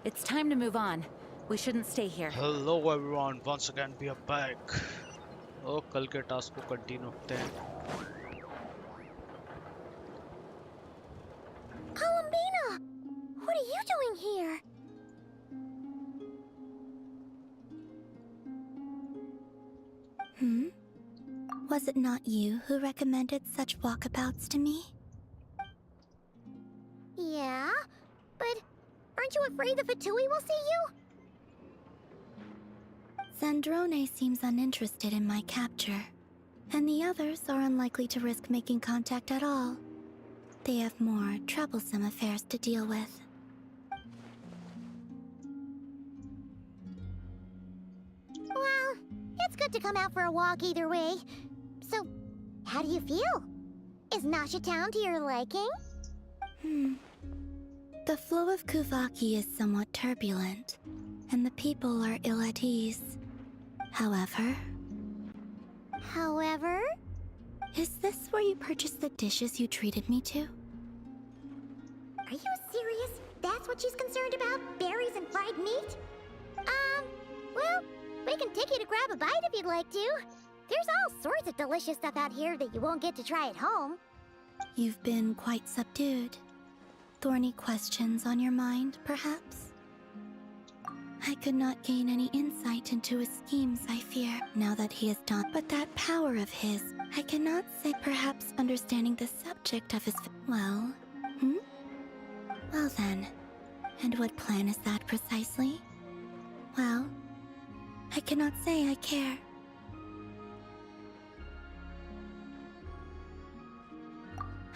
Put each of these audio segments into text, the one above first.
It's time to move on. We shouldn't stay here. Hello everyone, once again we are back. Oh, कल के task को continue करते हैं. Columbina! What are you doing here? Was it not you who recommended such walkabouts to me? Yeah, but aren't you afraid the Fatui will see you? Zandrone seems uninterested in my capture, and the others are unlikely to risk making contact at all. They have more troublesome affairs to deal with. Well, it's good to come out for a walk either way. So, how do you feel? Is Nasha Town to your liking? The flow of Kuvaki is somewhat turbulent, and the people are ill at ease. However... Is this where you purchased the dishes you treated me to? Are you serious? That's what she's concerned about? Berries and fried meat? Well, we can take you to grab a bite if you'd like to. There's all sorts of delicious stuff out here that you won't get to try at home. You've been quite subdued. Thorny questions on your mind, perhaps? I could not gain any insight into his schemes, I fear, now that he is done. But that power of his, I cannot say, perhaps understanding the subject of his... Well, Well then, and what plan is that precisely? Well, I cannot say I care.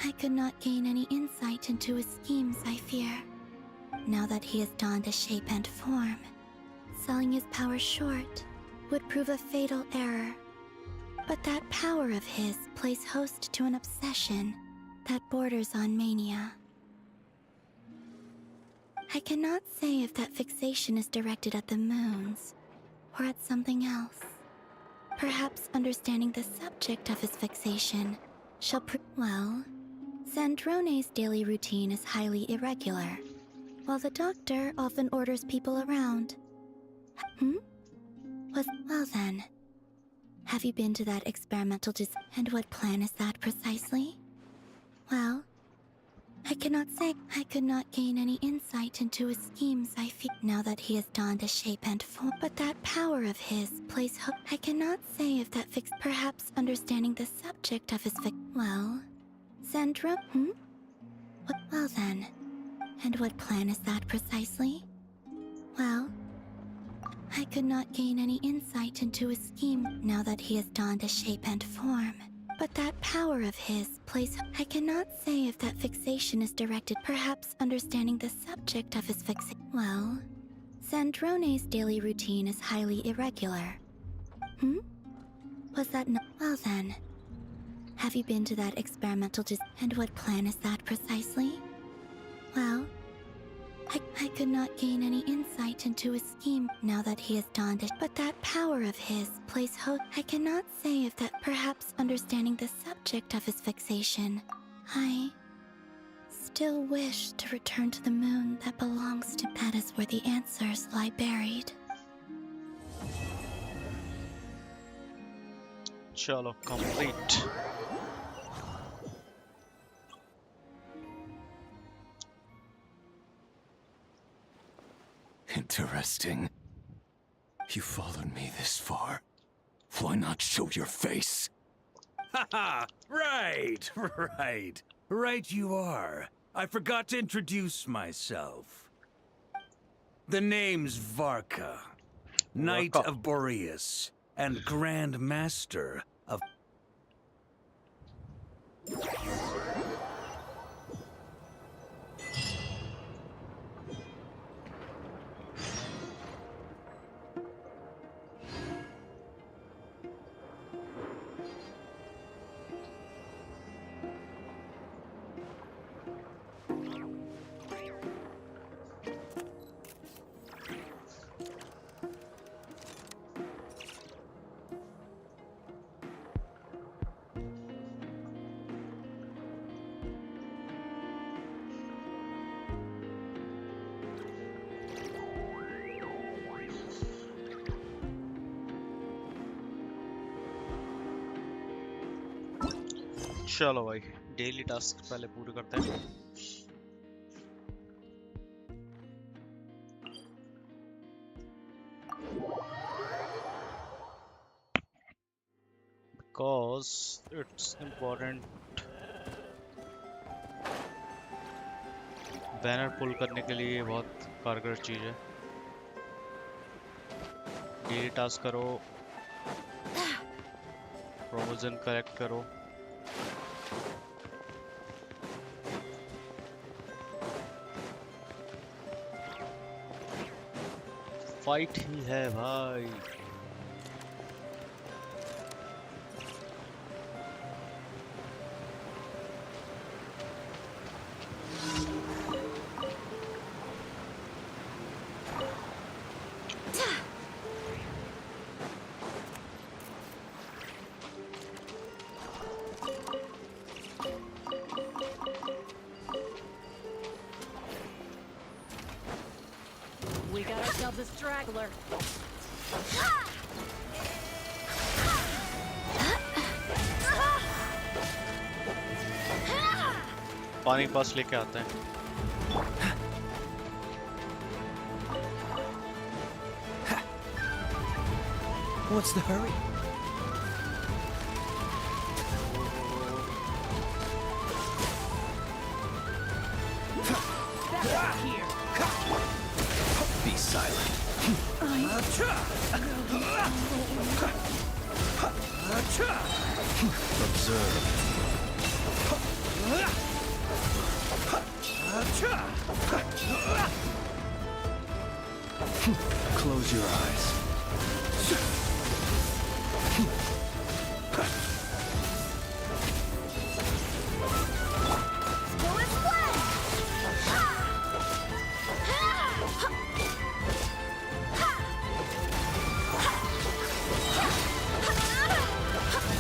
I could not gain any insight into his schemes, I fear, now that he has donned a shape and form. Selling his power short would prove a fatal error. But that power of his plays host to an obsession that borders on mania. I cannot say if that fixation is directed at the moons or at something else. Perhaps understanding the subject of his fixation shall well, Zandrone's daily routine is highly irregular, while the doctor often orders people around. Well then, have you been to that experimental and what plan is that precisely? Well, I cannot say. I could not gain any insight into his schemes, I feel, now that he has donned a shape and form. But that power of his plays I cannot say if that perhaps understanding the subject of his well, Zandrone, Well then, and what plan is that precisely? Well, I could not gain any insight into his scheme now that he has donned a shape and form. But that power of his plays I cannot say if that fixation is directed, perhaps understanding the subject of his well, Zandrone's daily routine is highly irregular. Was that not? Well then, have you been to that experimental and what plan is that precisely? Well, I could not gain any insight into his scheme now that he has donned it. But that power of his plays I cannot say if that perhaps understanding the subject of his fixation. I still wish to return to the moon that belongs to... That is where the answers lie buried. चलो complete. Interesting. You followed me this far. Why not show your face? Haha! Right you are. I forgot to introduce myself. The name's Varka, Knight of Boreas, and Grand Master of... चलो भाई daily task पहले पूरे करते हैं। Because it's important। Banner पुल करने के लिए ये बहुत कारगर चीज है। डेली टास्क करो, प्रोमोशन कलेक्ट करो। फाइट ही है भाई। We got ourselves a straggler. पानी पास लेके आते हैं। What's the hurry? Be silent. Observe. Close your eyes.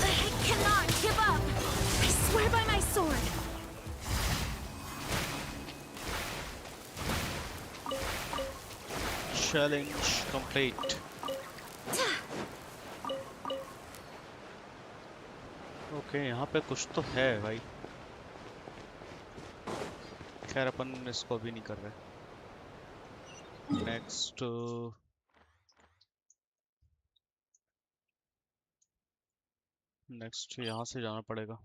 I cannot give up. I swear by my sword. Challenge complete. Okay यहाँ पे कुछ तो है भाई। खैर अपन इसको भी नहीं कर रहे। नेक्स्ट यहाँ से जाना पड़ेगा।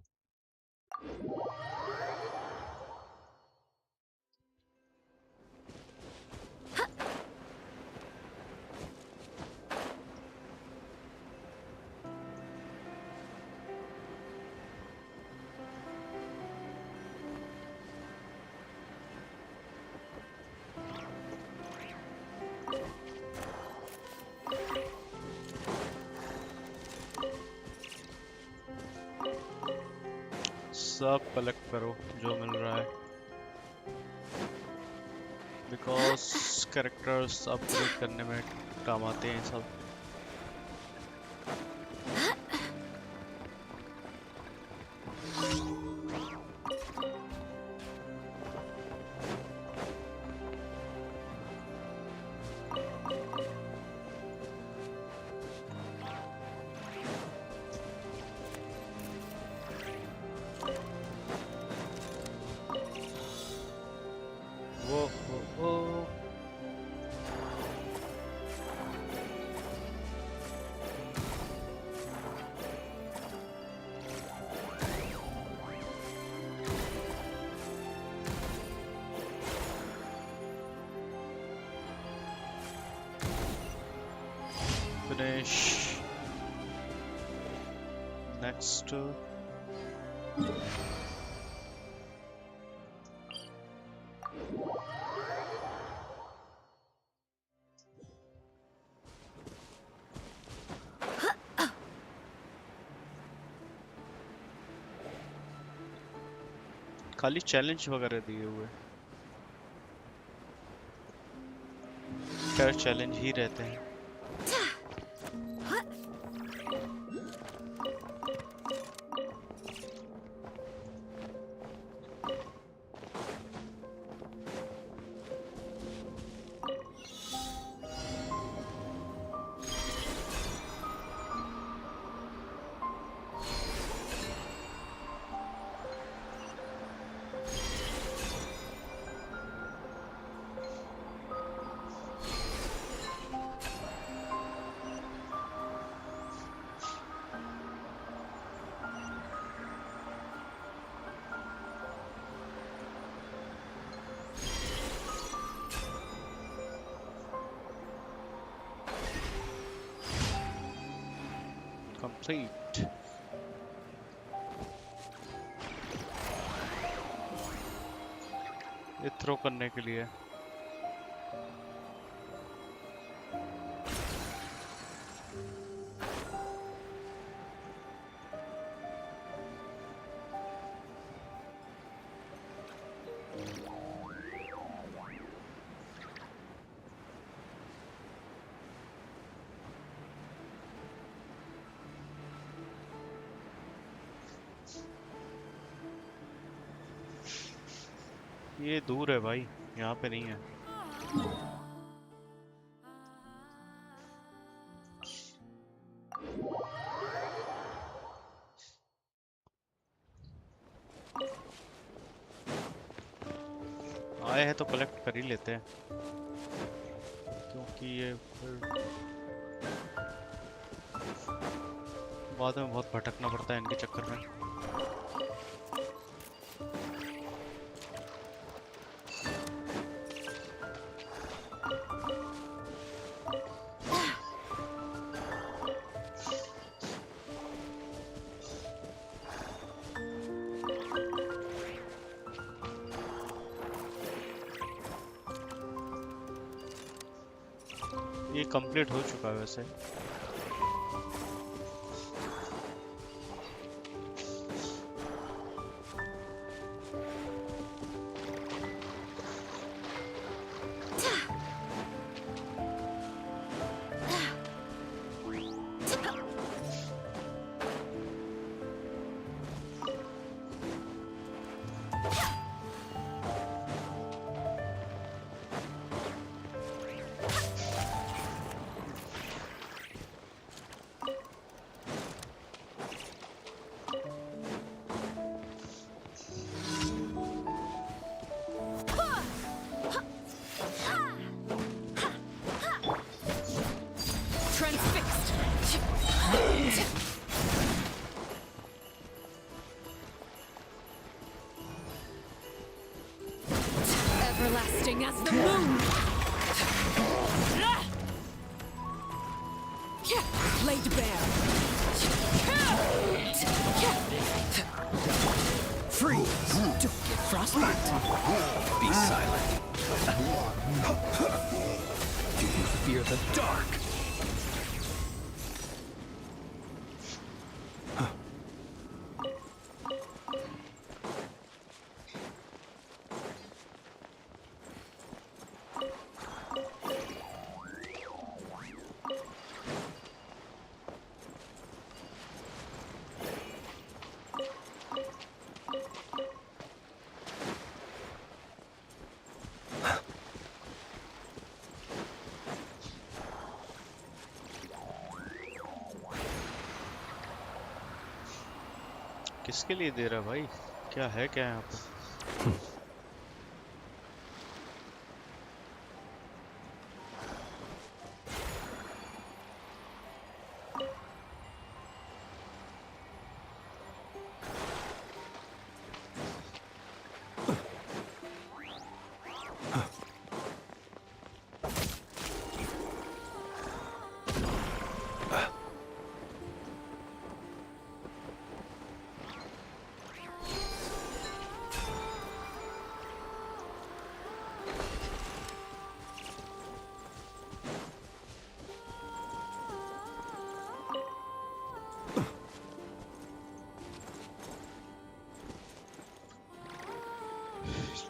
सब कलेक्ट करो जो मिल रहा है, बिकॉज कैरेक्टर्स अपग्रेड करने में काम आते हैं सब। Finish. Next. खाली चैलेंज वगैरह दिए हुए, खैर चैलेंज ही रहते हैं। कंप्लीट। ये थ्रो करने के लिए। ये दूर है भाई, यहाँ पे नहीं है। आए हैं तो कलेक्ट कर ही लेते हैं, क्योंकि ये फिर बाद में बहुत भटकना पड़ता है इनके चक्कर में। ये कंप्लीट हो चुका है वैसे। Everlasting as the moon. Laid bare. Freeze! Don't get frostbite. Be silent. Do you fear the dark? किसके लिए दे रहा है भाई? क्या है क्या यहाँ पे?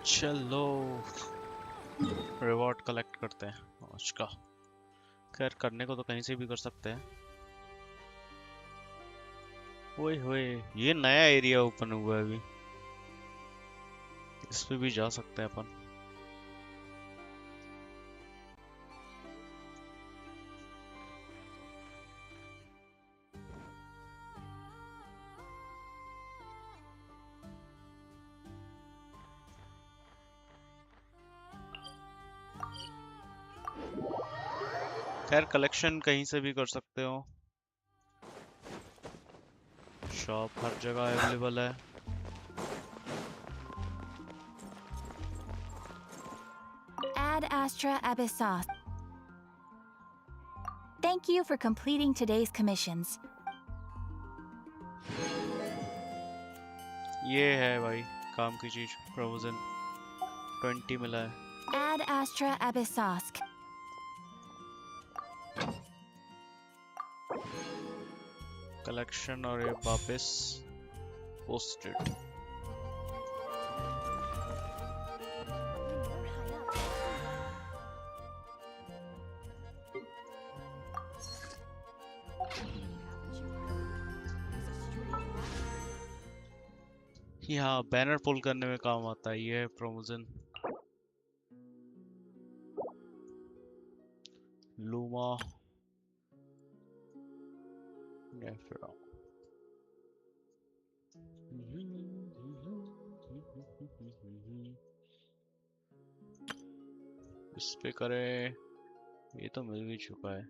चलो रिवॉर्ड कलेक्ट करते हैं आज का। खैर करने को तो कहीं से भी कर सकते हैं। ओए होए, ये नया एरिया ओपन हुआ है अभी, इस पे भी जा सकते हैं अपन। खैर कलेक्शन कहीं से भी कर सकते हो, शॉप हर जगह अवेलेबल है। Ad Astra Abyssos. Thank you for completing today's commissions. ये है भाई काम की चीज प्रोविजन 20 मिला है Ad Astra Abyssosk. कलेक्शन और ये वापस पोस्टेड यहाँ बैनर पुल करने में काम आता है ये प्रमोशन लूमा नेफ्रा इस पे करें ये तो मिल भी चुका है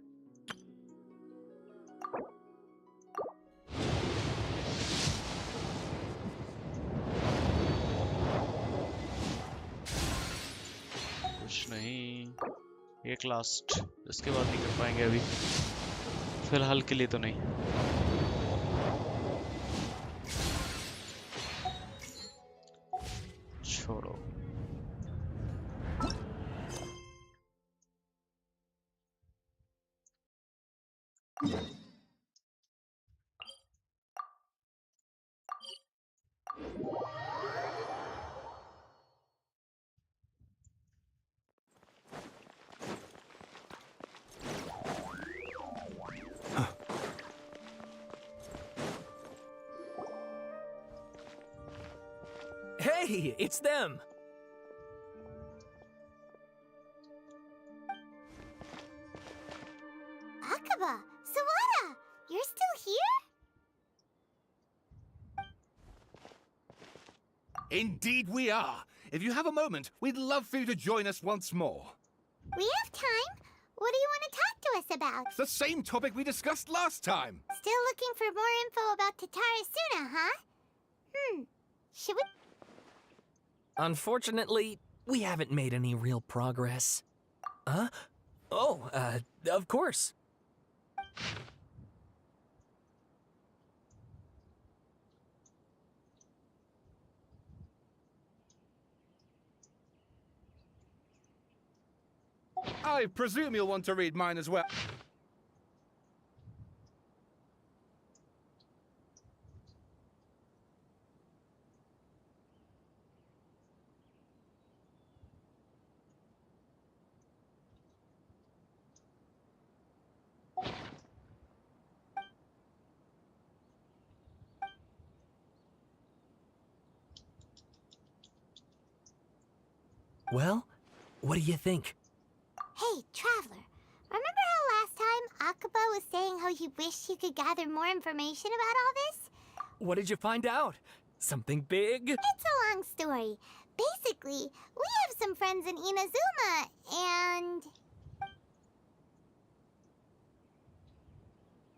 कुछ नहीं एक लास्ट इसके बाद नहीं कर पाएंगे अभी फिलहाल के लिए तो नहीं छोड़ो Hey, it's them! Akaba, Sawada, you're still here? Indeed we are. If you have a moment, we'd love for you to join us once more. We have time. What do you want to talk to us about? It's the same topic we discussed last time. Still looking for more info about Tatarasuna, huh? Should we? Unfortunately, we haven't made any real progress. Huh? Oh, of course. I presume you'll want to read mine as well. Well, what do you think? Hey, Traveler. Remember how last time Akaba was saying how he wished he could gather more information about all this? What did you find out? Something big? It's a long story. Basically, we have some friends in Inazuma, and...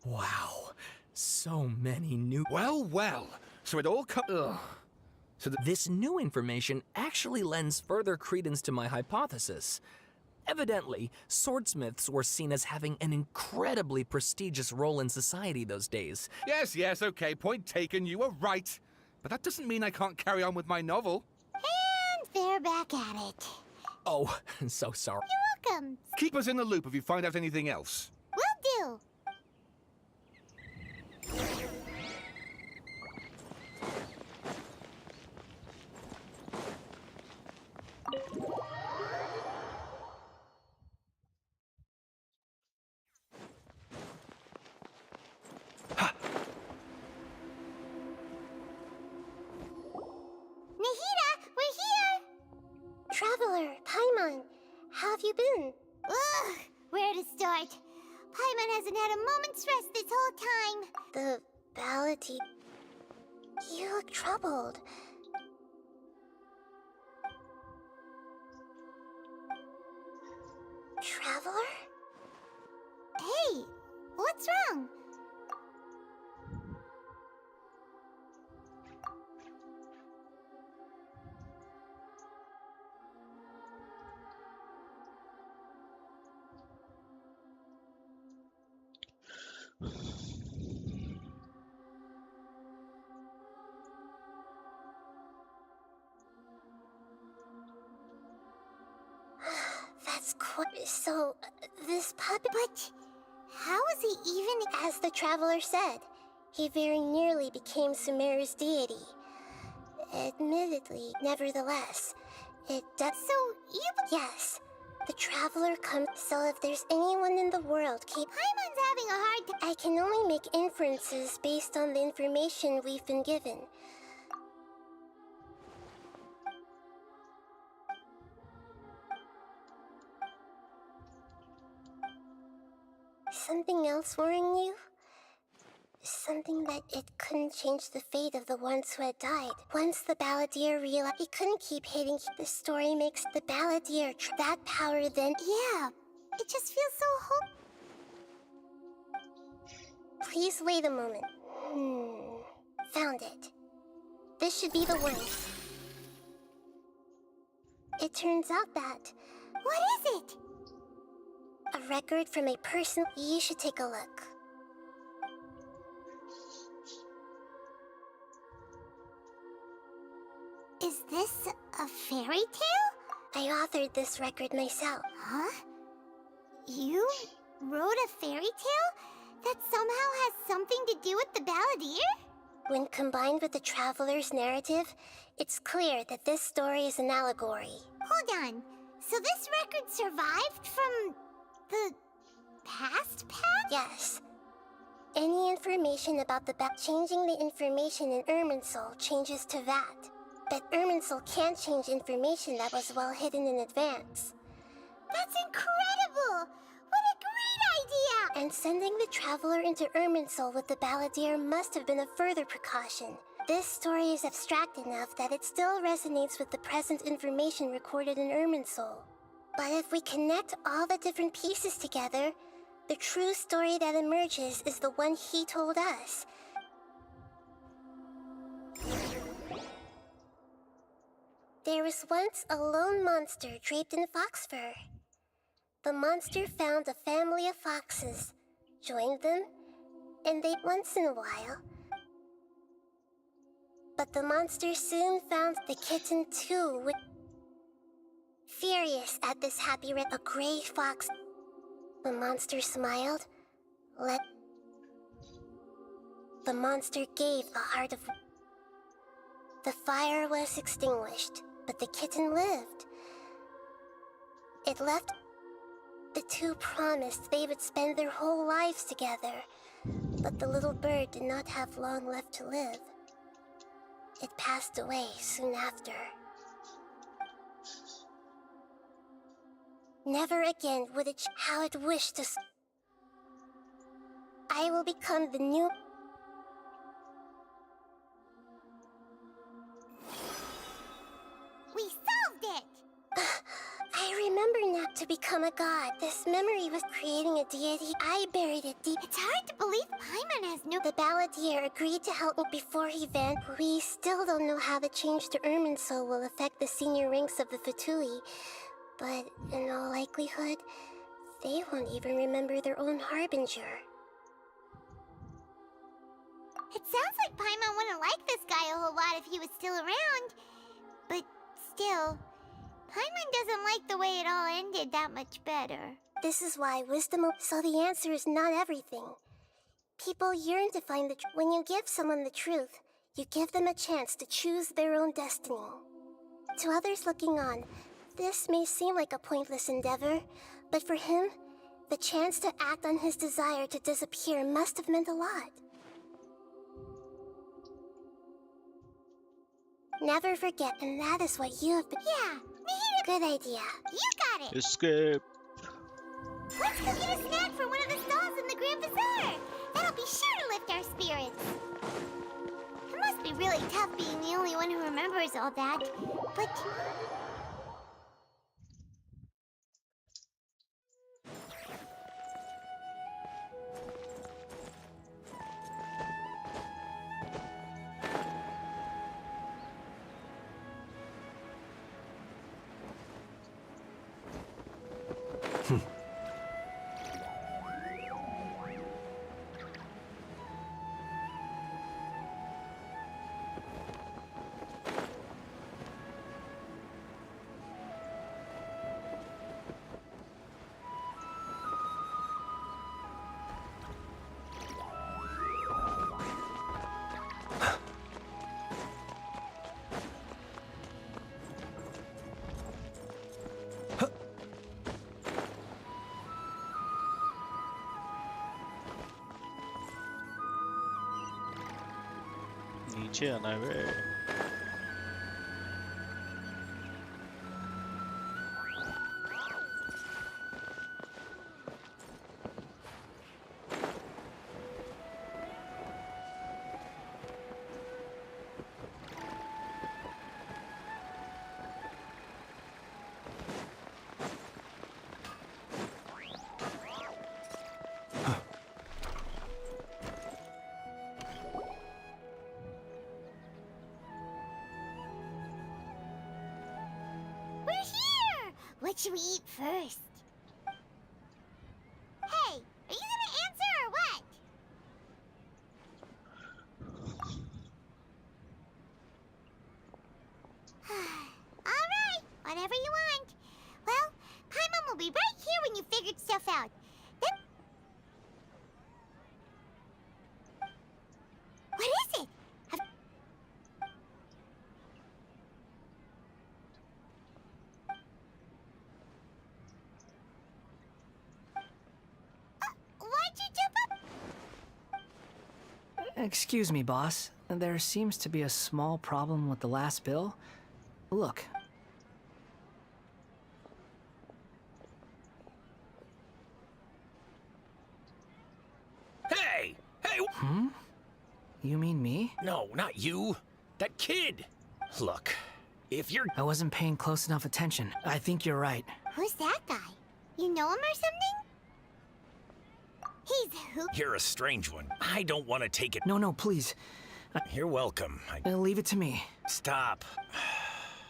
Wow, so many new... Well, well. So it all Ugh. So This new information actually lends further credence to my hypothesis. Evidently, swordsmiths were seen as having an incredibly prestigious role in society those days. Yes, okay, point taken, you were right. But that doesn't mean I can't carry on with my novel. And they're back at it. Oh, so sorry. You're welcome. Keep us in the loop if you find out anything else. Will do. Nahida, we're here! Traveler, Paimon, how have you been? Ugh, where to start? Paimon hasn't had a moment's rest this whole time. The Bality... You look troubled. Traveler? Hey, what's wrong? So, this puppet... But how is he even... As the traveler said, he very nearly became Sumeru's deity. Admittedly, nevertheless, it does... So, you... Yes. The traveler comes... So if there's anyone in the world Paimon's having a hard time... I can only make inferences based on the information we've been given. Something else worrying you? Something that it couldn't change the fate of the ones who had died. Once the Balladeer realized he couldn't keep hitting, the story makes the Balladeer that power then... Yeah, it just feels so Please wait a moment. Found it. This should be the one. It turns out that... What is it? A record from a person... You should take a look. Is this a fairy tale? I authored this record myself. Huh? You wrote a fairy tale that somehow has something to do with the Balladeer? When combined with the Traveler's narrative, it's clear that this story is an allegory. Hold on. So this record survived from the past? Yes. Any information about the changing the information in Irminsul changes to that. But Irminsul can't change information that was well hidden in advance. That's incredible! What a great idea! And sending the Traveler into Irminsul with the Balladeer must have been a further precaution. This story is abstract enough that it still resonates with the present information recorded in Irminsul. But if we connect all the different pieces together, the true story that emerges is the one he told us. There was once a lone monster draped in fox fur. The monster found a family of foxes, joined them, and they once in a while. But the monster soon found the kitten too. Furious at this happy a gray fox. The monster smiled. The monster gave the heart of... The fire was extinguished, but the kitten lived. It left... The two promised they would spend their whole lives together, but the little bird did not have long left to live. It passed away soon after. Never again would it how it wished to... I will become the new... We solved it! I remember now to become a god. This memory was creating a deity. I buried it deep. It's hard to believe Paimon has no... The Balladeer agreed to help me before he vanished. We still don't know how the change to Irminsul will affect the senior ranks of the Fatui. But in all likelihood, they won't even remember their own harbinger. It sounds like Paimon wouldn't like this guy a whole lot if he was still around. But still, Paimon doesn't like the way it all ended that much better. This is why wisdom... So the answer is not everything. People yearn to find the truth. When you give someone the truth, you give them a chance to choose their own destiny. To others looking on, this may seem like a pointless endeavor, but for him, the chance to act on his desire to disappear must have meant a lot. Never forget, and that is what you have been... Yeah, good idea. You got it! Escape. Let's go get a snack from one of the stalls in the Grand Bazaar! That'll be sure to lift our spirits. It must be really tough being the only one who remembers all that, but... नीचे आना है बे। We're here! What should we eat first? Hey, are you gonna answer or what? Alright, whatever you want. Well, Paimon will be right here when you figured stuff out. Then... What is it? Why'd you jump up? Excuse me, boss. There seems to be a small problem with the last bill. Look. Hey! Hey! You mean me? No, not you. That kid. Look, if you're... I wasn't paying close enough attention. I think you're right. Who's that guy? You know him or something? He's who? You're a strange one. I don't want to take it. No, please. You're welcome. Leave it to me. Stop.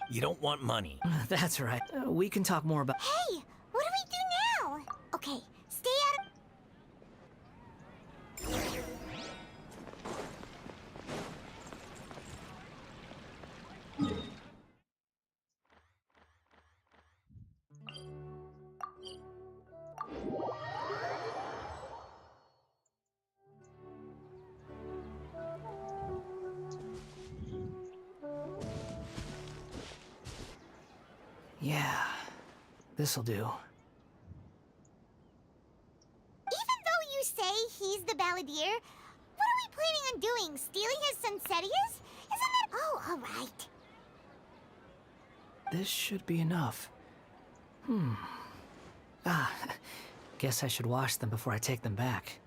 You don't want money. That's right. We can talk more about... Hey, what do we do now? Okay, stay out of... Yeah, this'll do. Even though you say he's the balladeer, what are we planning on doing? Stealing his Sunsetias? Isn't that... Oh, alright. This should be enough. Guess I should wash them before I take them back.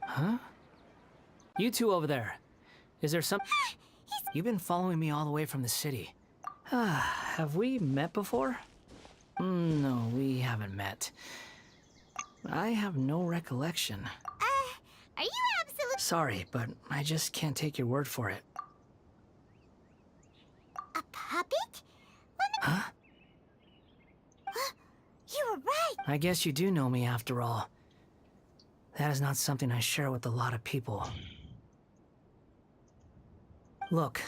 Huh? You two over there. Is there some... You've been following me all the way from the city. Have we met before? No, we haven't met. I have no recollection. Are you absolutely... Sorry, but I just can't take your word for it. A puppet? Huh? You were right! I guess you do know me after all. That is not something I share with a lot of people. Look,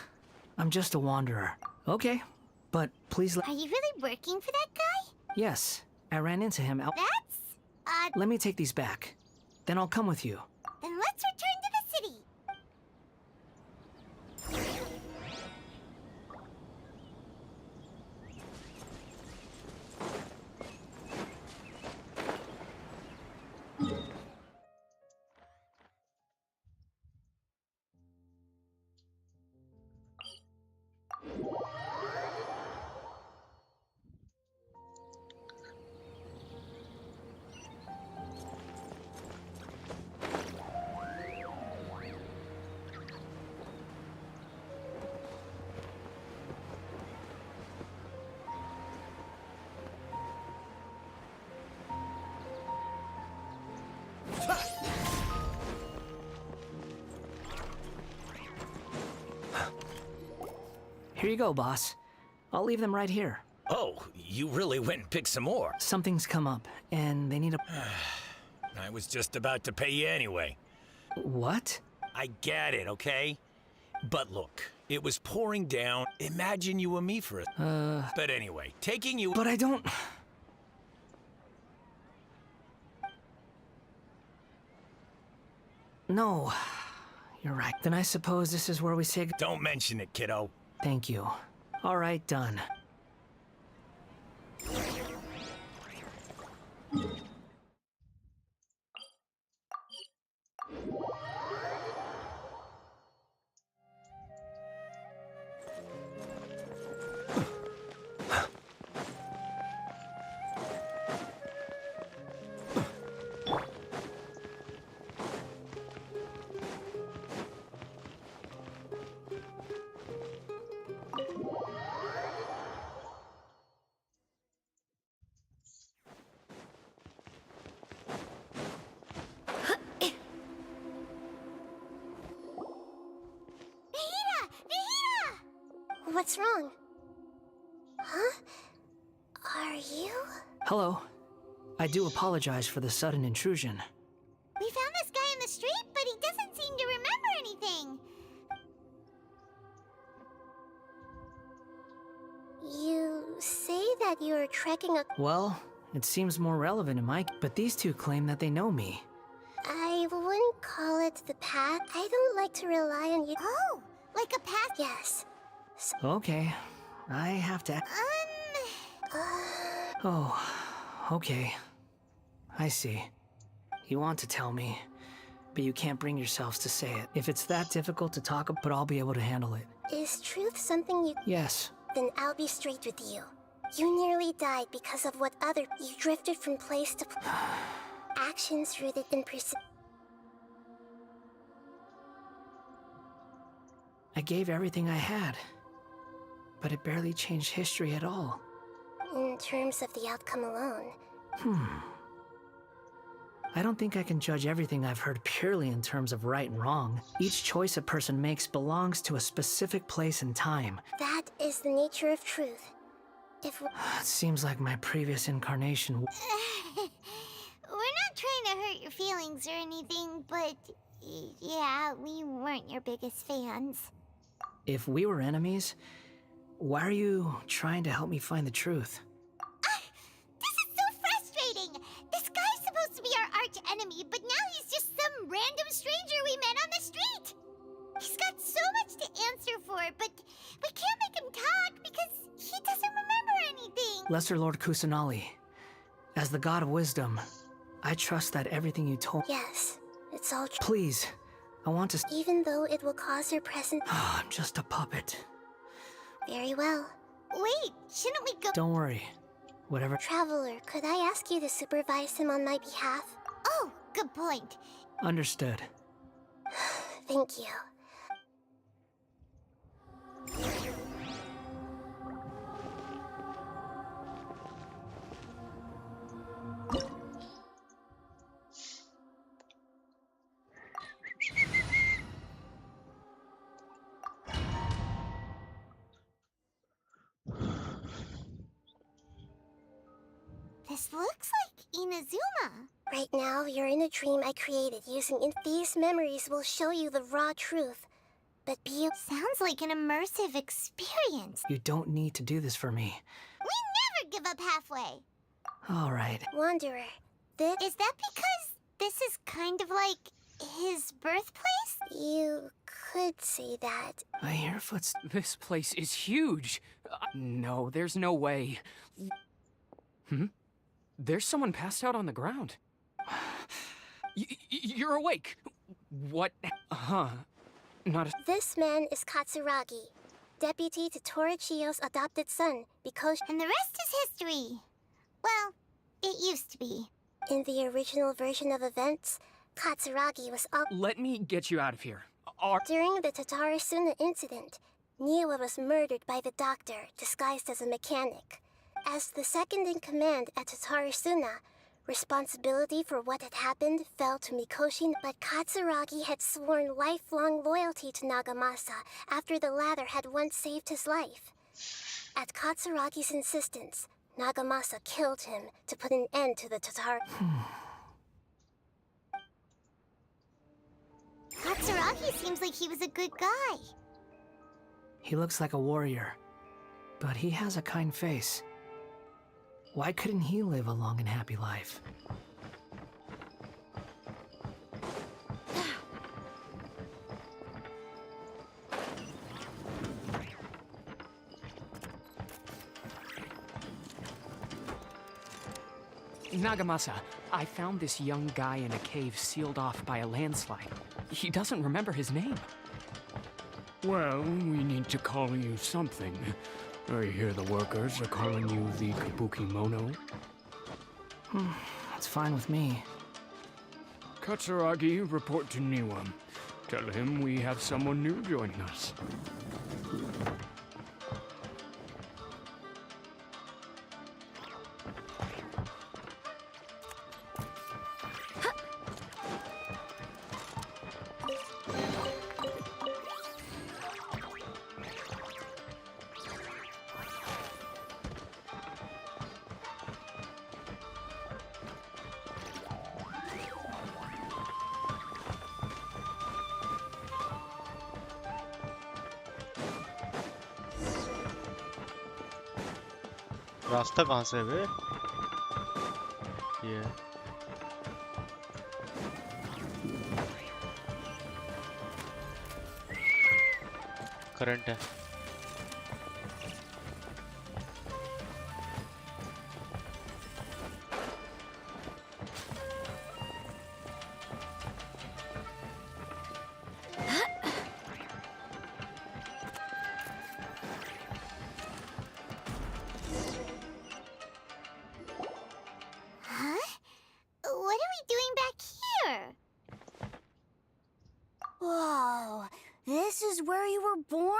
I'm just a wanderer. Okay, but please Are you really working for that guy? Yes, I ran into him out- That's... Let me take these back. Then I'll come with you. Then let's return to the city. Here you go, boss. I'll leave them right here. Oh, you really went and picked some more. Something's come up, and they need a... I was just about to pay you anyway. What? I get it, okay? But look, it was pouring down. Imagine you and me for it. But anyway, taking you... But I don't... No. You're right. Then I suppose this is where we say... Don't mention it, kiddo. Thank you. All right, done. What's wrong? Huh? Are you? Hello. I do apologize for the sudden intrusion. We found this guy in the street, but he doesn't seem to remember anything. You say that you're trekking a... Well, it seems more relevant in my... But these two claim that they know me. I wouldn't call it the path. I don't like to rely on you. Oh, like a path? Yes. Okay. I have to... Oh, okay. I see. You want to tell me, but you can't bring yourselves to say it. If it's that difficult to talk about, but I'll be able to handle it. Is truth something you... Yes. Then I'll be straight with you. You nearly died because of what other... You drifted from place to... Actions rooted in I gave everything I had, but it barely changed history at all. In terms of the outcome alone. I don't think I can judge everything I've heard purely in terms of right and wrong. Each choice a person makes belongs to a specific place and time. That is the nature of truth. If... It seems like my previous incarnation... We're not trying to hurt your feelings or anything, but... Yeah, we weren't your biggest fans. If we were enemies, why are you trying to help me find the truth? This is so frustrating! This guy's supposed to be our arch enemy, but now he's just some random stranger we met on the street! He's got so much to answer for, but we can't make him talk because he doesn't remember anything! Lesser Lord Kusanali, as the god of wisdom, I trust that everything you told... Yes, it's all true. Please, I want to... Even though it will cause your present... I'm just a puppet. Very well. Wait, shouldn't we go... Don't worry. Whatever... Traveler, could I ask you to supervise him on my behalf? Oh, good point. Understood. Thank you. This looks like Inazuma. Right now, you're in a dream I created using these memories will show you the raw truth. But sounds like an immersive experience. You don't need to do this for me. We never give up halfway. All right. Wanderer, is that because this is kind of like his birthplace? You could say that. I hear footsteps. This place is huge. No, there's no way. There's someone passed out on the ground. You're awake. What? Not a... This man is Katsuragi, deputy to Torichio's adopted son, because... And the rest is history. Well, it used to be. In the original version of events, Katsuragi was up... Let me get you out of here. During the Tatarisuna incident, Niwa was murdered by the doctor, disguised as a mechanic. As the second in command at Tatarisuna, responsibility for what had happened fell to Mikoshi, but Katsuragi had sworn lifelong loyalty to Nagamasa after the latter had once saved his life. At Katsuragi's insistence, Nagamasa killed him to put an end to the Tatar... Katsuragi seems like he was a good guy. He looks like a warrior, but he has a kind face. Why couldn't he live a long and happy life? Nagamasa, I found this young guy in a cave sealed off by a landslide. He doesn't remember his name. Well, we need to call you something. I hear the workers are calling you the Kabukimono. That's fine with me. Katsuragi, report to Niwa. Tell him we have someone new joining us. रास्ता कहाँ से है बे? ये current है। Huh? What are we doing back here? Whoa, this is where you were born?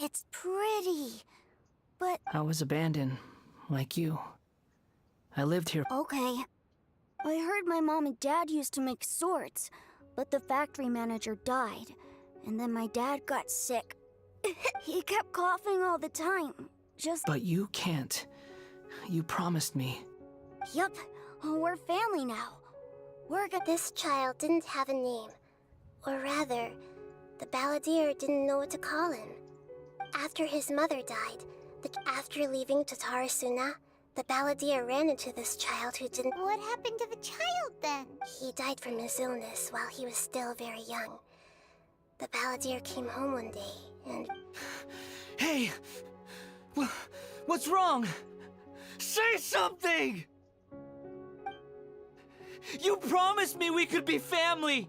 It's pretty, but... I was abandoned, like you. I lived here. Okay. I heard my mom and dad used to make swords, but the factory manager died. And then my dad got sick. He kept coughing all the time. Just... But you can't. You promised me. Yup. We're family now. This child didn't have a name. Or rather, the balladeer didn't know what to call him. After his mother died, after leaving Tatarasuna, the balladeer ran into this child who didn't... What happened to the child then? He died from his illness while he was still very young. The balladeer came home one day, and... Hey! What's wrong? Say something! You promised me we could be family!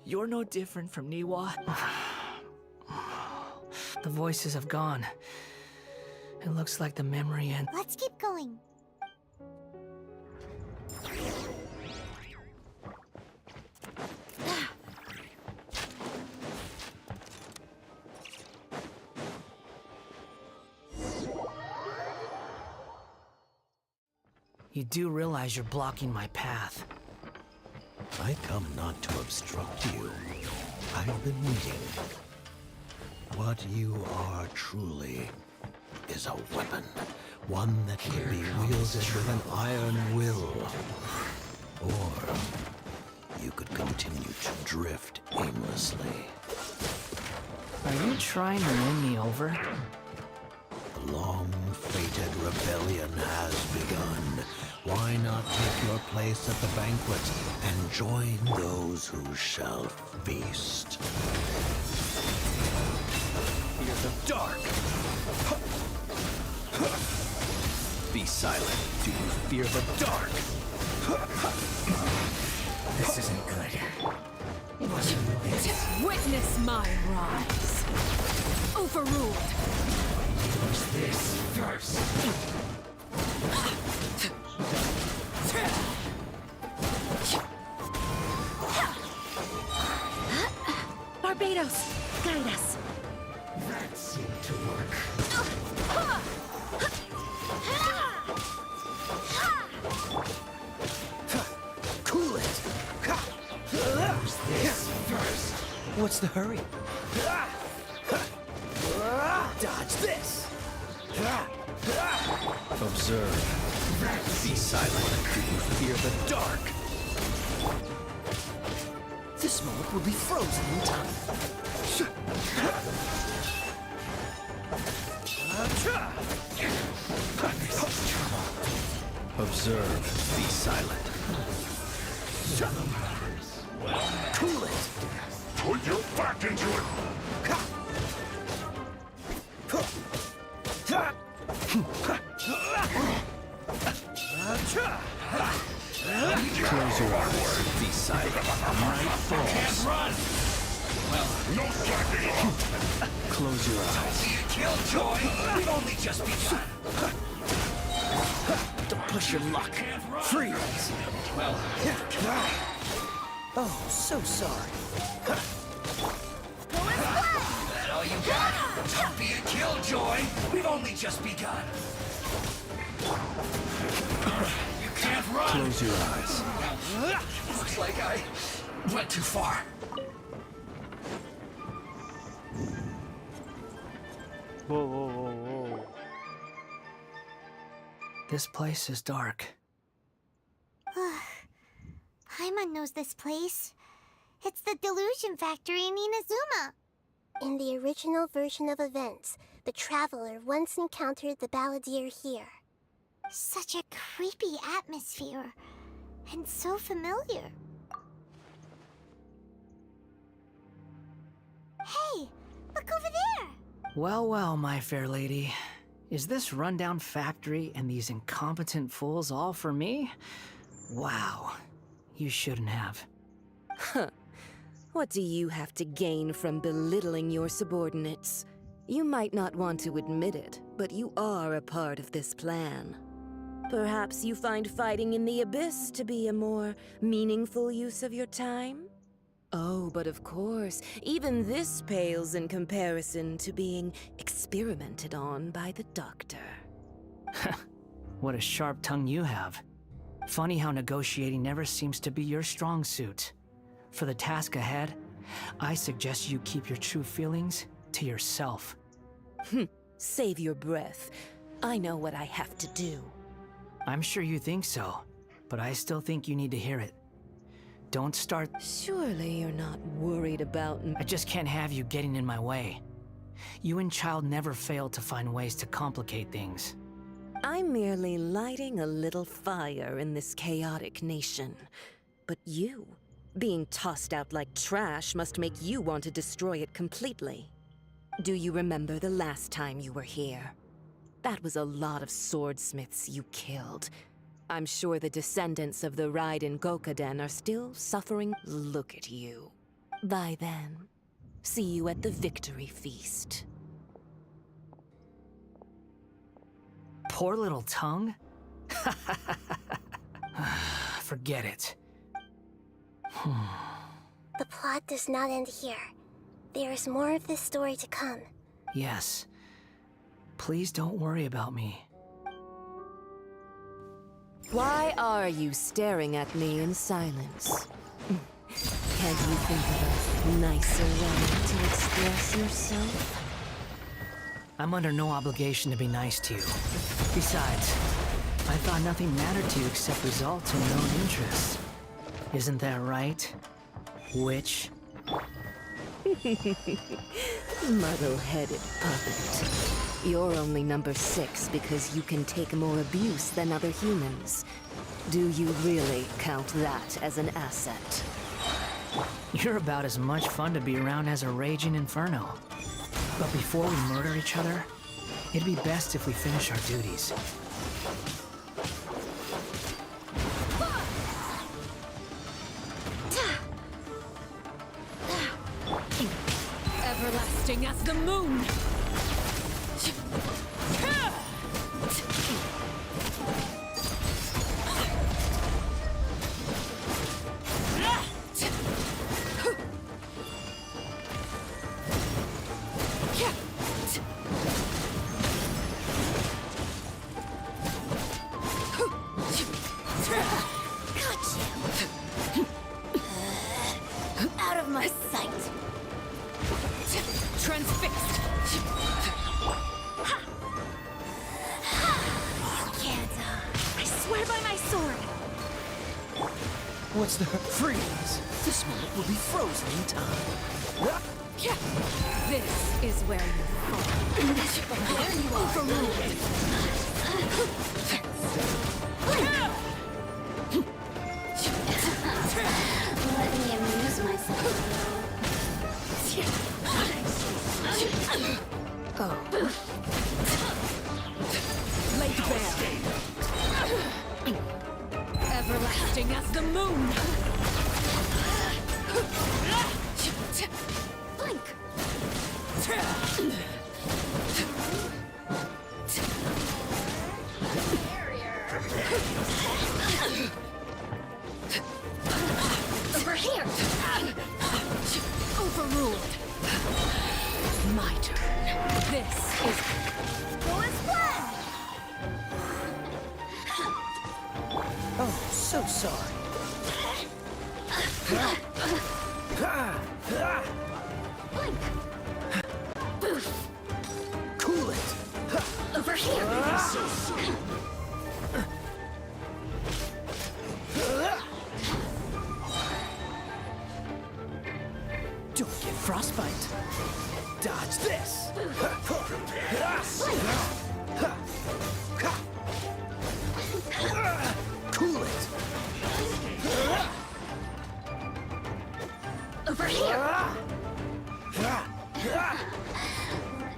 You're no different from Niwa. The voices have gone. It looks like the memory and... Let's keep going. You do realize you're blocking my path. I come not to obstruct you. I've been waiting. What you are truly is a weapon. One that can be wielded with an iron will. Or you could continue to drift aimlessly. Are you trying to win me over? The long-fated rebellion has begun. Why not take your place at the banquet and join those who shall feast? Fear the dark! Be silent. Do you fear the dark? This isn't good. Witness my rise. Overruled. What's this first? Barbados, guide us. That seemed to work. Cool it! Who's this first? What's the hurry? Dodge this! Observe. Be silent. Do you fear the dark? This moment will be frozen in time. Observe. Be silent. Cool it! Put your back into it! Close your eyes. Be silent. Night falls. Run! Well, no slacking! Close your eyes. Killjoy! We've only just begun! Don't push your luck. Freeze! Well, Oh, so sorry. that all you got? Don't be a killjoy! We've only just begun! You can't run! Close your eyes. Looks like I went too far. whoa, whoa, whoa, whoa. This place is dark. Paimon knows this place. It's the delusion factory in Inazuma. In the original version of events, the Traveler once encountered the Balladeer here. Such a creepy atmosphere. And so familiar. Hey, look over there! Well, well, my fair lady. Is this rundown factory and these incompetent fools all for me? Wow. You shouldn't have. Huh. What do you have to gain from belittling your subordinates? You might not want to admit it, but you are a part of this plan. Perhaps you find fighting in the Abyss to be a more meaningful use of your time? Oh, but of course, even this pales in comparison to being experimented on by the Doctor. What a sharp tongue you have. Funny how negotiating never seems to be your strong suit. For the task ahead, I suggest you keep your true feelings to yourself. Save your breath. I know what I have to do. I'm sure you think so, but I still think you need to hear it. Don't start... Surely you're not worried about... I just can't have you getting in my way. You and Child never fail to find ways to complicate things. I'm merely lighting a little fire in this chaotic nation. But you, being tossed out like trash, must make you want to destroy it completely. Do you remember the last time you were here? That was a lot of swordsmiths you killed. I'm sure the descendants of the Raiden Gokaden are still suffering. Look at you. By then, see you at the victory feast. Poor little tongue? Forget it. The plot does not end here. There is more of this story to come. Yes. Please don't worry about me. Why are you staring at me in silence? Can't you think of a nicer way to express yourself? I'm under no obligation to be nice to you. Besides, I thought nothing mattered to you except results and your own interests. Isn't that right, witch? Muddle-headed puppet. You're only number 6 because you can take more abuse than other humans. Do you really count that as an asset? You're about as much fun to be around as a raging inferno. But before we murder each other, it'd be best if we finish our duties. Everlasting as the moon! Out of my sight. Transfixed! Can't. I swear by my sword. What's the... Freeze! This moment will be frozen in time. This is where you fall. There you are. Overruled. Let me amuse myself. Laid bare. Everlasting as the moon. Blink. Over here. Overruled. My turn. This is... Go as planned. Oh, so sorry. Blink. Boof. Cool it. Over here. Don't get frostbite. Dodge this! Cool it! Over here!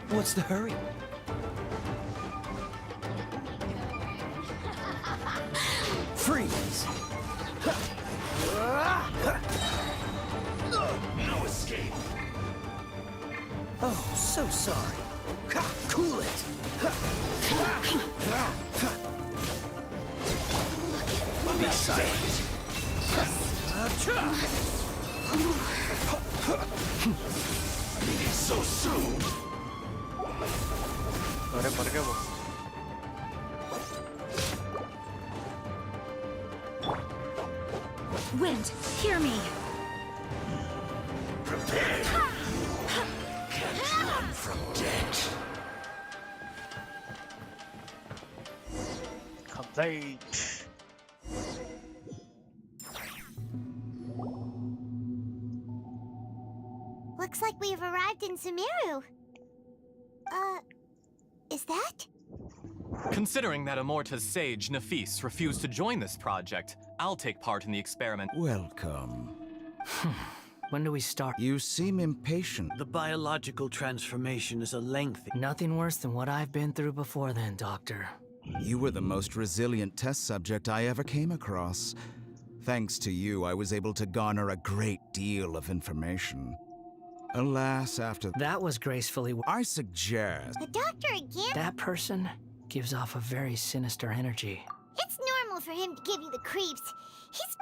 What's the hurry? Freeze! No escape! Oh, so sorry. Cool it! Be silent. So soon! अरे मर गया वो Wind, hear me! Prepare! Can't run from death. complete. Looks like we've arrived in Sumeru. Is that? Considering that Amorta's sage, Nafis, refused to join this project, I'll take part in the experiment. Welcome. When do we start? You seem impatient. The biological transformation is a lengthy... Nothing worse than what I've been through before then, Doctor. You were the most resilient test subject I ever came across. Thanks to you, I was able to garner a great deal of information. Alas, after... That was gracefully... I suggest... The doctor again? That person gives off a very sinister energy. It's normal for him to give you the creeps. He's...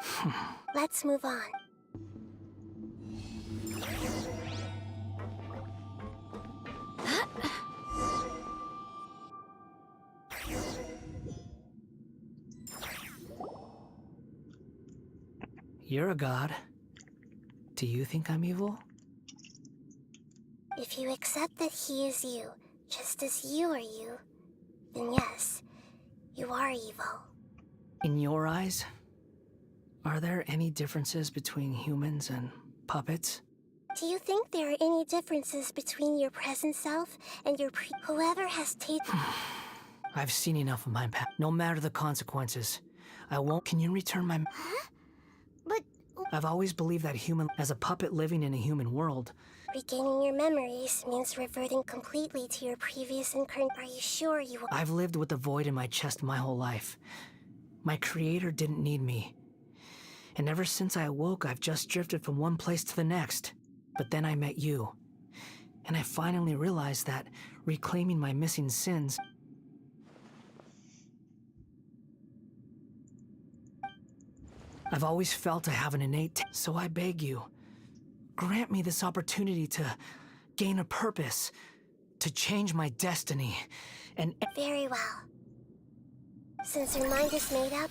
Let's move on. You're a god. Do you think I'm evil? If you accept that he is you, just as you are you, then yes, you are evil. In your eyes, are there any differences between humans and puppets? Do you think there are any differences between your present self and your whoever has tasted? I've seen enough of my past. No matter the consequences, I won't. Can you return my... Huh? But... I've always believed that human... As a puppet living in a human world... Regaining your memories means reverting completely to your previous incarnation. Are you sure you will? I've lived with the void in my chest my whole life. My creator didn't need me. And ever since I awoke, I've just drifted from one place to the next. But then I met you. And I finally realized that reclaiming my missing sins... I've always felt I have an innate... So I beg you, grant me this opportunity to gain a purpose, to change my destiny, and... Very well. Since your mind is made up,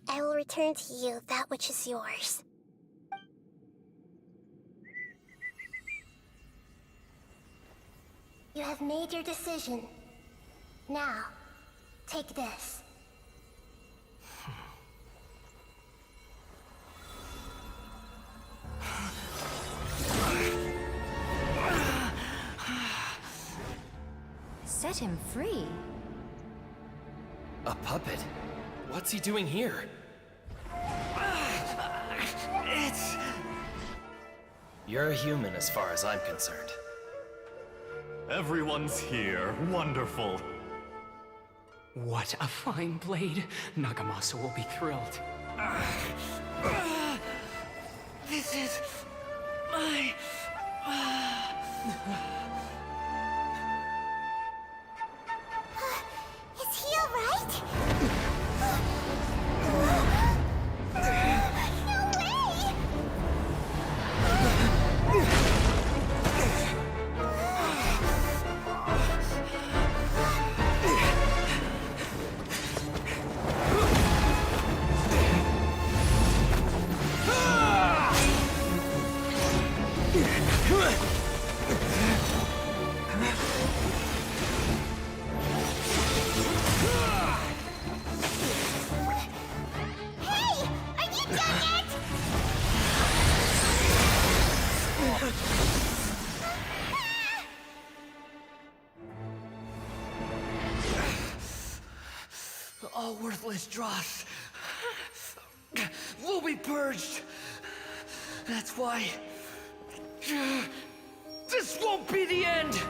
I will return to you that which is yours. You have made your decision. Now, take this. Set him free. A puppet? What's he doing here? You're a human as far as I'm concerned. Everyone's here. Wonderful. What a fine blade. Nagamasa will be thrilled. This is my... Is he alright? No way! worthless dross will be purged. That's why this won't be the end.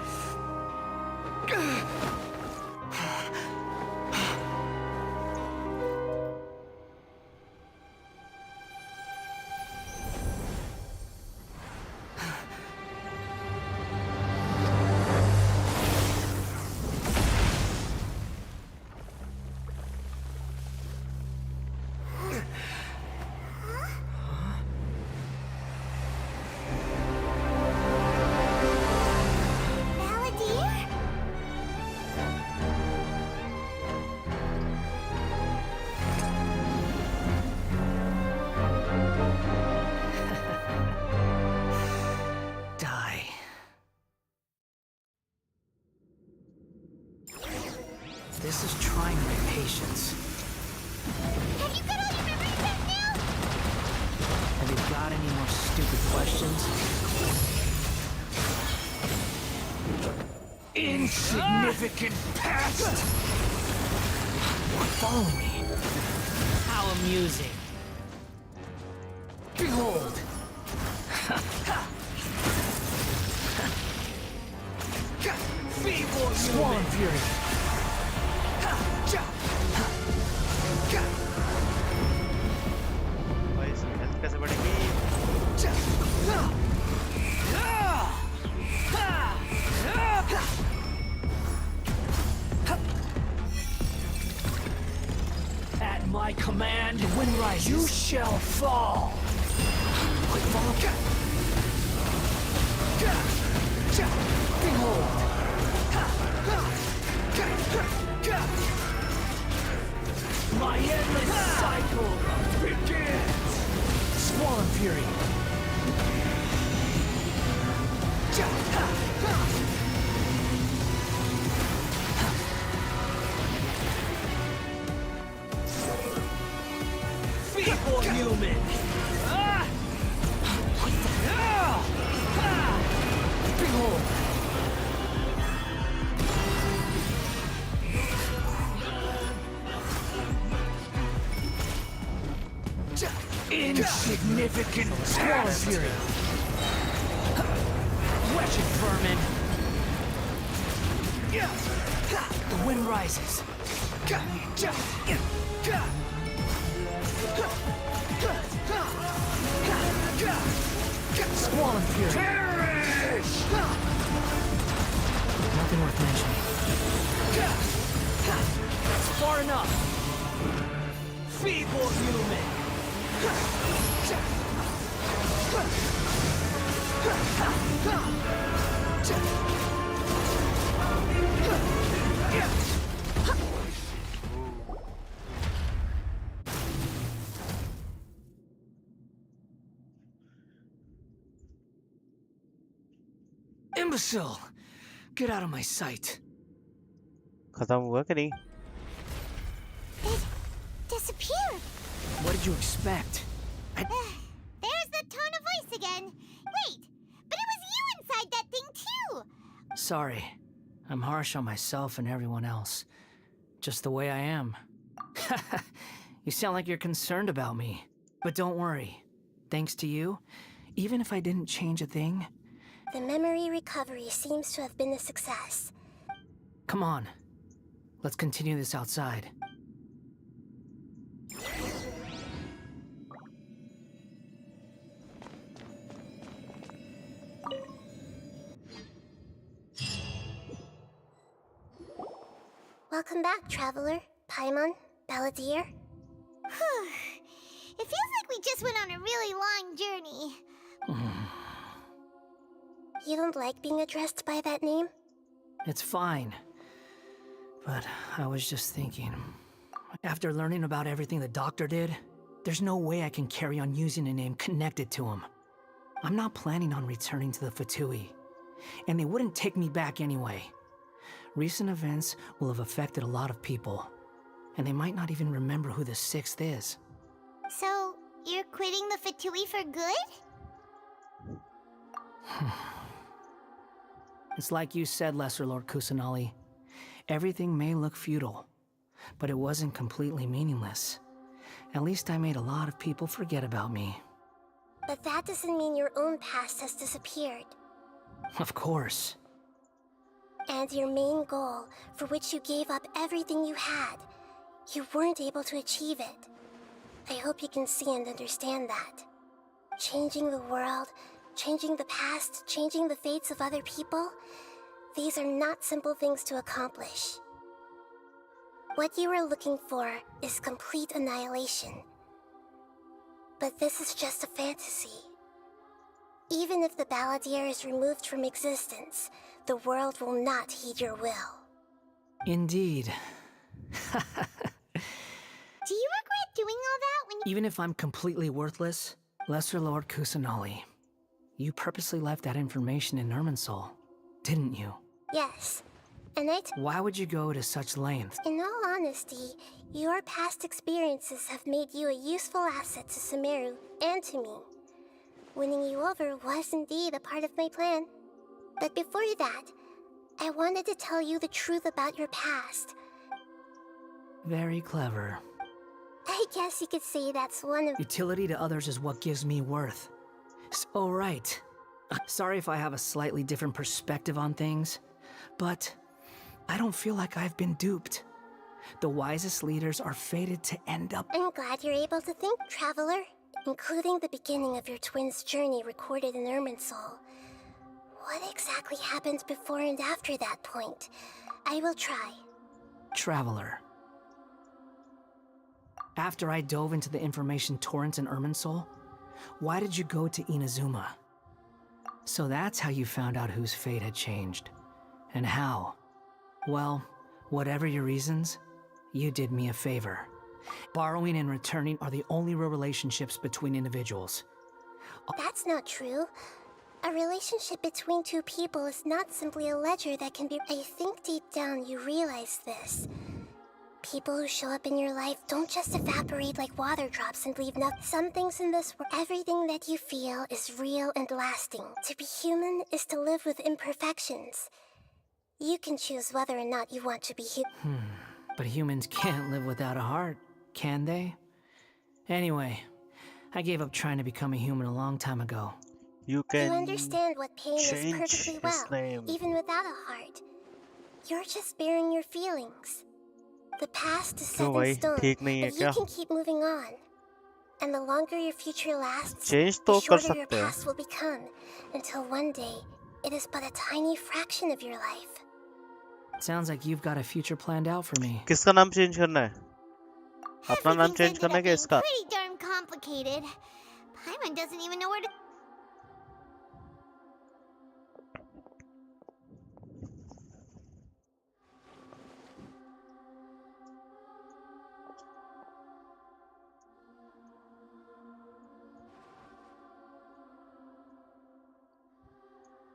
This is trying my patience. Have you got all your memories back now? Have you got any more stupid questions? Insignificant past! Follow me. How amusing. Behold. Feeble Swan Fury. भाई इसमें health कैसे बढ़ेगी? At my command, wind rises. You shall fall. Behold. My endless cycle begins. Swan Fury. Feeble human. Behold. Insignificant Swan Fury. Wretched vermin. The wind rises. Squall Fury. Perish! Nothing worth mentioning. It's far enough. Feeble human. Imbecile! Get out of my sight. खत्म हुआ कि नहीं? It disappeared. What did you expect? There's the tone of voice again. Wait, but it was you inside that thing too. Sorry. I'm harsh on myself and everyone else. Just the way I am. You sound like you're concerned about me. But don't worry. Thanks to you, even if I didn't change a thing... The memory recovery seems to have been a success. Come on. Let's continue this outside. Welcome back, traveler. Paimon, Balladeer. It feels like we just went on a really long journey. You don't like being addressed by that name? It's fine. But I was just thinking... After learning about everything the doctor did, there's no way I can carry on using a name connected to him. I'm not planning on returning to the Fatui. And they wouldn't take me back anyway. Recent events will have affected a lot of people. And they might not even remember who the 6th is. So, you're quitting the Fatui for good? It's like you said, Lesser Lord Kusanali. Everything may look futile, but it wasn't completely meaningless. At least I made a lot of people forget about me. But that doesn't mean your own past has disappeared. Of course. And your main goal, for which you gave up everything you had, you weren't able to achieve it. I hope you can see and understand that. Changing the world, changing the past, changing the fates of other people, these are not simple things to accomplish. What you are looking for is complete annihilation. But this is just a fantasy. Even if the Balladeer is removed from existence, the world will not heed your will. Indeed. Do you regret doing all that when you— Even if I'm completely worthless, Lesser Lord Kusanali, you purposely left that information in Irminsul, didn't you? Yes. And Why would you go to such lengths? In all honesty, your past experiences have made you a useful asset to Sumeru and to me. Winning you over was indeed a part of my plan. But before that, I wanted to tell you the truth about your past. Very clever. I guess you could say that's one of— Utility to others is what gives me worth. Oh, right. Sorry if I have a slightly different perspective on things, but I don't feel like I've been duped. The wisest leaders are fated to end up— I'm glad you're able to think, Traveler. Including the beginning of your twins' journey recorded in Irminsul. What exactly happened before and after that point? I will try. Traveler. After I dove into the information torrents in Irminsul, why did you go to Inazuma? So that's how you found out whose fate had changed. And how? Well, whatever your reasons, you did me a favor. Borrowing and returning are the only real relationships between individuals. That's not true. A relationship between two people is not simply a ledger that can be— I think deep down you realize this. People who show up in your life don't just evaporate like water drops and leave nothing. Some things in this world, everything that you feel is real and lasting. To be human is to live with imperfections. You can choose whether or not you want to be human. But humans can't live without a heart, can they? Anyway, I gave up trying to become a human a long time ago. You can understand what pain is change perfectly his well, name. even without a heart. You're just bearing your feelings. The past is set क्यों in भाई stone, ठीक नहीं है but you क्या? can keep moving on. And the longer your future lasts, Change the तो कर shorter your सकते हैं. past will become, until one day, it is but a tiny fraction of your life. Sounds like you've got a future planned out for me. किसका नाम change करना है? अपना नाम चेंज करना है क्या इसका? Pretty darn complicated. Paimon doesn't even know where to—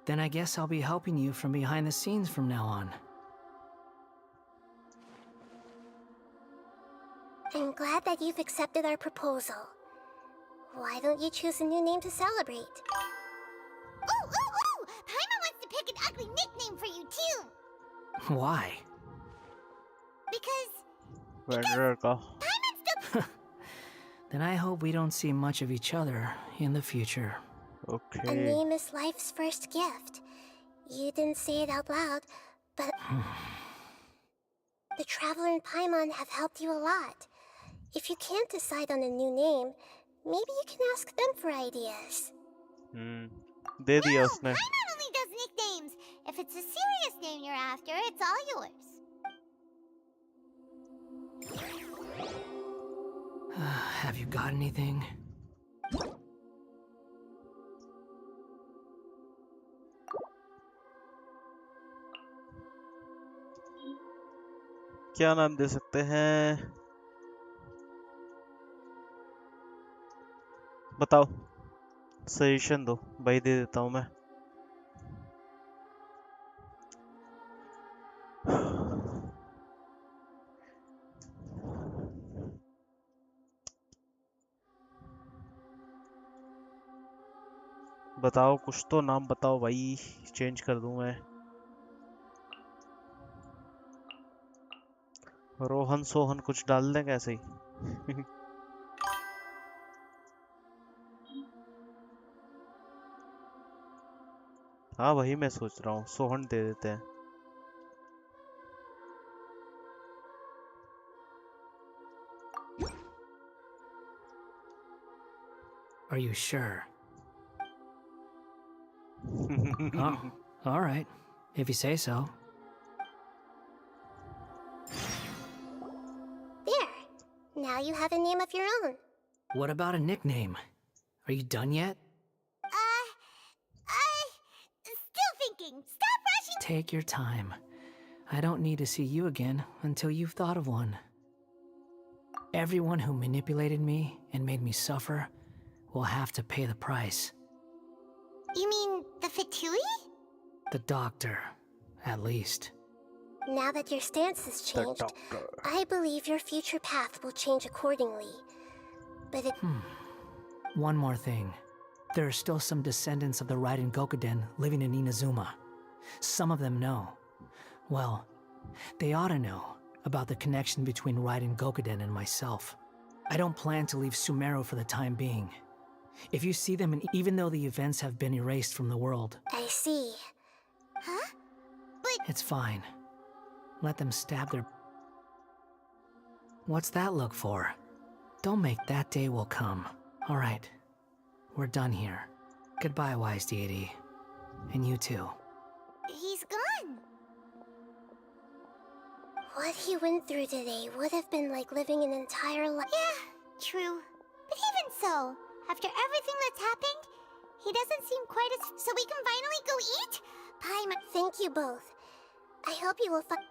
Then I guess I'll be helping you from behind the scenes from now on. I'm glad that you've accepted our proposal. Why don't you choose a new name to celebrate? Ooh! Paimon wants to pick an ugly nickname for you too! Why? Vendor का. Then I hope we don't see much of each other in the future. Okay. A name is life's first gift. You didn't say it out loud, but the Traveler and Paimon have helped you a lot. If you can't decide on a new name, maybe you can ask them for ideas. दे दिया उसने. Paimon only does nicknames. If it's a serious name you're after, it's all yours. Have you got anything? क्या नाम दे सकते हैं? बताओ. Suggestion दो. भाई दे देता हूँ मैं. बताओ कुछ तो नाम बताओ भाई. चेंज कर दूं मैं. रोहन सोहन कुछ डाल दें कैसे ही हाँ वही मैं सोच रहा हूँ सोहन दे देते हैं Are you sure? Oh, all right. If you say so. There. Now you have a name of your own. What about a nickname? Are you done yet? Still thinking. Stop rushing. Take your time. I don't need to see you again until you've thought of one. Everyone who manipulated me and made me suffer will have to pay the price. You mean the Fatui? The doctor, at least. Now that your stance has changed, I believe your future path will change accordingly. But it... One more thing. There are still some descendants of the Raiden Gokuden living in Inazuma. Some of them know. Well, they ought to know about the connection between Raiden Gokuden and myself. I don't plan to leave Sumeru for the time being. If you see them, and even though the events have been erased from the world... I see. Huh? But... It's fine. Let them stab their... What's that look for? Don't make that day will come. Alright. We're done here. Goodbye, wise deity. And you too. He's gone. What he went through today would have been like living an entire life. Yeah, true. But even so, after everything that's happened, he doesn't seem quite as... So we can finally go eat? Thank you both. I hope you will find...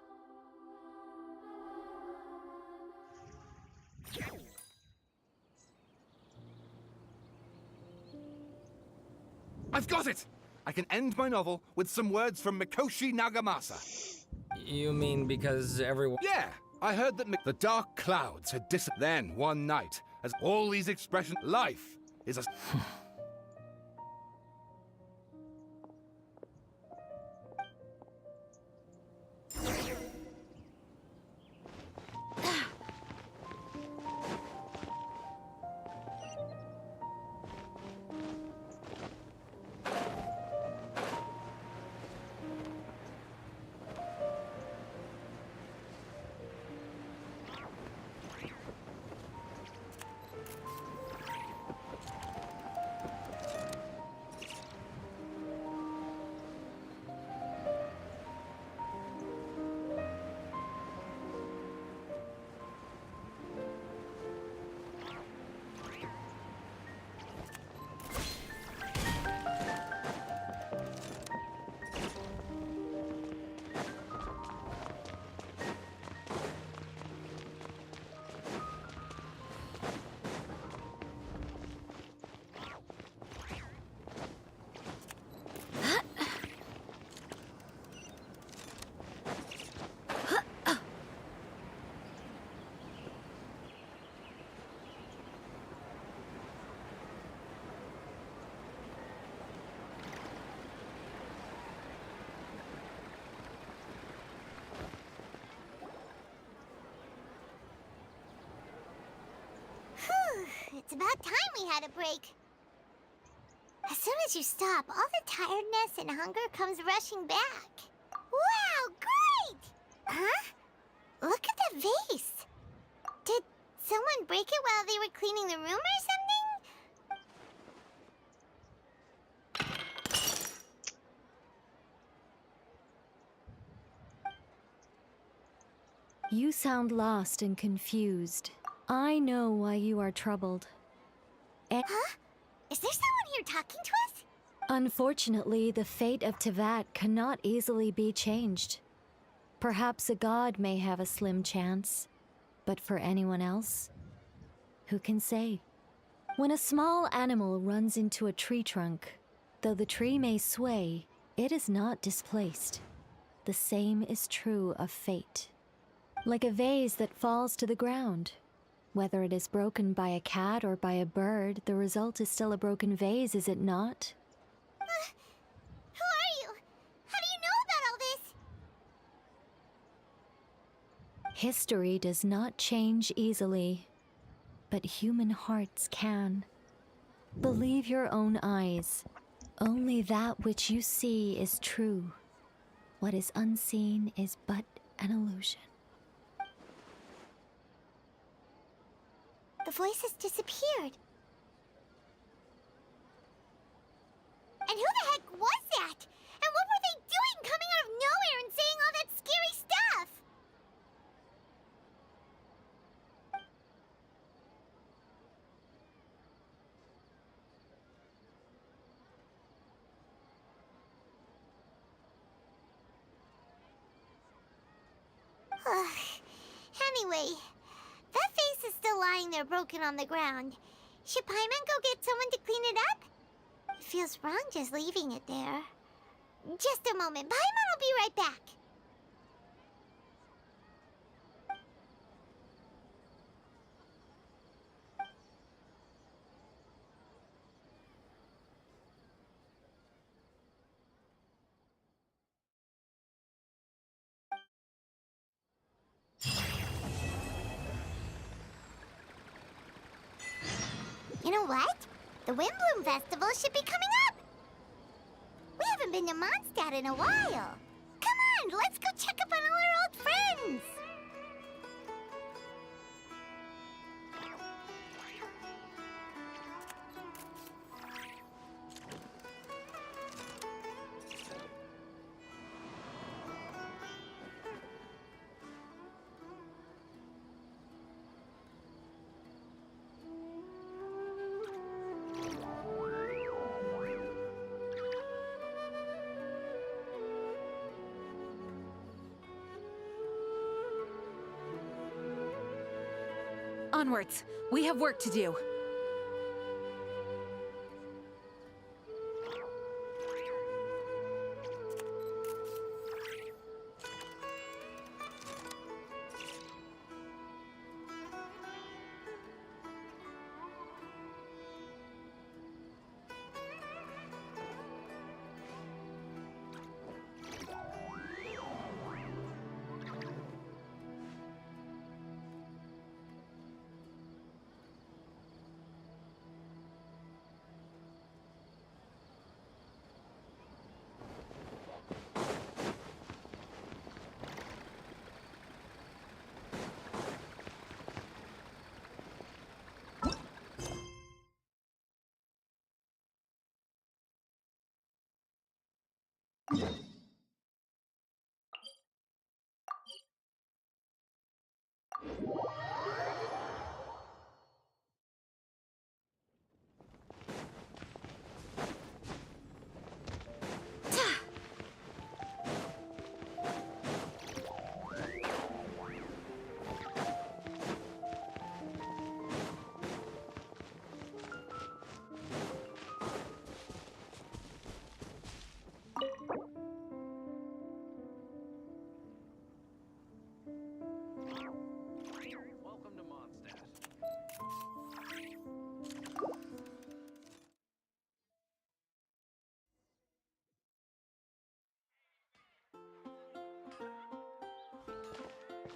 I've got it! I can end my novel with some words from Mikoshi Nagamasa. You mean because everyone... Yeah! I heard that the dark clouds had disappeared. Then, one night, as all these expressions... Life is a... It's about time we had a break. As soon as you stop, all the tiredness and hunger comes rushing back. Wow, great! Huh? Look at the vase. Did someone break it while they were cleaning the room or something? You sound lost and confused. I know why you are troubled. Huh? Is there someone here talking to us? Unfortunately, the fate of Teyvat cannot easily be changed. Perhaps a god may have a slim chance, but for anyone else, who can say? When a small animal runs into a tree trunk, though the tree may sway, it is not displaced. The same is true of fate. Like a vase that falls to the ground. Whether it is broken by a cat or by a bird, the result is still a broken vase, is it not? Who are you? How do you know about all this? History does not change easily, but human hearts can. Believe your own eyes. Only that which you see is true. What is unseen is but an illusion. The voice has disappeared. And who the heck was that? And what were they doing coming out of nowhere and saying all that scary stuff? Anyway, that face is still lying there broken on the ground. Should Paimon go get someone to clean it up? It feels wrong just leaving it there. Just a moment. Paimon will be right back. You know what? The Windbloom Festival should be coming up! We haven't been to Mondstadt in a while. Come on, let's go check up on all our old friends! Onwards! We have work to do.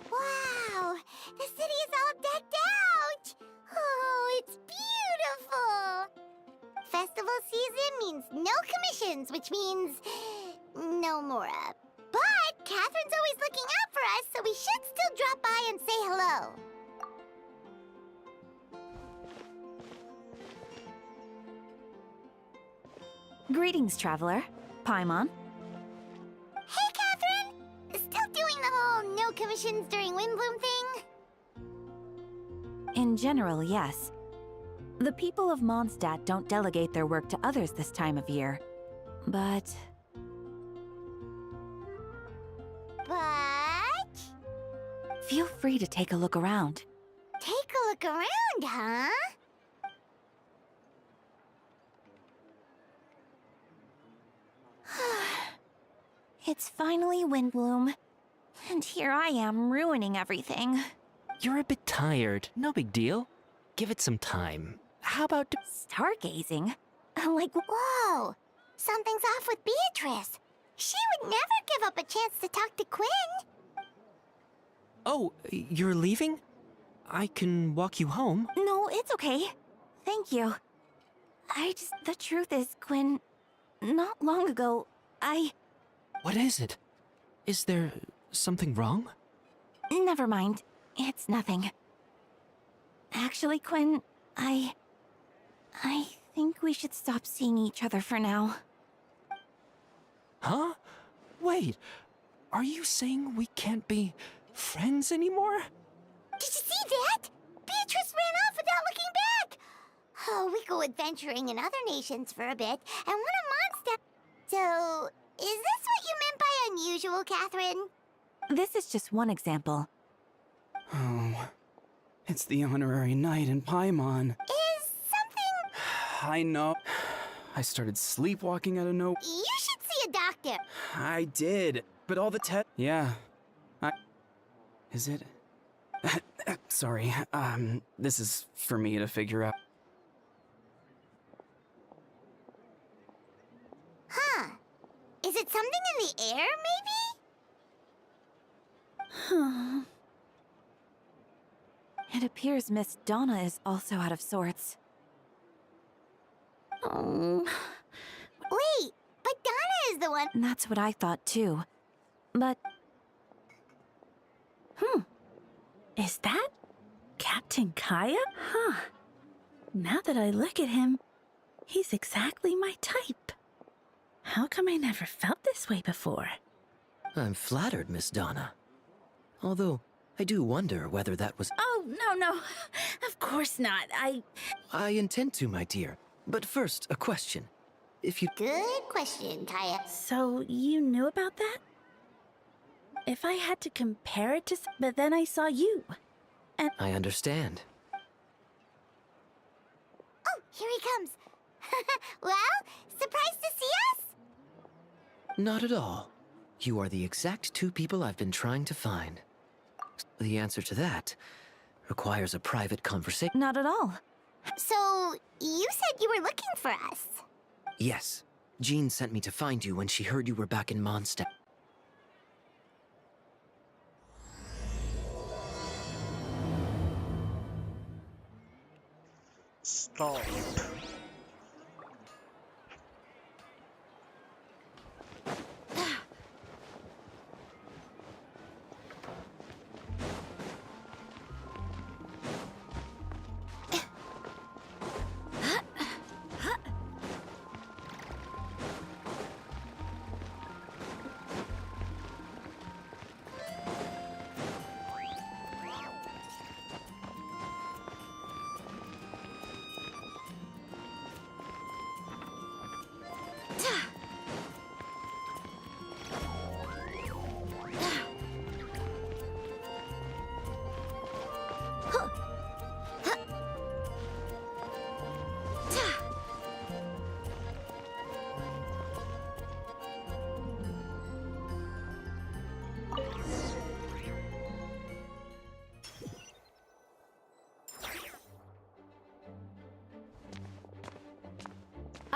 Wow! The city is all decked out! Oh, it's beautiful! Festival season means no commissions, which means no Mora. But Catherine's always looking out for us, so we should still drop by and say hello. Greetings, traveler. Paimon. Hey, Catherine! Still doing the whole no commissions during Windbloom thing? In general, yes. The people of Mondstadt don't delegate their work to others this time of year. But... feel free to take a look around. Take a look around, huh? It's finally Windbloom. And here I am ruining everything. You're a bit tired. No big deal. Give it some time. How about... Stargazing? Like, whoa! Something's off with Beatrice. She would never give up a chance to talk to Quinn. Oh, you're leaving? I can walk you home. No, it's okay. Thank you. The truth is, Quinn, not long ago, What is it? Is there something wrong? Never mind. It's nothing. Actually, Quinn, I think we should stop seeing each other for now. Huh? Wait, are you saying we can't be friends anymore? Did you see that? Beatrice ran off without looking back. Oh, we go adventuring in other nations for a bit, and one of Mondstadt. So, is this what you meant by unusual, Catherine? This is just one example. Oh, it's the honorary knight in Paimon. Is something... I know. I started sleepwalking out of nowhere. You should see a doctor. I did, but all the Yeah. Is it? Sorry, this is for me to figure out. Huh. Is it something in the air, maybe? It appears Miss Donna is also out of sorts. Oh. Wait, but Donna is the one... That's what I thought too. But... Is that Captain Kaya? Huh. Now that I look at him, he's exactly my type. How come I never felt this way before? I'm flattered, Miss Donna. Although, I do wonder whether that was... Oh, no. Of course not. I intend to, my dear. But first, a question. If you... Good question, Kaya. So, you knew about that? If I had to compare it to... But then I saw you. And... I understand. Oh, here he comes. Well, surprised to see us? Not at all. You are the exact two people I've been trying to find. The answer to that requires a private conversation. Not at all. So, you said you were looking for us? Yes. Jean sent me to find you when she heard you were back in Mondstadt. Stop.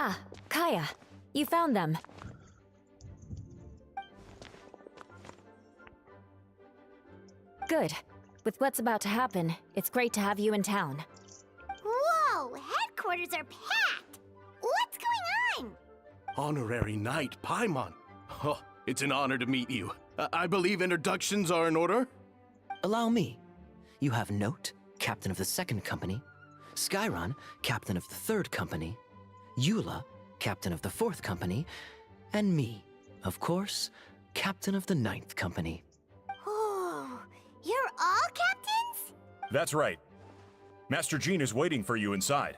Ah, Kaya, you found them. Good. With what's about to happen, it's great to have you in town. Whoa, headquarters are packed! What's going on? Honorary Knight Paimon. Oh, it's an honor to meet you. I believe introductions are in order? Allow me. You have Note, captain of the 2nd company, Skyron, captain of the 3rd company, Eula, captain of the 4th company, and me, of course, captain of the 9th company. Oh, you're all captains? That's right. Master Jean is waiting for you inside.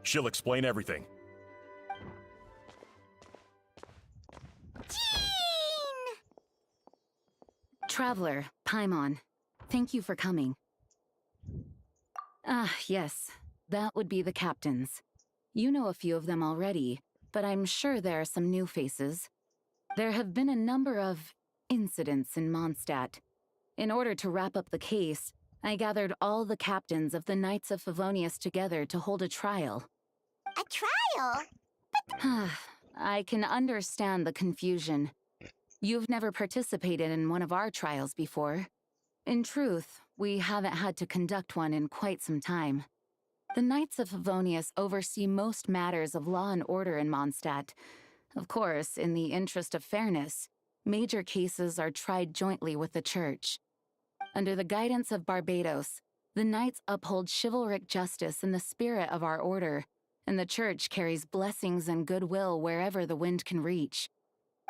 She'll explain everything. Jean! Traveler, Paimon, thank you for coming. Ah, yes, that would be the captains. You know a few of them already, but I'm sure there are some new faces. There have been a number of incidents in Mondstadt. In order to wrap up the case, I gathered all the captains of the Knights of Favonius together to hold a trial. A trial? I can understand the confusion. You've never participated in one of our trials before. In truth, we haven't had to conduct one in quite some time. The Knights of Favonius oversee most matters of law and order in Mondstadt. Of course, in the interest of fairness, major cases are tried jointly with the Church. Under the guidance of Barbados, the Knights uphold chivalric justice in the spirit of our order, and the Church carries blessings and goodwill wherever the wind can reach.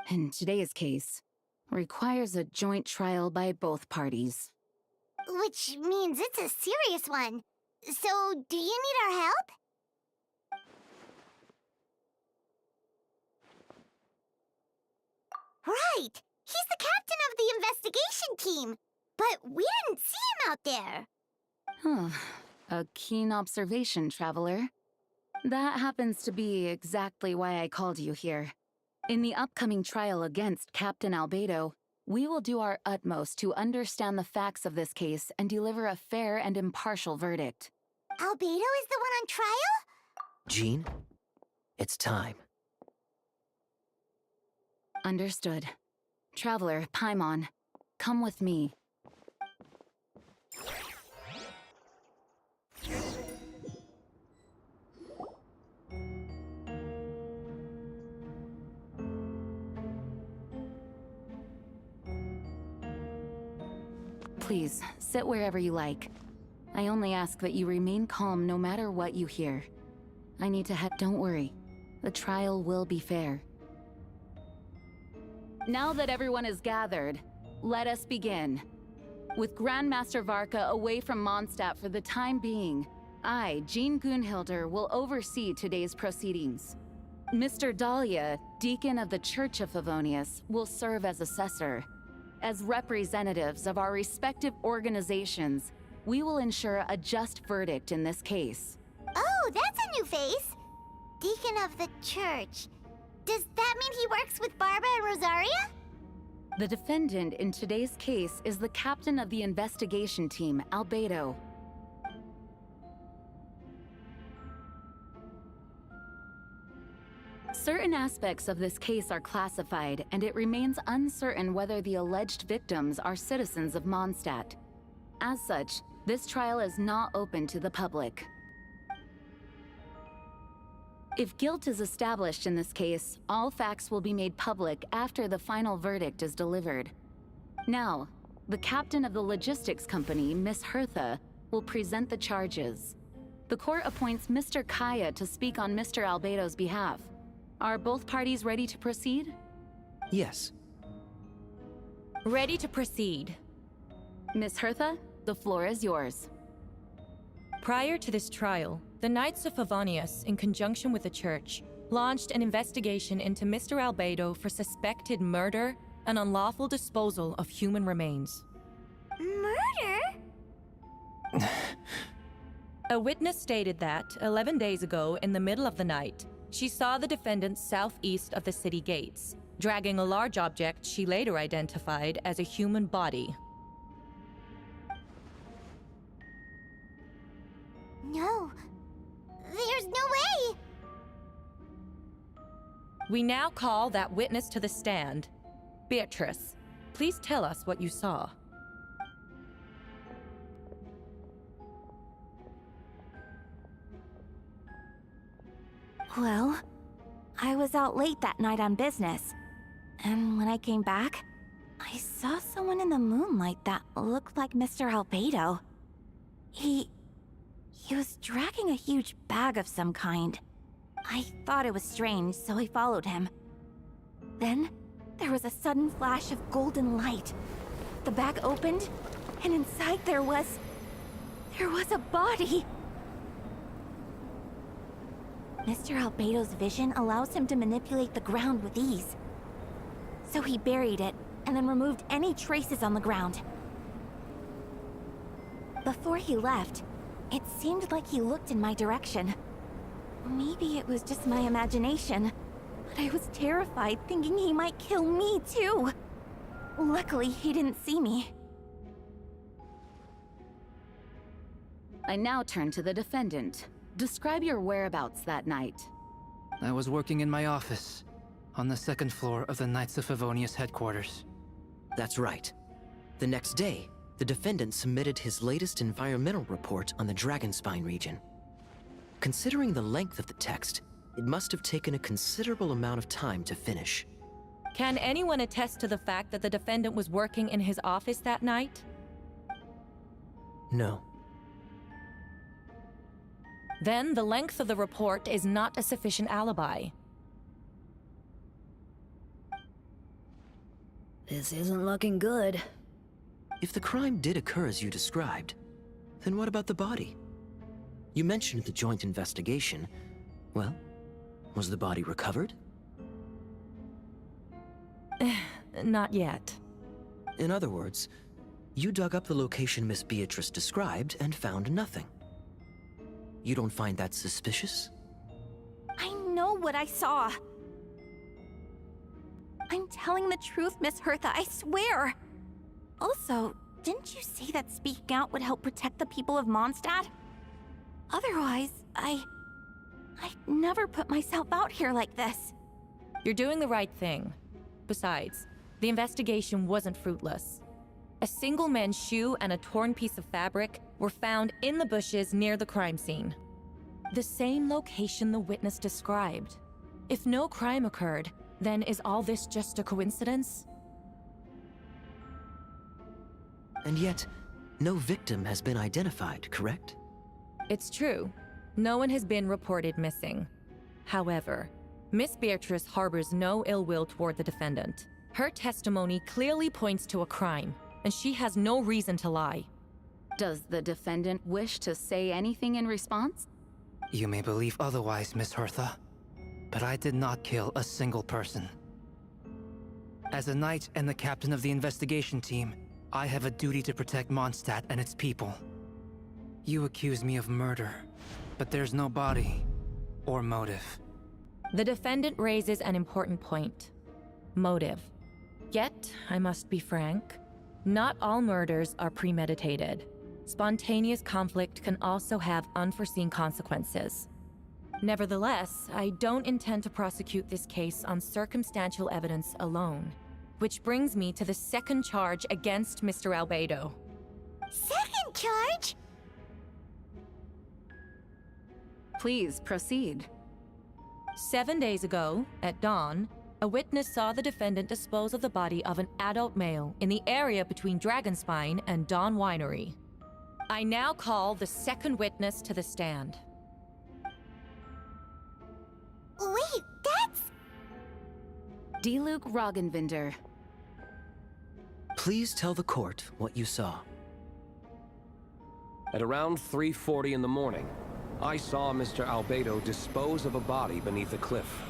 In today's case, requires a joint trial by both parties. Which means it's a serious one. So, do you need our help? Right! He's the captain of the investigation team! But we didn't see him out there! A keen observation, traveler. That happens to be exactly why I called you here. In the upcoming trial against Captain Albedo, we will do our utmost to understand the facts of this case and deliver a fair and impartial verdict. Albedo is the one on trial? Jean, it's time. Understood. Traveler, Paimon, come with me. Please, sit wherever you like. I only ask that you remain calm no matter what you hear. I need to head. Don't worry. The trial will be fair. Now that everyone is gathered, let us begin. With Grandmaster Varka away from Mondstadt for the time being, I, Jean Gunhilder, will oversee today's proceedings. Mr. Dahlia, Deacon of the Church of Favonius, will serve as assessor. As representatives of our respective organizations, we will ensure a just verdict in this case. Oh, that's a new face! Deacon of the Church. Does that mean he works with Barba and Rosaria? The defendant in today's case is the captain of the investigation team, Albedo. Certain aspects of this case are classified, and it remains uncertain whether the alleged victims are citizens of Mondstadt. As such, this trial is not open to the public. If guilt is established in this case, all facts will be made public after the final verdict is delivered. Now, the captain of the logistics company, Miss Hertha, will present the charges. The court appoints Mr. Kaya to speak on Mr. Albedo's behalf. Are both parties ready to proceed? Yes. Ready to proceed. Miss Hertha, the floor is yours. Prior to this trial, the Knights of Favonius, in conjunction with the Church, launched an investigation into Mr. Albedo for suspected murder and unlawful disposal of human remains. Murder? A witness stated that, 11 days ago, in the middle of the night, she saw the defendant southeast of the city gates, dragging a large object she later identified as a human body. No. There's no way! We now call that witness to the stand. Beatrice, please tell us what you saw. Well, I was out late that night on business. And when I came back, I saw someone in the moonlight that looked like Mr. Albedo. He was dragging a huge bag of some kind. I thought it was strange, so I followed him. Then, there was a sudden flash of golden light. The bag opened, and inside there was a body! Mr. Albedo's vision allows him to manipulate the ground with ease. So he buried it, and then removed any traces on the ground. Before he left, it seemed like he looked in my direction. Maybe it was just my imagination, but I was terrified thinking he might kill me too. Luckily, he didn't see me. I now turn to the defendant. Describe your whereabouts that night. I was working in my office, on the second floor of the Knights of Favonius headquarters. That's right. The next day, The defendant submitted his latest environmental report on the Dragonspine region. Considering the length of the text, it must have taken a considerable amount of time to finish. Can anyone attest to the fact that the defendant was working in his office that night? No. Then the length of the report is not a sufficient alibi. This isn't looking good. If the crime did occur as you described, then what about the body? You mentioned the joint investigation. Well, was the body recovered? Not yet. In other words, you dug up the location Miss Beatrice described and found nothing. You don't find that suspicious? I know what I saw. I'm telling the truth, Miss Hertha, I swear. Also, didn't you say that speaking out would help protect the people of Mondstadt? Otherwise, I'd never put myself out here like this. You're doing the right thing. Besides, the investigation wasn't fruitless. A single man's shoe and a torn piece of fabric were found in the bushes near the crime scene. The same location the witness described. If no crime occurred, then is all this just a coincidence? And yet, no victim has been identified, correct? It's true. No one has been reported missing. However, Miss Beatrice harbors no ill will toward the defendant. Her testimony clearly points to a crime, and she has no reason to lie. Does the defendant wish to say anything in response? You may believe otherwise, Miss Hertha, but I did not kill a single person. As a knight and the captain of the investigation team, I have a duty to protect Mondstadt and its people. You accuse me of murder, but there's no body or motive. The defendant raises an important point. Motive. Yet, I must be frank, not all murders are premeditated. Spontaneous conflict can also have unforeseen consequences. Nevertheless, I don't intend to prosecute this case on circumstantial evidence alone. Which brings me to the second charge against Mr. Albedo. Second charge? Please proceed. 7 days ago, at dawn, a witness saw the defendant dispose of the body of an adult male in the area between Dragonspine and Dawn Winery. I now call the second witness to the stand. Wait, that's... Diluc Roggenvinder. Please tell the court what you saw. At around 3:40 in the morning, I saw Mr. Albedo dispose of a body beneath a cliff.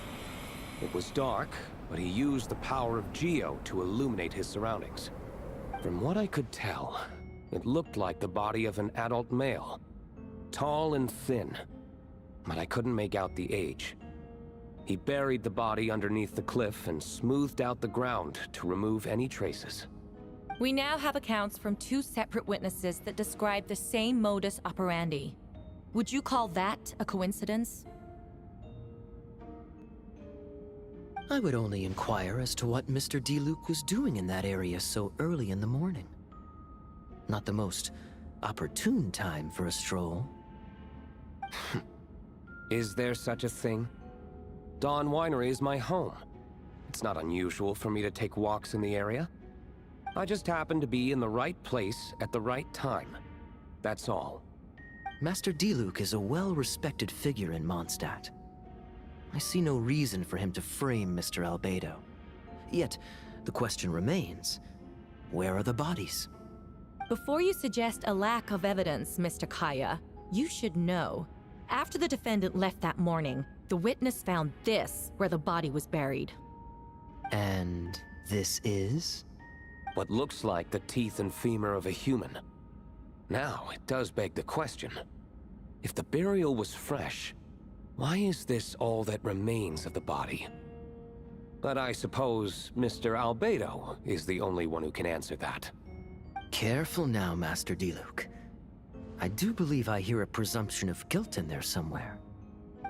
It was dark, but he used the power of Geo to illuminate his surroundings. From what I could tell, it looked like the body of an adult male. Tall and thin, but I couldn't make out the age. He buried the body underneath the cliff and smoothed out the ground to remove any traces. We now have accounts from two separate witnesses that describe the same modus operandi. Would you call that a coincidence? I would only inquire as to what Mr. Diluc was doing in that area so early in the morning. Not the most opportune time for a stroll. Is there such a thing? Dawn Winery is my home. It's not unusual for me to take walks in the area. I just happen to be in the right place at the right time. That's all. Master Diluc is a well-respected figure in Mondstadt. I see no reason for him to frame Mr. Albedo. Yet, the question remains, where are the bodies? Before you suggest a lack of evidence, Mr. Kaya, you should know. After the defendant left that morning, the witness found this where the body was buried. And this is? What looks like the teeth and femur of a human. Now, it does beg the question. If the burial was fresh, why is this all that remains of the body? But I suppose Mr. Albedo is the only one who can answer that. Careful now, Master Diluc. I do believe I hear a presumption of guilt in there somewhere.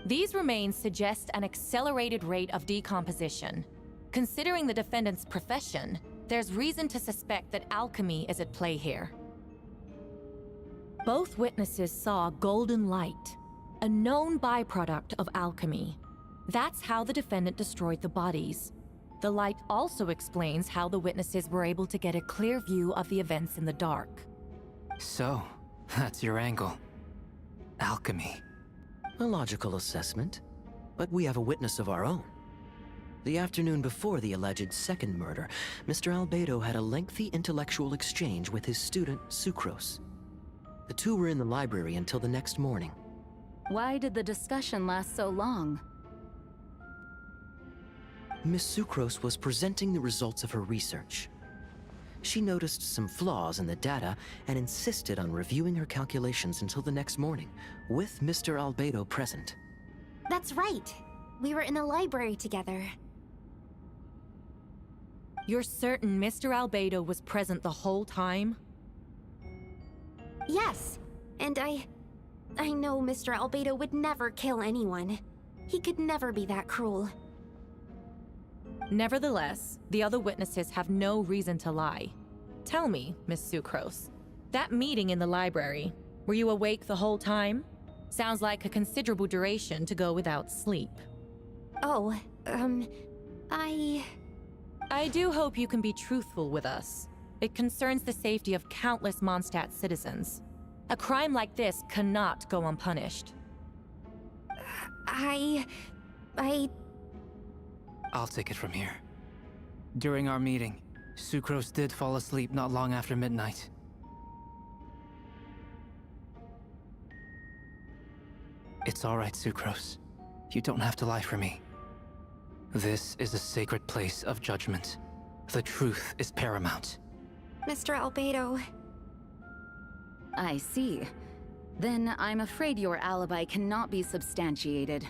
These remains suggest an accelerated rate of decomposition. Considering the defendant's profession, there's reason to suspect that alchemy is at play here. Both witnesses saw golden light, a known byproduct of alchemy. That's how the defendant destroyed the bodies. The light also explains how the witnesses were able to get a clear view of the events in the dark. So, that's your angle. Alchemy. A logical assessment, but we have a witness of our own. The afternoon before the alleged second murder, Mr. Albedo had a lengthy intellectual exchange with his student, Sucrose. The two were in the library until the next morning. Why did the discussion last so long? Miss Sucrose was presenting the results of her research. She noticed some flaws in the data and insisted on reviewing her calculations until the next morning, with Mr. Albedo present. That's right. We were in the library together. You're certain Mr. Albedo was present the whole time? Yes, and I know Mr. Albedo would never kill anyone. He could never be that cruel. Nevertheless, the other witnesses have no reason to lie. Tell me, Miss Sucrose, that meeting in the library, were you awake the whole time? Sounds like a considerable duration to go without sleep. Oh, I do hope you can be truthful with us. It concerns the safety of countless Mondstadt citizens. A crime like this cannot go unpunished. I'll take it from here. During our meeting, Sucrose did fall asleep not long after midnight. It's all right, Sucrose. You don't have to lie for me. This is a sacred place of judgment. The truth is paramount. Mr. Albedo. I see. Then I'm afraid your alibi cannot be substantiated.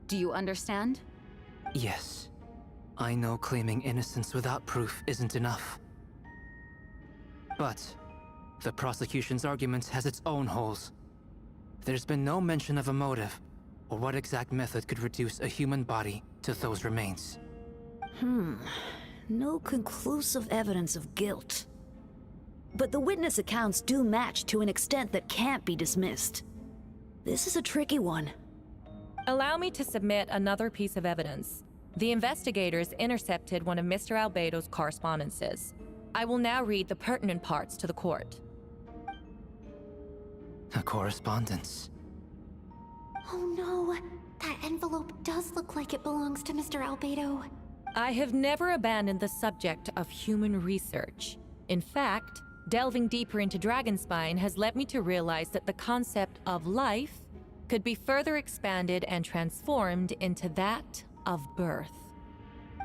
Do you understand? Yes. I know claiming innocence without proof isn't enough. But the prosecution's argument has its own holes. There's been no mention of a motive, or what exact method could reduce a human body to those remains. No conclusive evidence of guilt. But the witness accounts do match to an extent that can't be dismissed. This is a tricky one. Allow me to submit another piece of evidence. The investigators intercepted one of Mr. Albedo's correspondences. I will now read the pertinent parts to the court. A correspondence. Oh no, that envelope does look like it belongs to Mr. Albedo. I have never abandoned the subject of human research. In fact, delving deeper into Dragonspine has led me to realize that the concept of life could be further expanded and transformed into that of birth.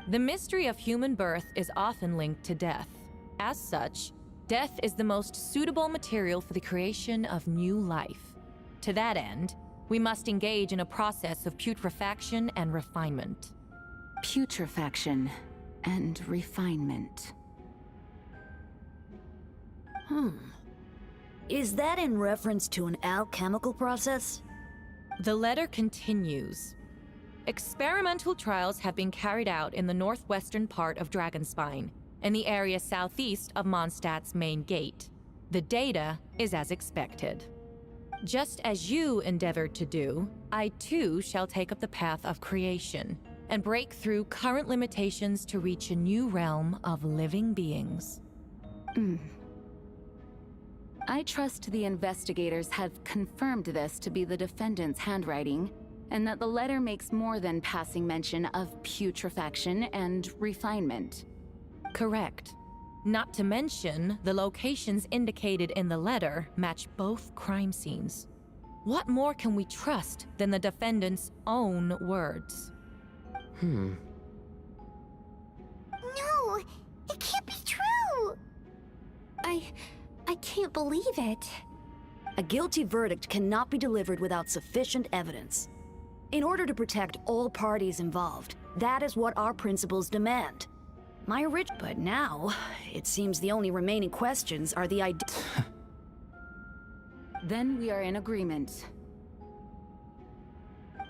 The mystery of human birth is often linked to death. As such, death is the most suitable material for the creation of new life. To that end, we must engage in a process of putrefaction and refinement. Putrefaction and refinement. Is that in reference to an alchemical process? The letter continues. Experimental trials have been carried out in the northwestern part of Dragonspine, in the area southeast of Mondstadt's main gate. The data is as expected. Just as you endeavored to do, I too shall take up the path of creation and break through current limitations to reach a new realm of living beings. I trust the investigators have confirmed this to be the defendant's handwriting, and that the letter makes more than passing mention of putrefaction and refinement. Correct. Not to mention, the locations indicated in the letter match both crime scenes. What more can we trust than the defendant's own words? No, it can't be true. I can't believe it. A guilty verdict cannot be delivered without sufficient evidence. In order to protect all parties involved, that is what our principles demand. But now, it seems the only remaining questions are the Then we are in agreement.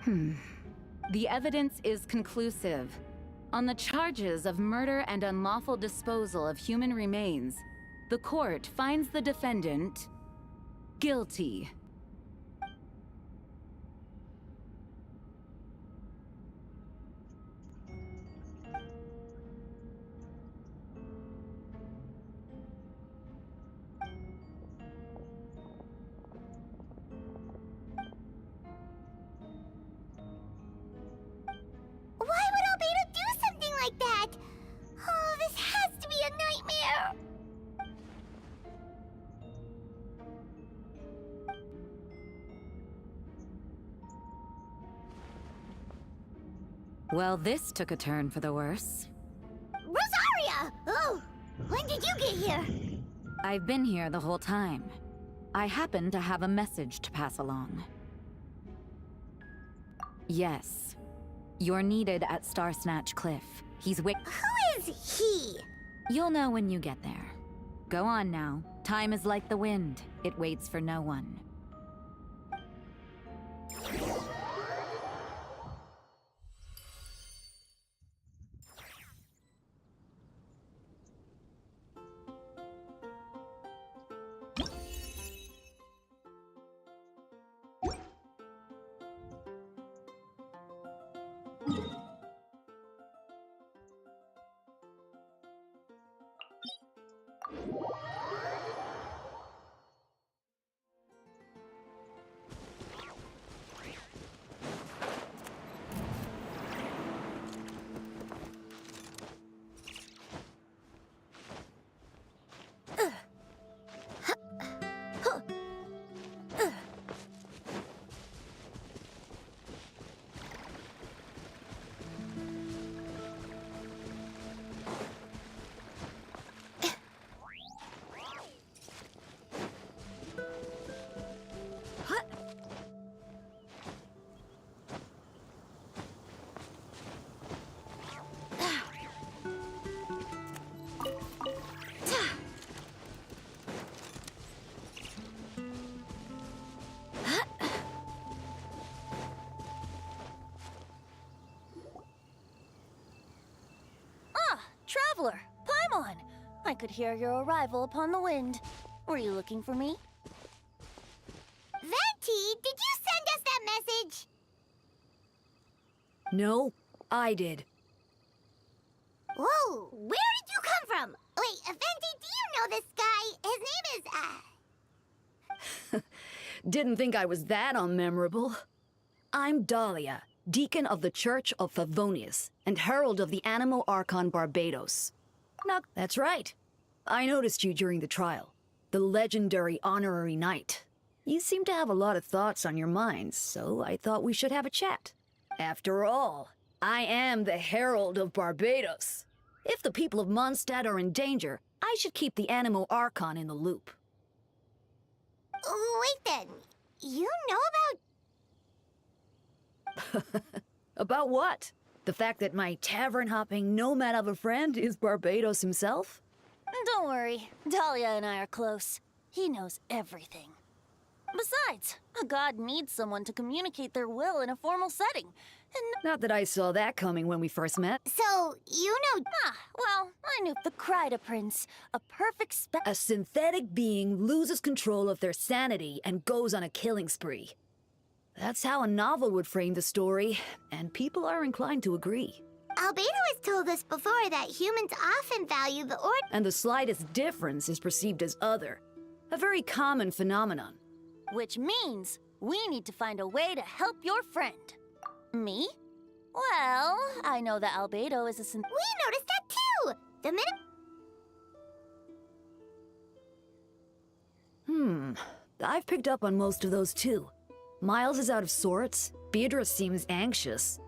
The evidence is conclusive. On the charges of murder and unlawful disposal of human remains, the court finds the defendant Guilty. Why would Albedo do something like that? Oh, this has to be a nightmare. Well, this took a turn for the worse. Rosaria! Oh, when did you get here? I've been here the whole time. I happen to have a message to pass along. Yes. You're needed at Star Snatch Cliff. He's Who is he? You'll know when you get there. Go on now. Time is like the wind. It waits for no one. Traveler, Paimon! I could hear your arrival upon the wind. Were you looking for me? Venti, did you send us that message? No, I did. Whoa, where did you come from? Wait, Venti, do you know this guy? His name is, Didn't think I was that unmemorable. I'm Dahlia, Deacon of the Church of Favonius, and Herald of the Animo Archon Barbados. No, that's right. I noticed you during the trial. The legendary honorary knight. You seem to have a lot of thoughts on your minds, so I thought we should have a chat. After all, I am the Herald of Barbados. If the people of Mondstadt are in danger, I should keep the Animo Archon in the loop. Wait then, you know about... About what? The fact that my tavern-hopping nomad of a friend is Barbados himself? Don't worry, Dahlia and I are close. He knows everything. Besides, a god needs someone to communicate their will in a formal setting. And not that I saw that coming when we first met. So, you know... well, I knew the Kryda Prince, a perfect A synthetic being loses control of their sanity and goes on a killing spree. That's how a novel would frame the story, and people are inclined to agree. Albedo has told us before that humans often value the And the slightest difference is perceived as other. A very common phenomenon. Which means we need to find a way to help your friend. Me? Well, I know that Albedo is a We noticed that too! The minute... I've picked up on most of those too. Miles is out of sorts. Beatrice seems anxious.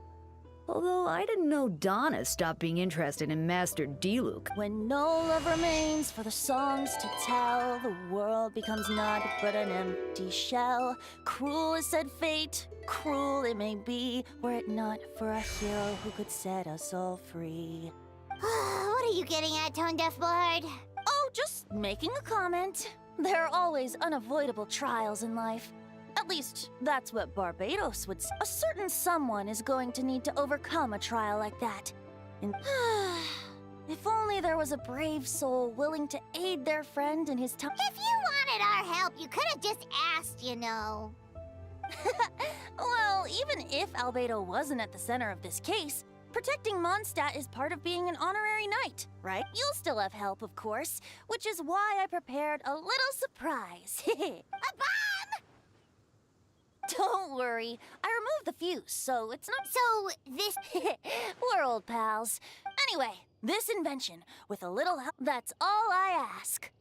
Although I didn't know Donna stopped being interested in Master Diluc. When no love remains for the songs to tell, the world becomes naught but an empty shell. Cruel is said fate, cruel it may be, were it not for a hero who could set us all free. What are you getting at, Tone Deaf Bard? Oh, just making a comment. There are always unavoidable trials in life. At least, that's what Barbados would say. A certain someone is going to need to overcome a trial like that. And if only there was a brave soul willing to aid their friend in his time. If you want needed our help, you could have just asked, you know. Well, even if Albedo wasn't at the center of this case, protecting Mondstadt is part of being an honorary knight, right? You'll still have help, of course, which is why I prepared a little surprise. A bomb! Don't worry, I removed the fuse, so it's not— So, this— We're old pals. Anyway, this invention, with a little help, that's all I ask.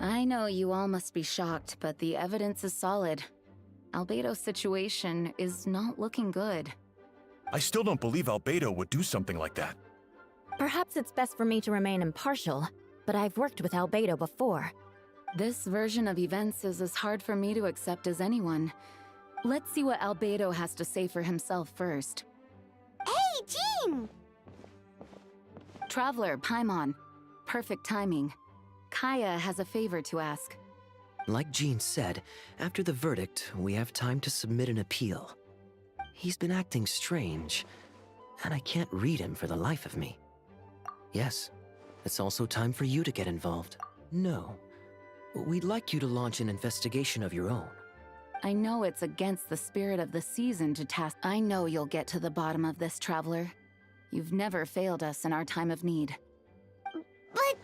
I know you all must be shocked, but the evidence is solid. Albedo's situation is not looking good. I still don't believe Albedo would do something like that. Perhaps it's best for me to remain impartial, but I've worked with Albedo before. This version of events is as hard for me to accept as anyone. Let's see what Albedo has to say for himself first. Hey, Jean! Traveler, Paimon. Perfect timing. Kaya has a favor to ask. Like Jean said, after the verdict, we have time to submit an appeal. He's been acting strange, and I can't read him for the life of me. Yes, it's also time for you to get involved. No, we'd like you to launch an investigation of your own. I know it's against the spirit of the season to task. I know you'll get to the bottom of this, Traveler. You've never failed us in our time of need. But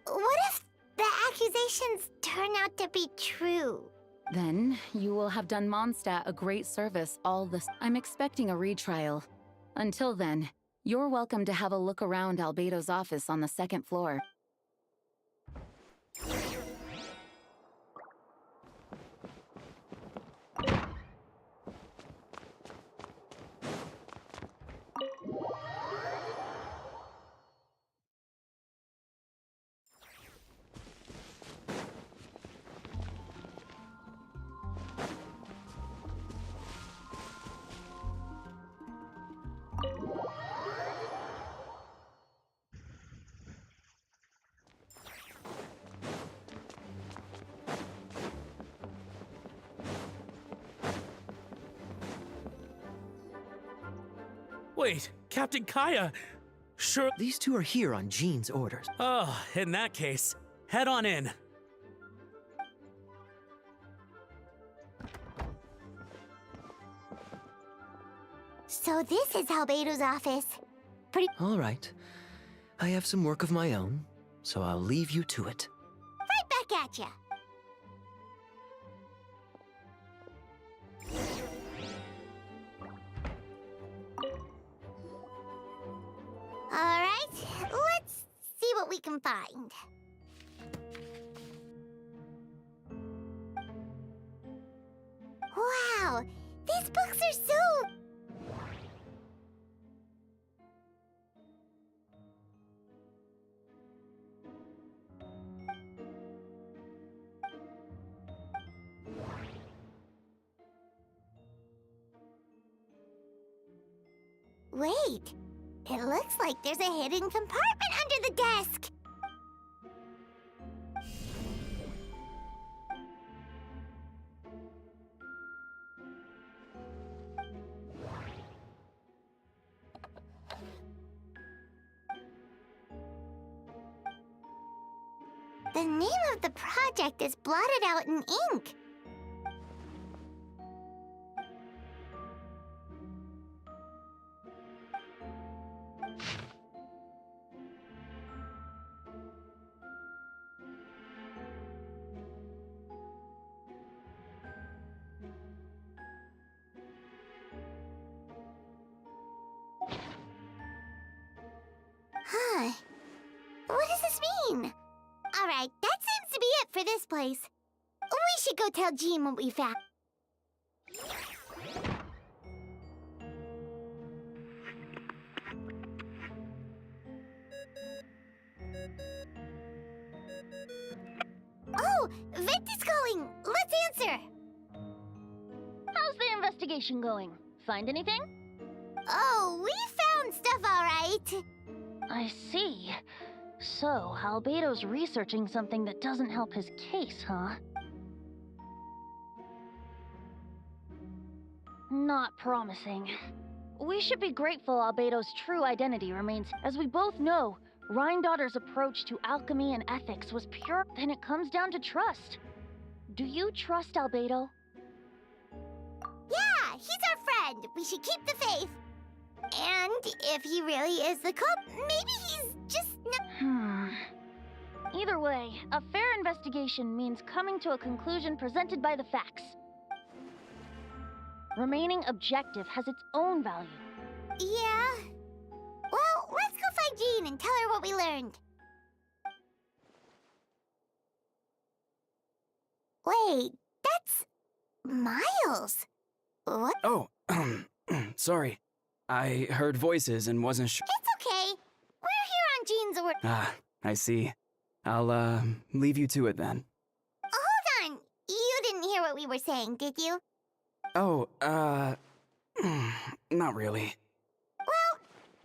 what if the accusations turn out to be true? Then you will have done Mondstadt a great service I'm expecting a retrial. Until then, you're welcome to have a look around Albedo's office on the 2nd floor. Wait, Captain Kaya! Sure. These two are here on Jean's orders. Oh, in that case, head on in. So this is Albedo's office. All right. I have some work of my own, so I'll leave you to it. Right back at ya. All right, let's see what we can find. Wow, these books are so... Wait, it looks like there's a hidden compartment under the desk. The name of the project is blotted out in ink. Huh. What does this mean? Alright, that seems to be it for this place. We should go tell Jean what we found. VijjuBaBaYT is calling. Let's answer. How's the investigation going? Find anything? Oh, we found stuff all right. I see. So, Albedo's researching something that doesn't help his case, huh? Not promising. We should be grateful Albedo's true identity remains. As we both know, Rhindaughter's approach to alchemy and ethics was pure, then it comes down to trust. Do you trust Albedo? Yeah, he's our friend. We should keep the faith. And if he really is the cop, maybe he's just not... Either way, a fair investigation means coming to a conclusion presented by the facts. Remaining objective has its own value. Yeah. Well, let's go find Jean and tell her what we learned. Wait, that's... Miles. What? Oh, sorry. I heard voices and wasn't sure. It's okay. We're here on Jean's order. Ah, I see. I'll, leave you to it then. Hold on. You didn't hear what we were saying, did you? Oh, not really. Well,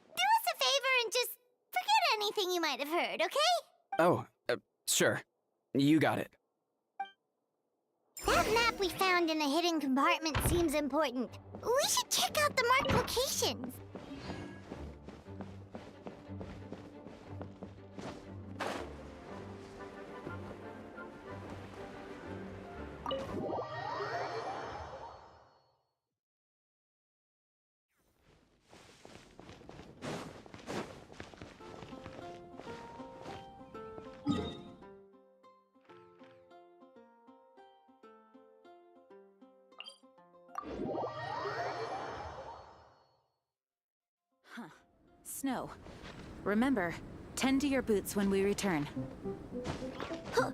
do us a favor and just forget anything you might have heard, okay? Oh, sure. You got it. That map we found in the hidden compartment seems important. We should check out the marked locations. Huh. Snow. Remember, tend to your boots when we return. Huh.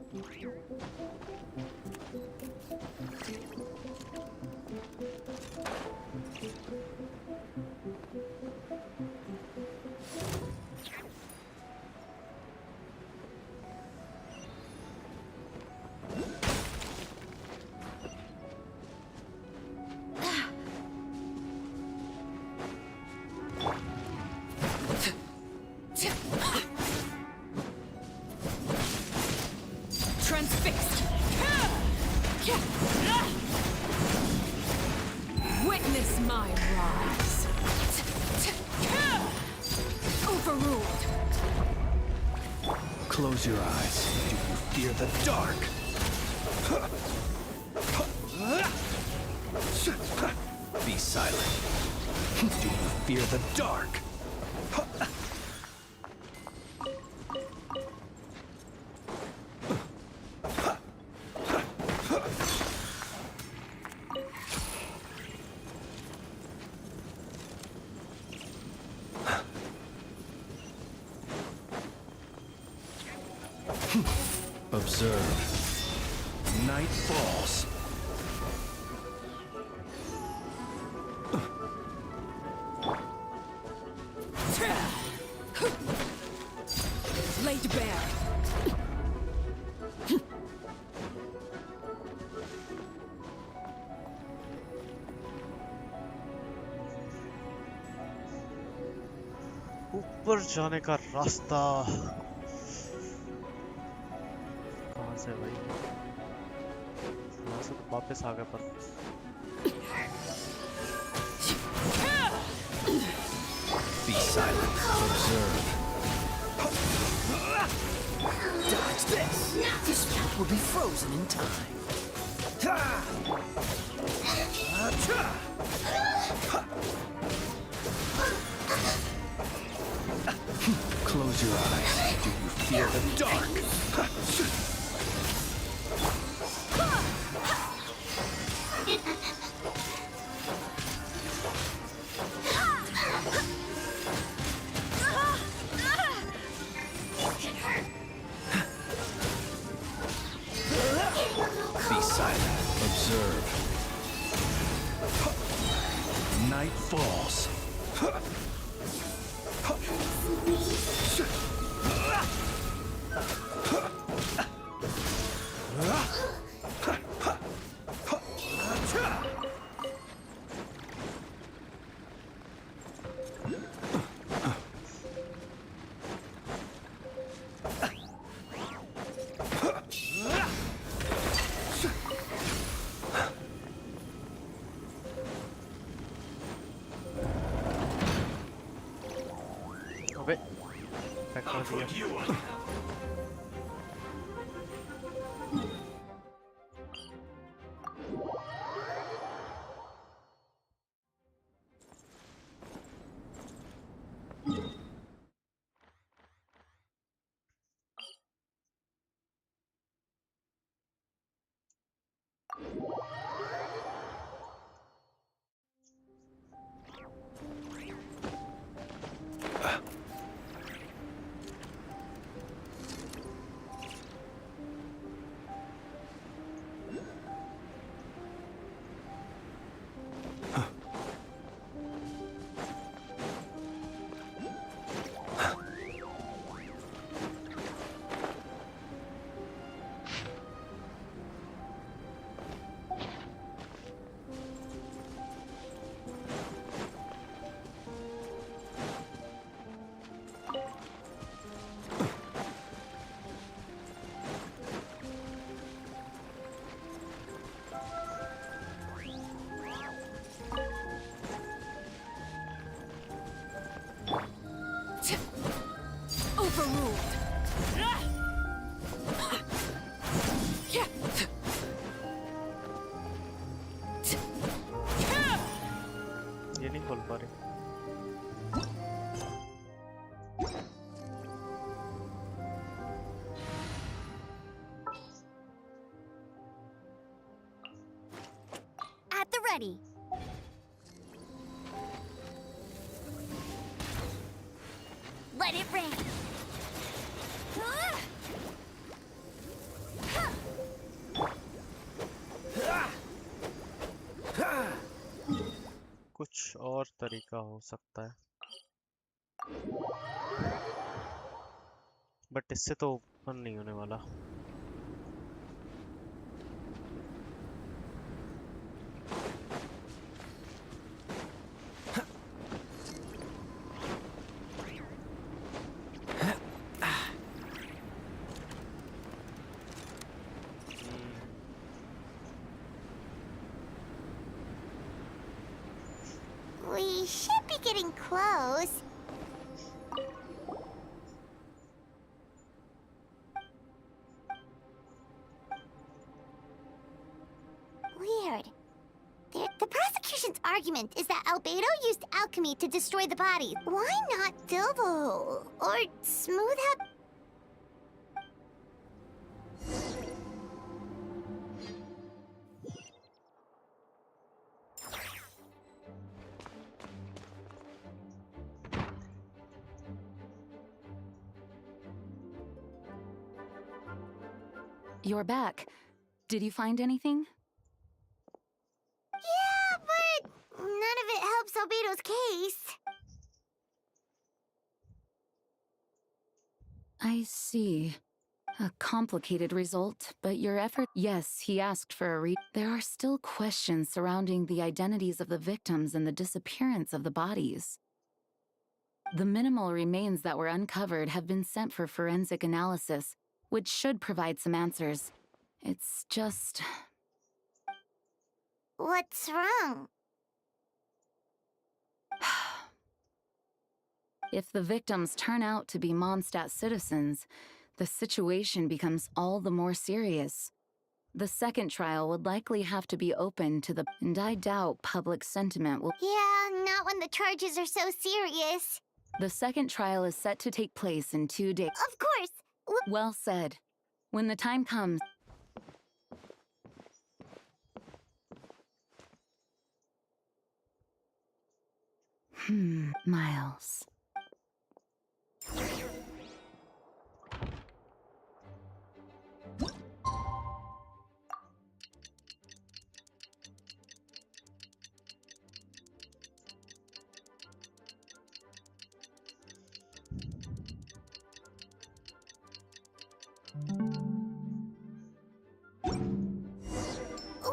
Transfixed! Witness my rise! Overruled! Close your eyes. Do you fear the dark? Be silent. Do you fear the dark? Observe. Night falls. Laid bare. ऊपर जाने का रास्ता कहाँ से भाई? यहाँ से तो वापस आ गए पर Be silent. Observe. Dodge this! This path will be frozen in time. Close your eyes. Do you fear the dark? Be silent. Observe. Night falls. दिया। Overruled. ये नहीं खोल पा रहे। At the ready. Let it rain. कुछ और तरीका हो सकता है, बट इससे तो ओपन नहीं होने वाला। We should be getting close. Weird. The prosecution's argument is that Albedo used alchemy to destroy the body. Why not fill the hole? Or smooth out... You're back. Did you find anything? Yeah, but none of it helps Albedo's case. I see. A complicated result, but your effort... Yes, he asked for a There are still questions surrounding the identities of the victims and the disappearance of the bodies. The minimal remains that were uncovered have been sent for forensic analysis, which should provide some answers. It's just... What's wrong? If the victims turn out to be Mondstadt citizens, the situation becomes all the more serious. The second trial would likely have to be open to the... And I doubt public sentiment will... Yeah, not when the charges are so serious. The second trial is set to take place in 2 days. Of course. Well said. When the time comes... Miles.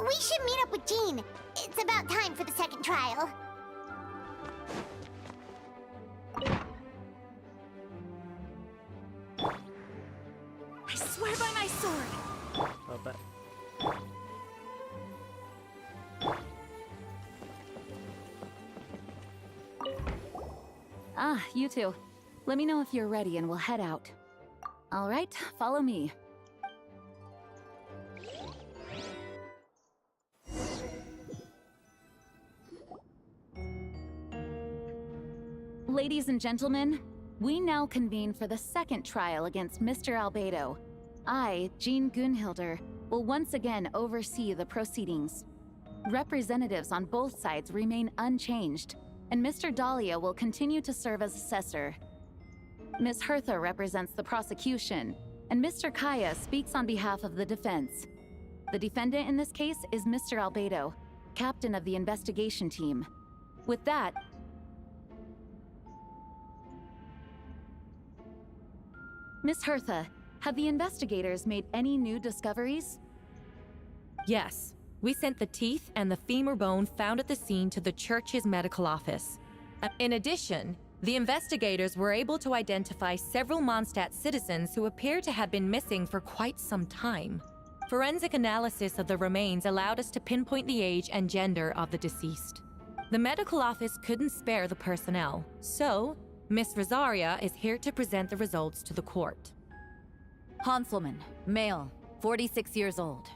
We should meet up with Jean. It's about time for the second trial. I swear by my sword. अबे Ah, you two. Let me know if you're ready and we'll head out. All right, follow me. Ladies and gentlemen, we now convene for the second trial against Mr. Albedo. I, Jean Gunhilder, will once again oversee the proceedings. Representatives on both sides remain unchanged, and Mr. Dahlia will continue to serve as assessor. Ms. Hertha represents the prosecution, and Mr. Kaya speaks on behalf of the defense. The defendant in this case is Mr. Albedo, captain of the investigation team. With that, Ms. Hertha, have the investigators made any new discoveries? Yes. We sent the teeth and the femur bone found at the scene to the church's medical office. In addition, the investigators were able to identify several Mondstadt citizens who appear to have been missing for quite some time. Forensic analysis of the remains allowed us to pinpoint the age and gender of the deceased. The medical office couldn't spare the personnel, so Miss Rosaria is here to present the results to the court. Hanselman, male, 46 years old.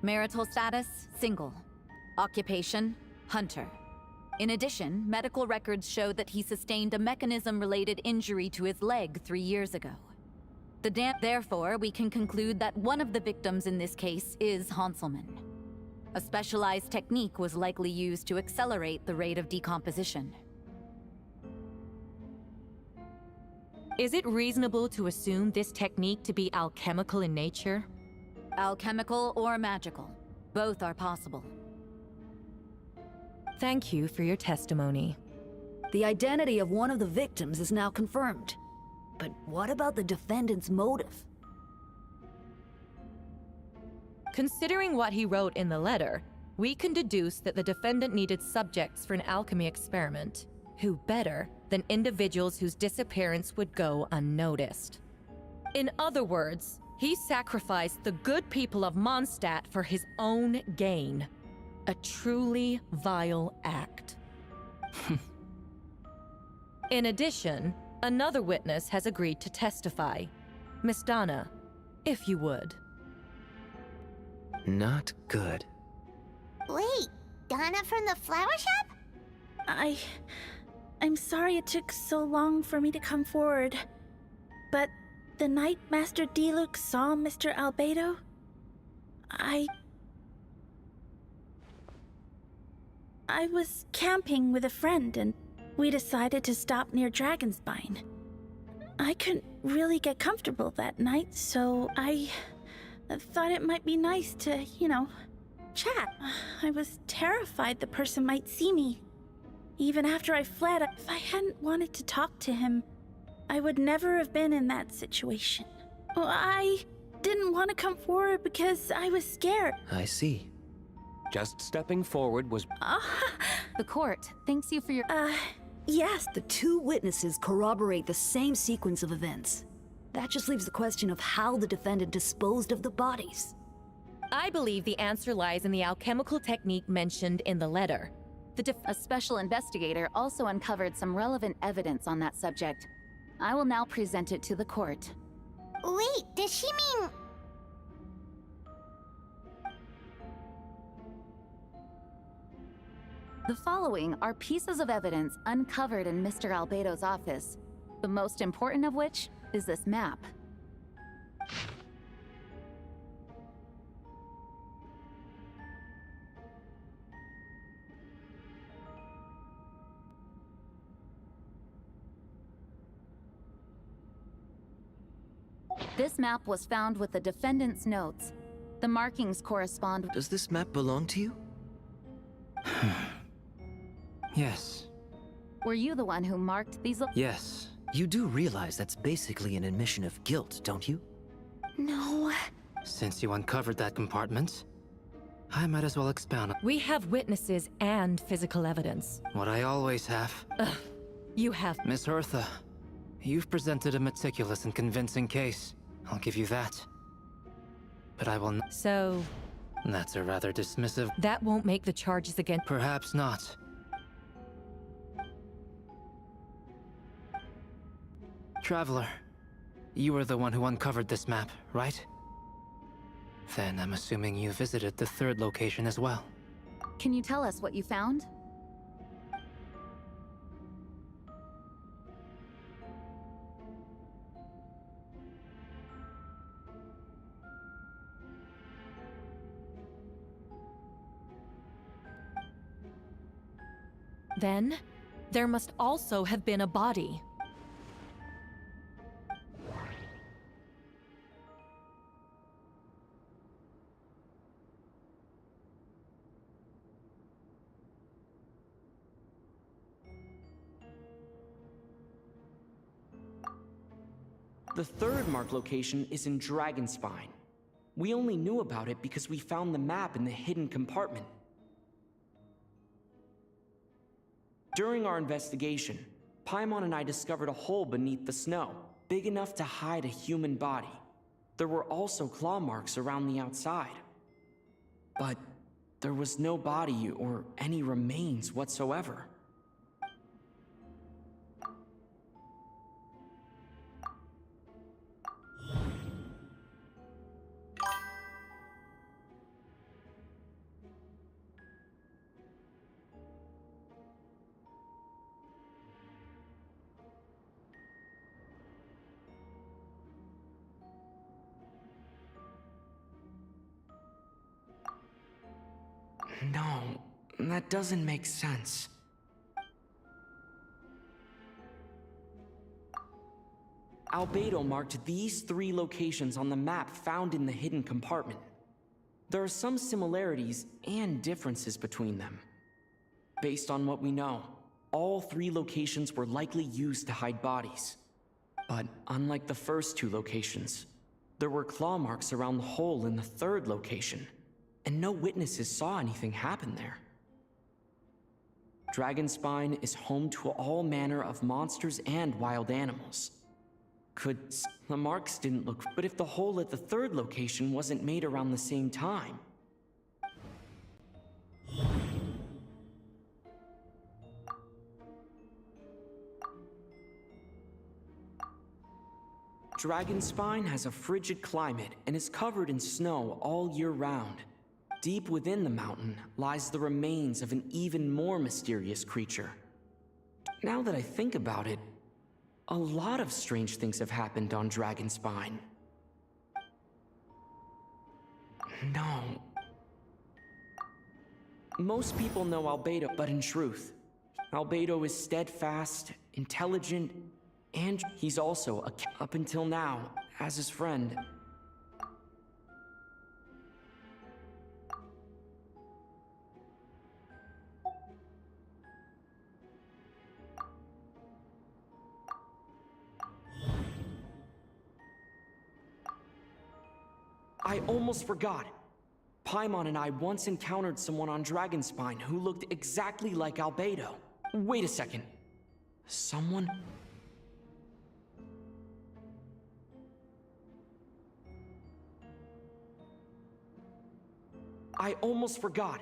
Marital status, single. Occupation, hunter. In addition, medical records show that he sustained a mechanism-related injury to his leg 3 years ago. Therefore, we can conclude that one of the victims in this case is Hanselman. A specialized technique was likely used to accelerate the rate of decomposition. Is it reasonable to assume this technique to be alchemical in nature? Alchemical or magical. Both are possible. Thank you for your testimony. The identity of one of the victims is now confirmed. But what about the defendant's motive? Considering what he wrote in the letter, we can deduce that the defendant needed subjects for an alchemy experiment. Who better than individuals whose disappearance would go unnoticed? In other words, he sacrificed the good people of Mondstadt for his own gain. A truly vile act. In addition, another witness has agreed to testify. Miss Donna, if you would. Not good. Wait, Donna from the flower shop? I'm sorry it took so long for me to come forward, but the night Master Diluc saw Mr. Albedo, I was camping with a friend and we decided to stop near Dragonspine. I couldn't really get comfortable that night, so I thought it might be nice to, chat. I was terrified the person might see me. Even after I fled, if I hadn't wanted to talk to him, I would never have been in that situation. Well, I didn't want to come forward because I was scared. I see. Just stepping forward was... The court thanks you for your... Yes. The two witnesses corroborate the same sequence of events. That just leaves the question of how the defendant disposed of the bodies. I believe the answer lies in the alchemical technique mentioned in the letter. A special investigator also uncovered some relevant evidence on that subject. I will now present it to the court. Wait, does she mean... The following are pieces of evidence uncovered in Mr. Albedo's office, the most important of which is this map. This map was found with the defendant's notes. The markings correspond... Does this map belong to you? Yes. Were you the one who marked these... Yes. You do realize that's basically an admission of guilt, don't you? No. Since you uncovered that compartment, I might as well expound on... We have witnesses and physical evidence. What I always have. You have... Miss Hertha, you've presented a meticulous and convincing case. I'll give you that. But I will not... So... That's a rather dismissive... That won't make the charges against... Perhaps not. Traveler, you were the one who uncovered this map, right? Then I'm assuming you visited the third location as well. Can you tell us what you found? Then, there must also have been a body. The third marked location is in Dragonspine. We only knew about it because we found the map in the hidden compartment. During our investigation, Paimon and I discovered a hole beneath the snow, big enough to hide a human body. There were also claw marks around the outside. But there was no body or any remains whatsoever. No, that doesn't make sense. Albedo marked these 3 locations on the map found in the hidden compartment. There are some similarities and differences between them. Based on what we know, all 3 locations were likely used to hide bodies. But unlike the first 2 locations, there were claw marks around the hole in the third location. And no witnesses saw anything happen there. Dragonspine is home to all manner of monsters and wild animals. The marks didn't look, but if the hole at the third location wasn't made around the same time. Dragonspine has a frigid climate and is covered in snow all year round. Deep within the mountain lies the remains of an even more mysterious creature. Now that I think about it, a lot of strange things have happened on Dragonspine. No. Most people know Albedo, but in truth, Albedo is steadfast, intelligent, and he's also, up until now, as his friend. I almost forgot. Paimon and I once encountered someone on Dragonspine who looked exactly like Albedo. Wait a second. Someone? I almost forgot.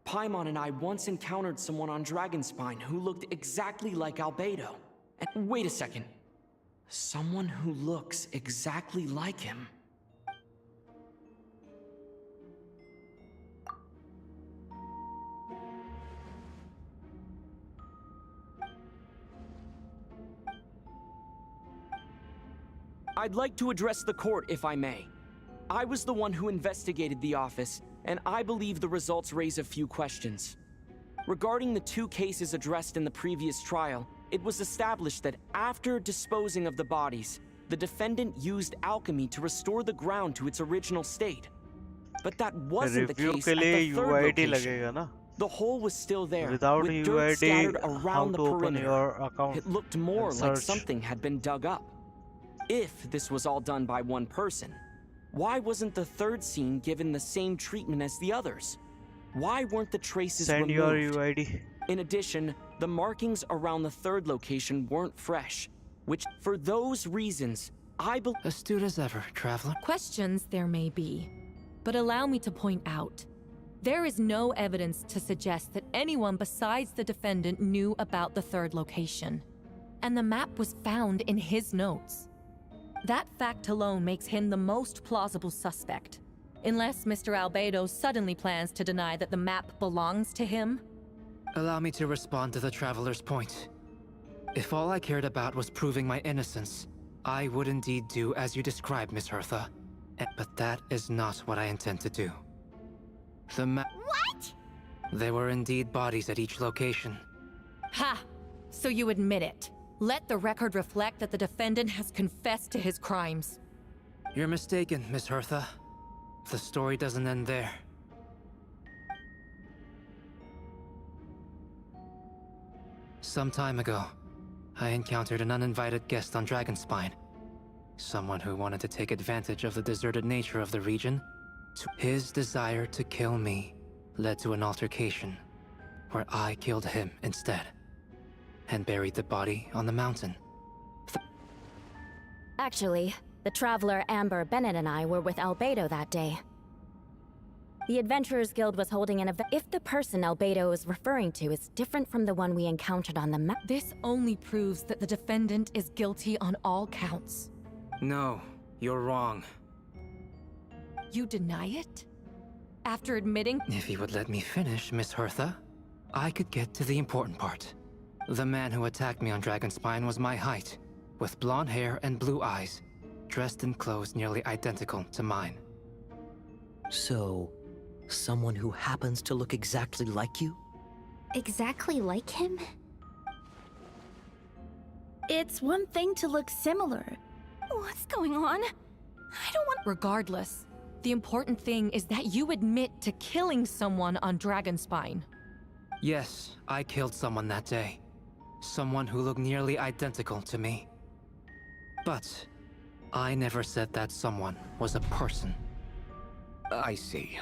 Paimon and I once encountered someone on Dragonspine who looked exactly like Albedo. And wait a second. Someone who looks exactly like him. I'd like to address the court, if I may. I was the one who investigated the office, and I believe the results raise a few questions. Regarding the 2 cases addressed in the previous trial, it was established that after disposing of the bodies, the defendant used alchemy to restore the ground to its original state. But that wasn't the case at the third location. The hole was still there, Without with dirt scattered UID, around the how to open perimeter. your account It looked more and like search. something had been dug up. If this was all done by one person, why wasn't the third scene given the same treatment as the others? Why weren't the traces Send removed? your UID. In addition, the markings around the third location weren't fresh, which, for those reasons, I believe— Astute as ever, Traveler. Questions there may be, but allow me to point out, there is no evidence to suggest that anyone besides the defendant knew about the third location. and the map was found in his notes. That fact alone makes him the most plausible suspect. Unless Mr. Albedo suddenly plans to deny that the map belongs to him. Allow me to respond to the Traveler's point. If all I cared about was proving my innocence, I would indeed do as you described, Miss Hertha. But that is not what I intend to do. The map— What? There were indeed bodies at each location. Ha! So you admit it. Let the record reflect that the defendant has confessed to his crimes. You're mistaken, Miss Hertha. The story doesn't end there. Some time ago, I encountered an uninvited guest on Dragonspine. Someone who wanted to take advantage of the deserted nature of the region. His desire to kill me led to an altercation, where I killed him instead, and buried the body on the mountain. Actually, the traveler Amber Bennett and I were with Albedo that day. The Adventurers Guild was holding an event. If the person Albedo is referring to is different from the one we encountered on the map, this only proves that the defendant is guilty on all counts. No, you're wrong. You deny it? After admitting— If you would let me finish, Miss Hertha, I could get to the important part. The man who attacked me on Dragonspine was my height, with blonde hair and blue eyes, dressed in clothes nearly identical to mine. So, someone who happens to look exactly like you? Exactly like him? It's one thing to look similar. What's going on? I don't want— Regardless, the important thing is that you admit to killing someone on Dragonspine. Yes, I killed someone that day. Someone who looked nearly identical to me. But I never said that someone was a person. I see.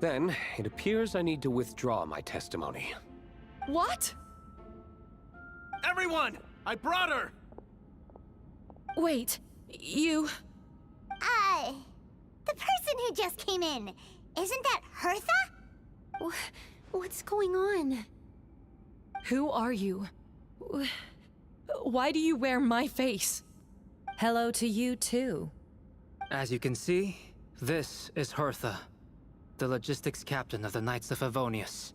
Then, it appears I need to withdraw my testimony. What? Everyone! I brought her! Wait, you... The person who just came in, isn't that Hertha? What's going on? Who are you? Why do you wear my face? Hello to you too. As you can see, this is Hertha, the logistics captain of the Knights of Favonius.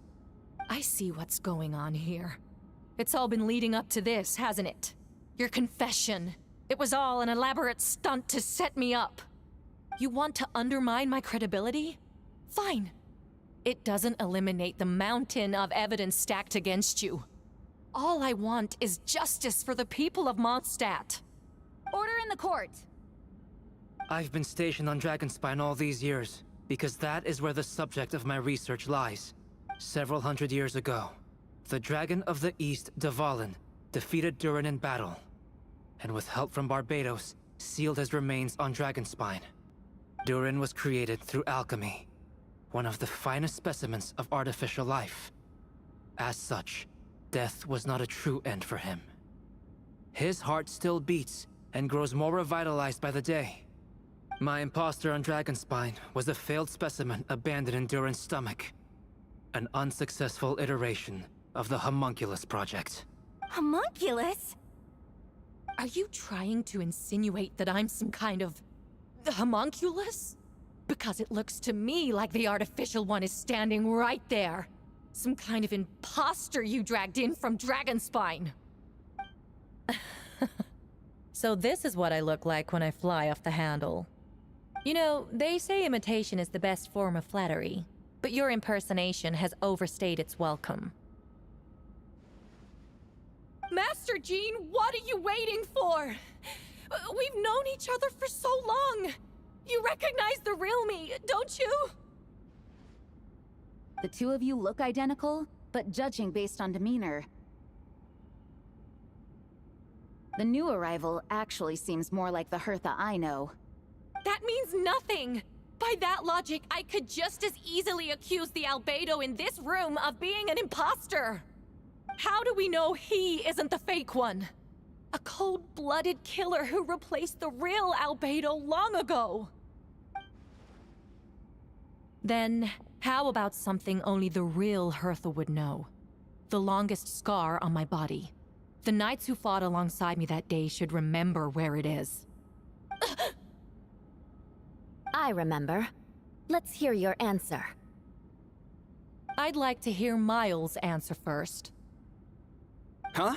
I see what's going on here. It's all been leading up to this, hasn't it? Your confession. It was all an elaborate stunt to set me up. You want to undermine my credibility? Fine. It doesn't eliminate the mountain of evidence stacked against you. All I want is justice for the people of Mondstadt. Order in the court! I've been stationed on Dragonspine all these years, because that is where the subject of my research lies. Several hundred years ago, the Dragon of the East, Dvalin, defeated Durin in battle, and with help from Barbados, sealed his remains on Dragonspine. Durin was created through alchemy, one of the finest specimens of artificial life. As such, death was not a true end for him. His heart still beats and grows more revitalized by the day. My imposter on Dragonspine was a failed specimen abandoned in Durin's stomach. An unsuccessful iteration of the Homunculus project. Homunculus? Are you trying to insinuate that I'm some kind of homunculus? Because it looks to me like the artificial one is standing right there. Some kind of imposter you dragged in from Dragonspine. So this is what I look like when I fly off the handle. You know, they say imitation is the best form of flattery, but your impersonation has overstayed its welcome. Master Jean, what are you waiting for? We've known each other for so long. You recognize the real me, don't you? The two of you look identical, but judging based on demeanor, the new arrival actually seems more like the Hertha I know. That means nothing! By that logic, I could just as easily accuse the Albedo in this room of being an imposter! How do we know he isn't the fake one? A cold-blooded killer who replaced the real Albedo long ago! Then, how about something only the real Hertha would know? The longest scar on my body. The knights who fought alongside me that day should remember where it is. I remember. Let's hear your answer. I'd like to hear Miles' answer first. Huh?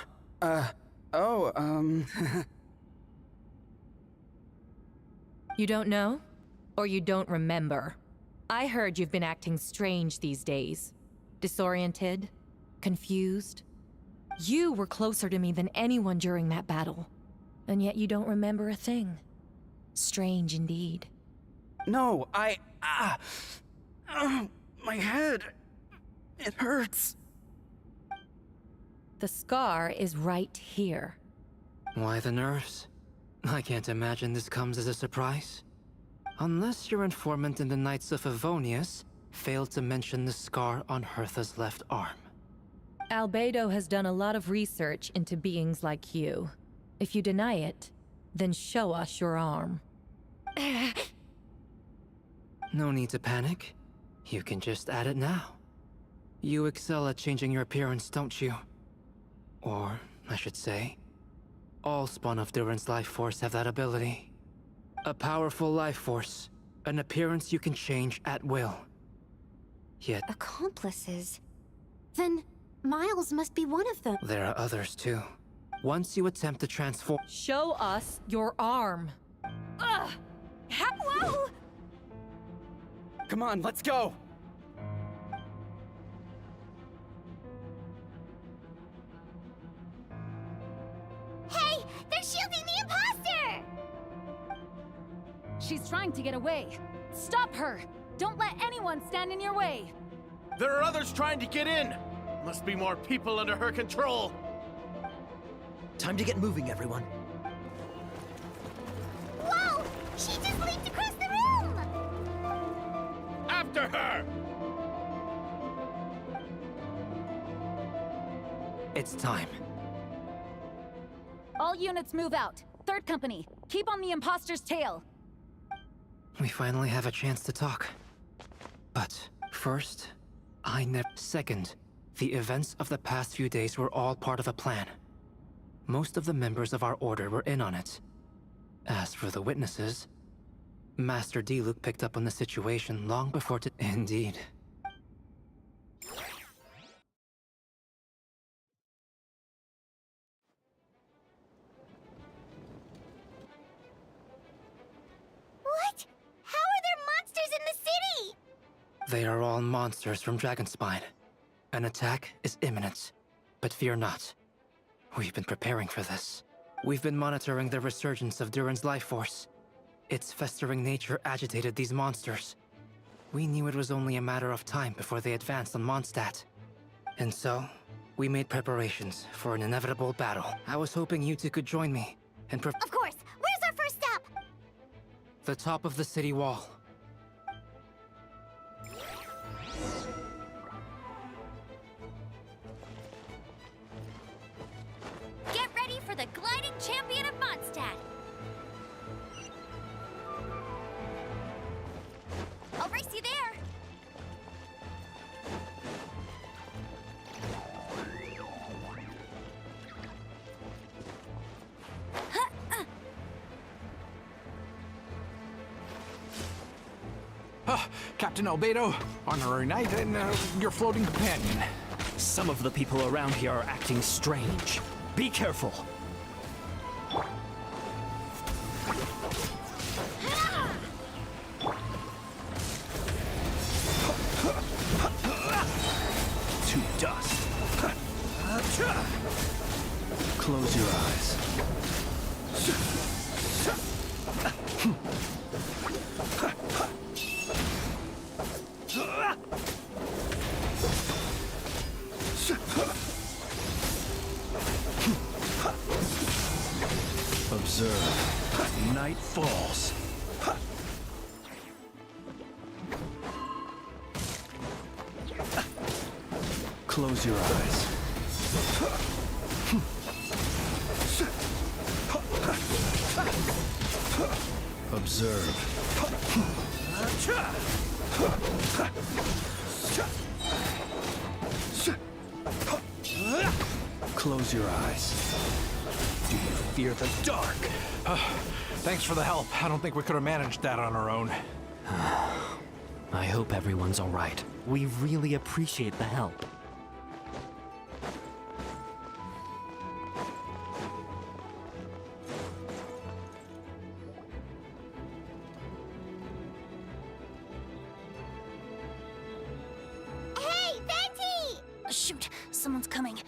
You don't know? Or you don't remember? I heard you've been acting strange these days. Disoriented? Confused? You were closer to me than anyone during that battle. And yet you don't remember a thing. Strange indeed. No, my head. It hurts. The scar is right here. Why the nerves? I can't imagine this comes as a surprise. Unless your informant in the Knights of Favonius failed to mention the scar on Hertha's left arm. Albedo has done a lot of research into beings like you. If you deny it, then show us your arm. No need to panic. You can just add it now. You excel at changing your appearance, don't you? Or, I should say, all spawn of Durin's life force have that ability. A powerful life force, an appearance you can change at will. Yet, Accomplices? Then Miles must be one of them. there are others too. Once you attempt to transform— Show us your arm. Ugh! Hello! Come on, let's go! Hey! They're shielding the imposter! She's trying to get away. Stop her! Don't let anyone stand in your way! There are others trying to get in! Must be more people under her control! Time to get moving, everyone. Whoa! She just leaped across the room! After her! It's time. All units move out. Third company, keep on the imposter's tail. We finally have a chance to talk. But first, Second, the events of the past few days were all part of a plan. Most of the members of our order were in on it. As for the witnesses, Master Diluc picked up on the situation long before Indeed. What? How are there monsters in the city? They are all monsters from Dragonspine. An attack is imminent, but fear not. We've been preparing for this. We've been monitoring the resurgence of Durin's life force. Its festering nature agitated these monsters. We knew it was only a matter of time before they advanced on Mondstadt. And so, we made preparations for an inevitable battle. I was hoping you two could join me and Of course! Where's our first stop? the top of the city wall. Get ready for the gliding champion of Mondstadt! I'll race you there! Captain Albedo, honorary knight, and your floating companion. Some of the people around here are acting strange. Be careful. To dust. Close your eyes. Observe. Night falls. Close your eyes. Observe. Close your eyes. Do you fear the dark? Thanks for the help. I don't think we could have managed that on our own. I hope everyone's all right. We really appreciate the help. Hey, Betty! Shoot, someone's coming.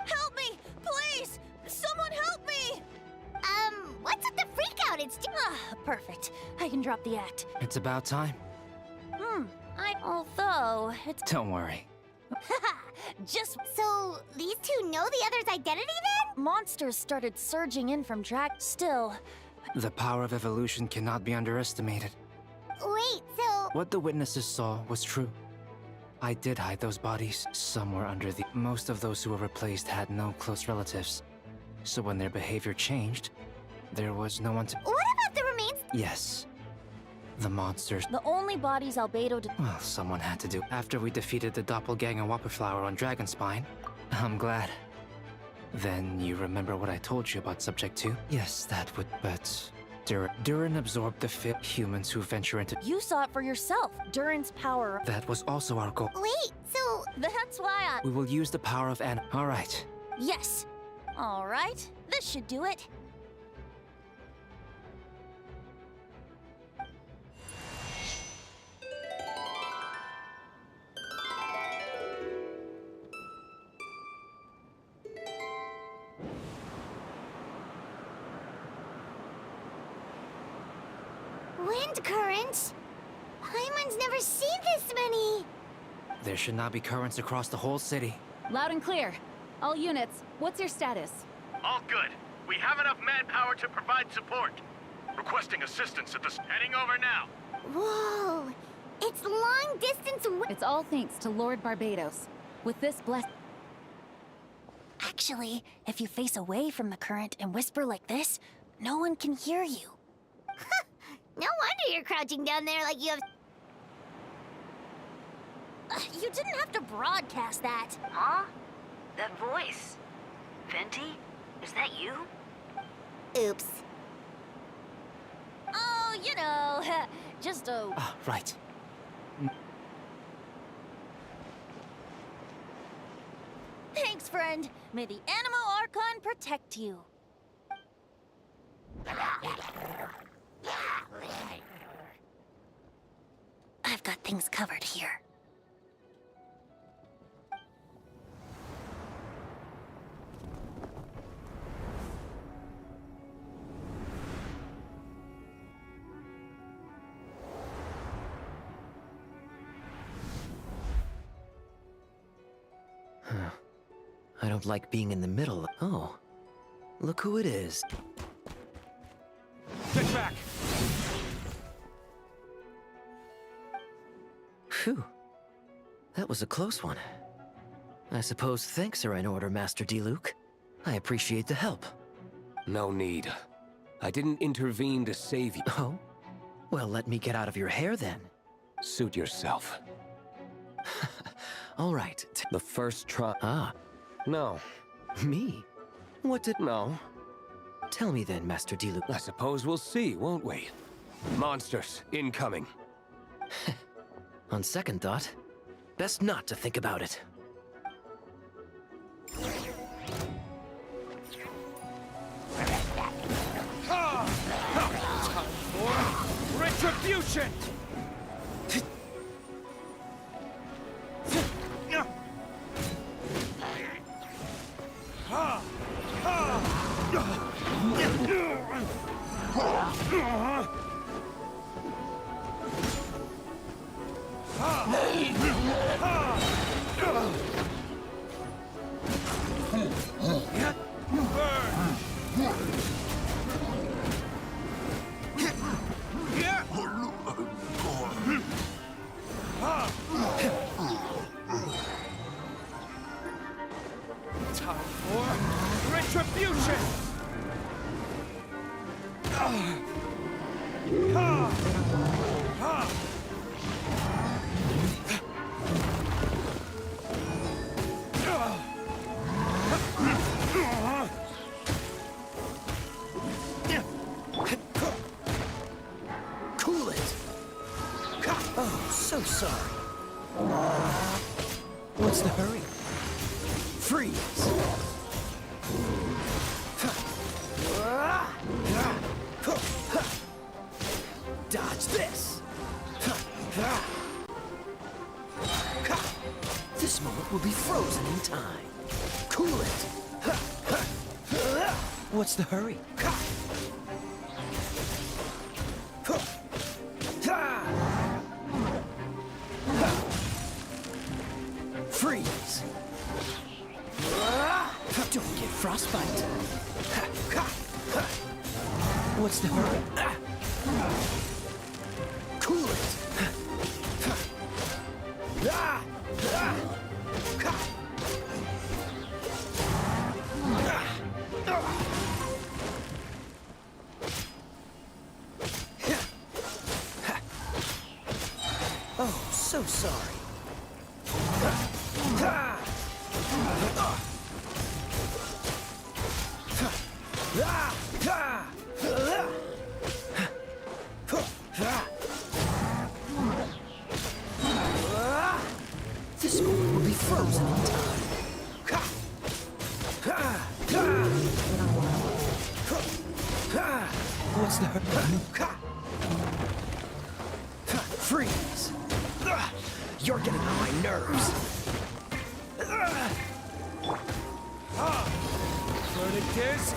Help me, please! Someone help me! What's with the freak out? It's Perfect. I can drop the act. It's about time. Although, it's... Don't worry. Just... So, these two know the other's identity then? Monsters started surging in from Still... The power of evolution cannot be underestimated. Wait, so... What the witnesses saw was true. I did hide those bodies somewhere under the... Most of those who were replaced had no close relatives. So when their behavior changed, there was no one to... What about the remains? Yes. The monsters... The only bodies Albedo did... Well, someone had to do. After we defeated the doppelganger Whopperflower on Dragonspine, I'm glad. Then you remember what I told you about Subject 2? Yes, that would... But... Durin absorbed the humans who venture into... You saw it for yourself. Durin's power... That was also our goal. Wait, so... That's why We will use the power of All right. Yes. All right. This should do it. Wind currents? Paimon's never seen this many! There should not be currents across the whole city. Loud and clear. All units, what's your status? All good. We have enough manpower to provide support. Requesting assistance at the... Heading over now. Whoa! It's long distance... It's all thanks to Lord Barbados. With this Actually, if you face away from the current and whisper like this, no one can hear you. No wonder you're crouching down there like you have... You didn't have to broadcast that. Huh? That voice? Venti? Is that you? Oops. Oh, you know, just a... Right. Thanks, friend. May the Animo Archon protect you. I've got things covered here. I don't like being in the middle. Oh, look who it is. Get back! Phew. That was a close one. I suppose thanks are in order, Master D-Luke. I appreciate the help. No need. I didn't intervene to save you. Oh? Well, let me get out of your hair then. Suit yourself. All right. The first try... Ah. No. Me? What did... No. Tell me then, Master D-Luke. I suppose we'll see, won't we? Monsters, incoming. On second thought, best not to think about it. Time for retribution! Oh, so sorry. What's the hurry? Freeze! Dodge this! This moment will be frozen in time. Cool it! What's the hurry? Freeze! Don't get frostbite. What's the hurry? Cool it! Oh, so sorry. This moment will be frozen in time. What's the freeze? You're getting on my nerves. Burning disc.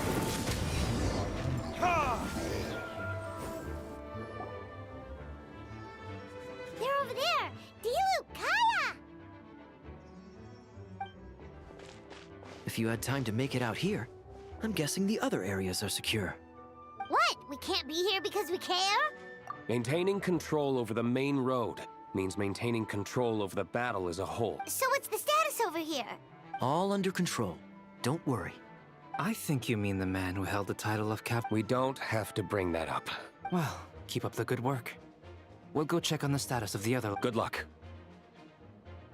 They're over there! Dilu, Kaya! If you had time to make it out here, I'm guessing the other areas are secure. What? We can't be here because we care? Maintaining control over the main road means maintaining control over the battle as a whole. So what's the status over here? All under control. Don't worry. I think you mean the man who held the title of Cap. We don't have to bring that up. Well, keep up the good work. We'll go check on the status of the other. Good luck.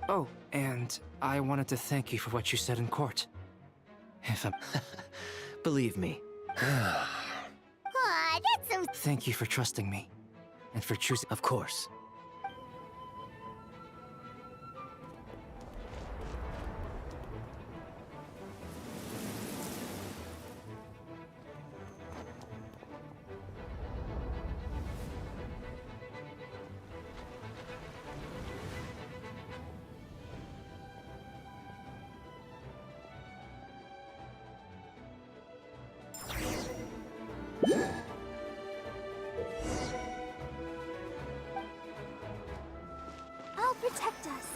Oh, and I wanted to thank you for what you said in court. If I'm... Believe me. Aw, that's so... Thank you for trusting me. And for choosing... Of course. I'll protect us.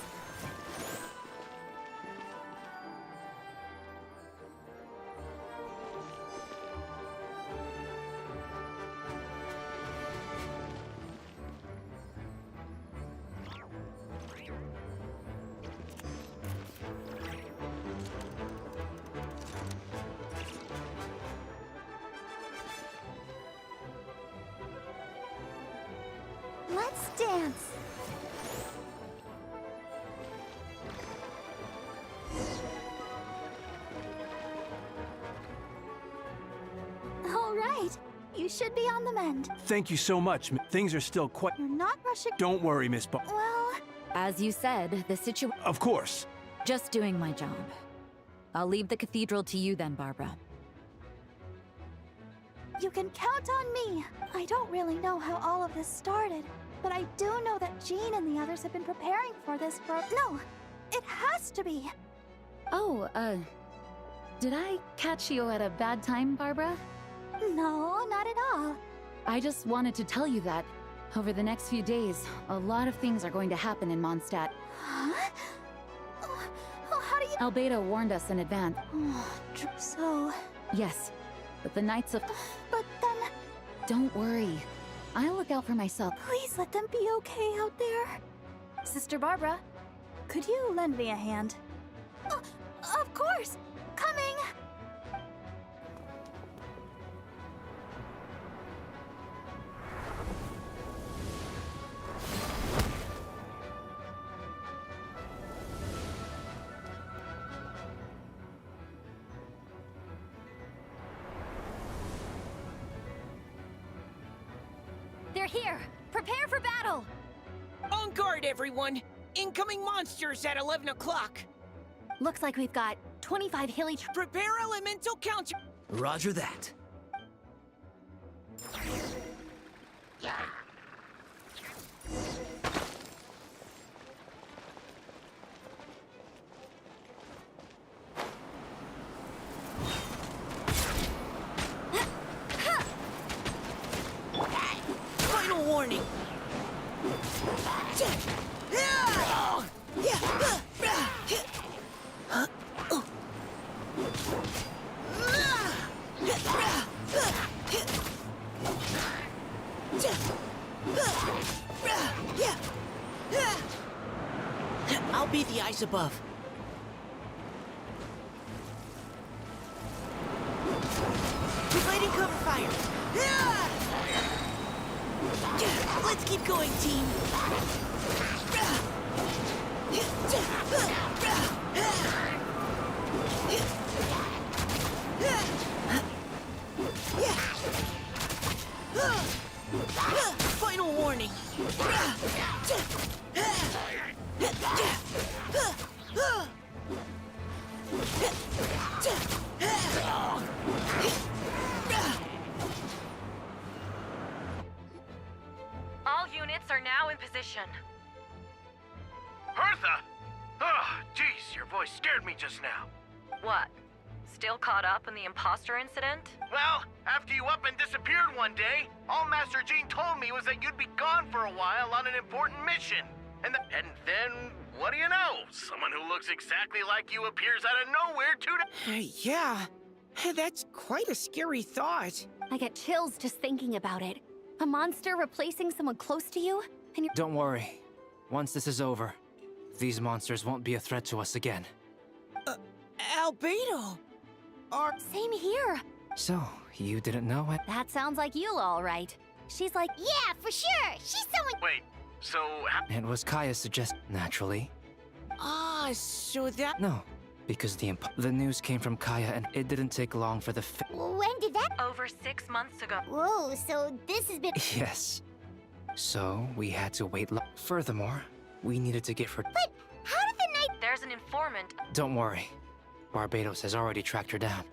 Let's dance. All right. You should be on the mend. Thank you so much. Things are still quite... You're not rushing. Don't worry, Miss Bo... Well... As you said, the situation... Of course. Just doing my job. I'll leave the cathedral to you then, Barbara. You can count on me. I don't really know how all of this started, but I do know that Jean and the others have been preparing for this for... No! It has to be! Oh, did I catch you at a bad time, Barbara? No, not at all. I just wanted to tell you that, over the next few days, a lot of things are going to happen in Mondstadt. Huh? Oh, how do you... Albedo warned us in advance. So... Yes, but the Knights of... But then... Don't worry. I'll look out for myself. Please let them be okay out there. Sister Barbara, could you lend me a hand? Of course! Coming! They're here! Prepare for battle! On guard, everyone! Incoming monsters at 11 o'clock! Looks like we've got 25 hilly. Prepare elemental counter. Roger that. Final warning. I'll be the eyes above. Lighting cover fire. Let's keep going, team. Final warning. All units are now in position. Hertha! Oh, jeez, your voice scared me just now. What? Still caught up in the imposter incident? Well, after you up and disappeared one day, all Master Jean told me was that you'd be gone for a while on an important mission. And then, what do you know? Someone who looks exactly like you appears out of nowhere Yeah, that's quite a scary thought. I get chills just thinking about it. A monster replacing someone close to you, and you're— Don't worry. Once this is over, these monsters won't be a threat to us again. Albedo! Same here. So, you didn't know it? That sounds like you, all right. She's like, Yeah, for sure. She's someone. Wait, so It was Kaya's suggestion, naturally. So that— No, because the news came from Kaya and it didn't take long for the When did that? Over 6 months ago. Whoa, so this has been. Yes. So, we had to wait Furthermore, we needed to get her— But how did the night? There's an informant. Don't worry. Barbados has already tracked her down.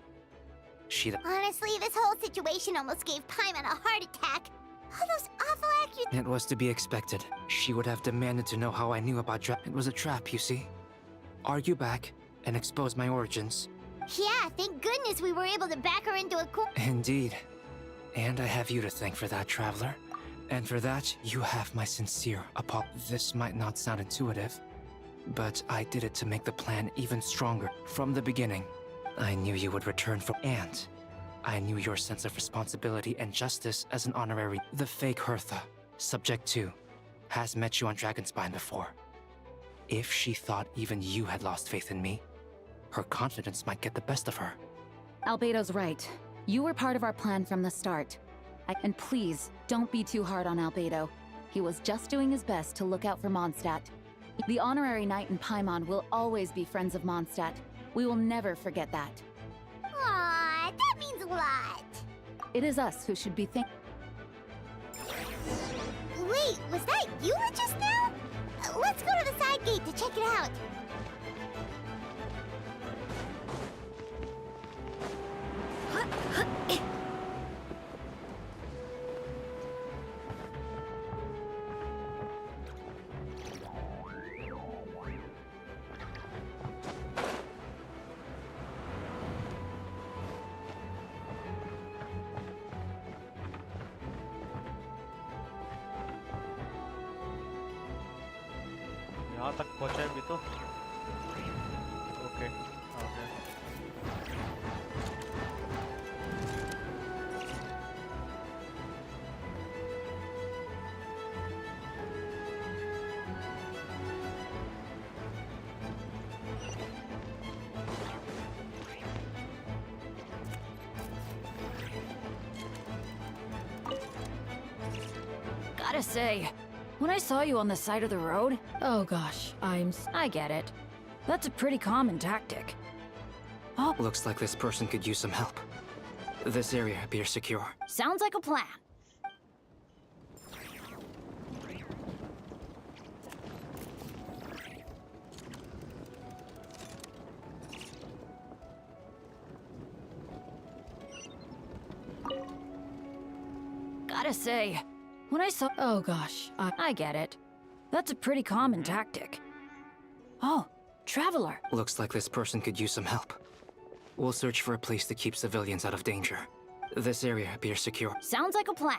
Honestly, this whole situation almost gave Paimon a heart attack. All those awful accusations. It was to be expected. She would have demanded to know how I knew about It was a trap, you see. Argue back and expose my origins. Yeah, thank goodness we were able to back her into a corner. Indeed. And I have you to thank for that, Traveler. And for that, you have my sincere apology. This might not sound intuitive, but I did it to make the plan even stronger. From the beginning, I knew you would return and I knew your sense of responsibility and justice as an honorary. The fake Hertha, Subject 2, has met you on Dragonspine before. If she thought even you had lost faith in me, her confidence might get the best of her. Albedo's right. You were part of our plan from the start. And please, don't be too hard on Albedo. He was just doing his best to look out for Mondstadt. The honorary knight and Paimon will always be friends of Mondstadt. We will never forget that. Aw, that means a lot. It is us who should be Wait, was that you just now? Let's go to the side gate to check it out. यहाँ तक पहुँचा है अभी तो okay आ गया Gotta say, when I saw you on the side of the road... Oh gosh, I get it. That's a pretty common tactic. Oh. Looks like this person could use some help. This area appears secure. Sounds like a plan. Gotta say, when I saw— Oh gosh, I get it. That's a pretty common tactic. Oh, Traveler. Looks like this person could use some help. We'll search for a place to keep civilians out of danger. This area appears secure. Sounds like a plan.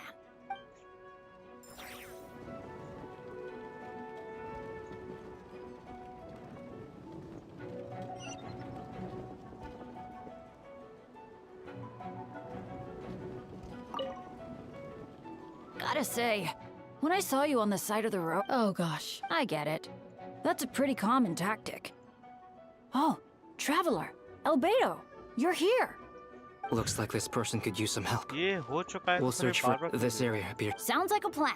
Gotta say, when I saw you on the side of the road— Oh gosh, I get it. That's a pretty common tactic. Oh, Traveler, Albedo, you're here. Looks like this person could use some help. ये हो चुका है, We'll तो मैंने search for बार-बार this area appears. Sounds like a plan.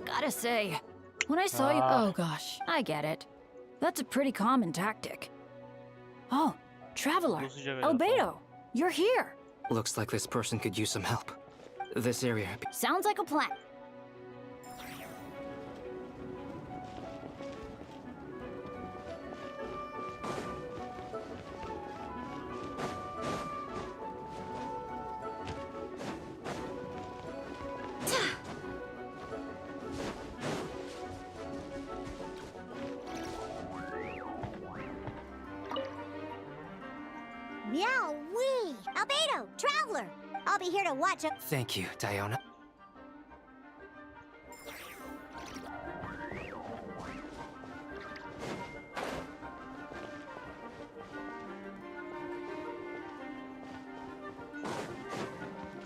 Gotta say, when I saw you— Oh gosh, I get it. That's a pretty common tactic. Oh, Traveler, Albedo, you're here. Looks like this person could use some help. This area appears. Sounds like a plan. Meow-wee! Albedo, Traveler! I'll be here to watch a— Thank you, Diona.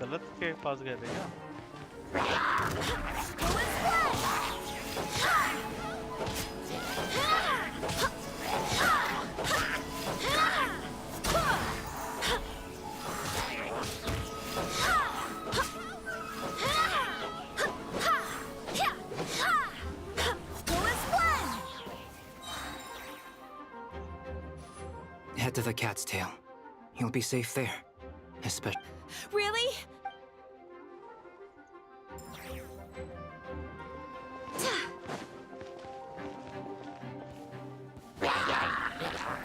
गलत के पास गए थे क्या? Head to the Cat's Tail. You'll be safe there. Especially. Really?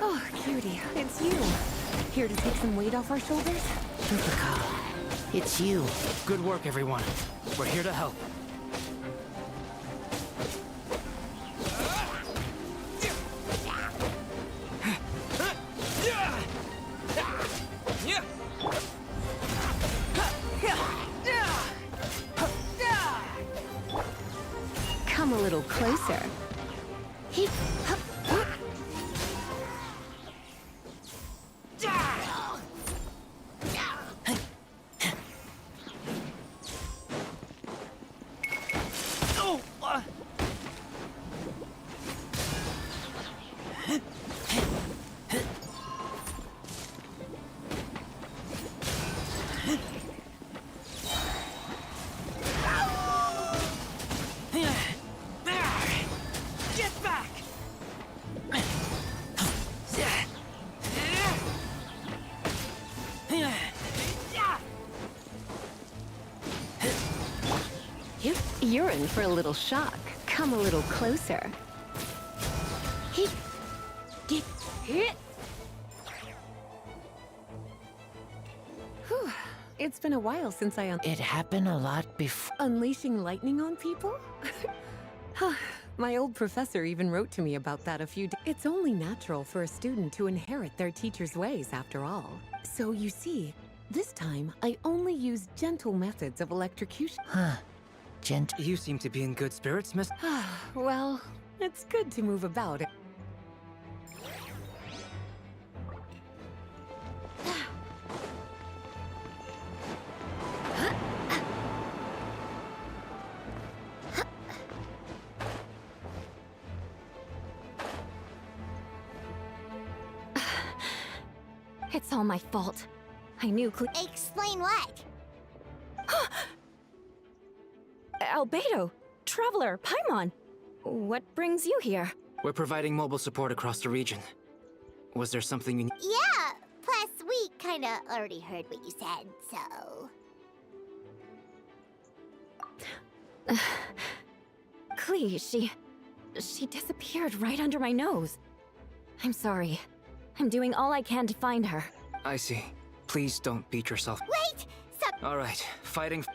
Oh, cutie, it's you. Here to take some weight off our shoulders? It's you. Good work, everyone. We're here to help. Come a little closer. Get back! You're in for a little shock. Come a little closer. Whew. It's been a while since I It happened a lot before. Unleashing lightning on people? My old professor even wrote to me about that a few days. It's only natural for a student to inherit their teacher's ways, after all. So you see, this time I only used gentle methods of electrocution. Huh. You seem to be in good spirits, miss. Well, it's good to move about. It's all my fault. I knew Explain what? Albedo, Traveler, Paimon. What brings you here? We're providing mobile support across the region. Was there something you need? Yeah, plus we kinda already heard what you said, so... Klee, she disappeared right under my nose. I'm sorry. I'm doing all I can to find her. I see. Please don't beat yourself. Wait! Stop! All right, fighting.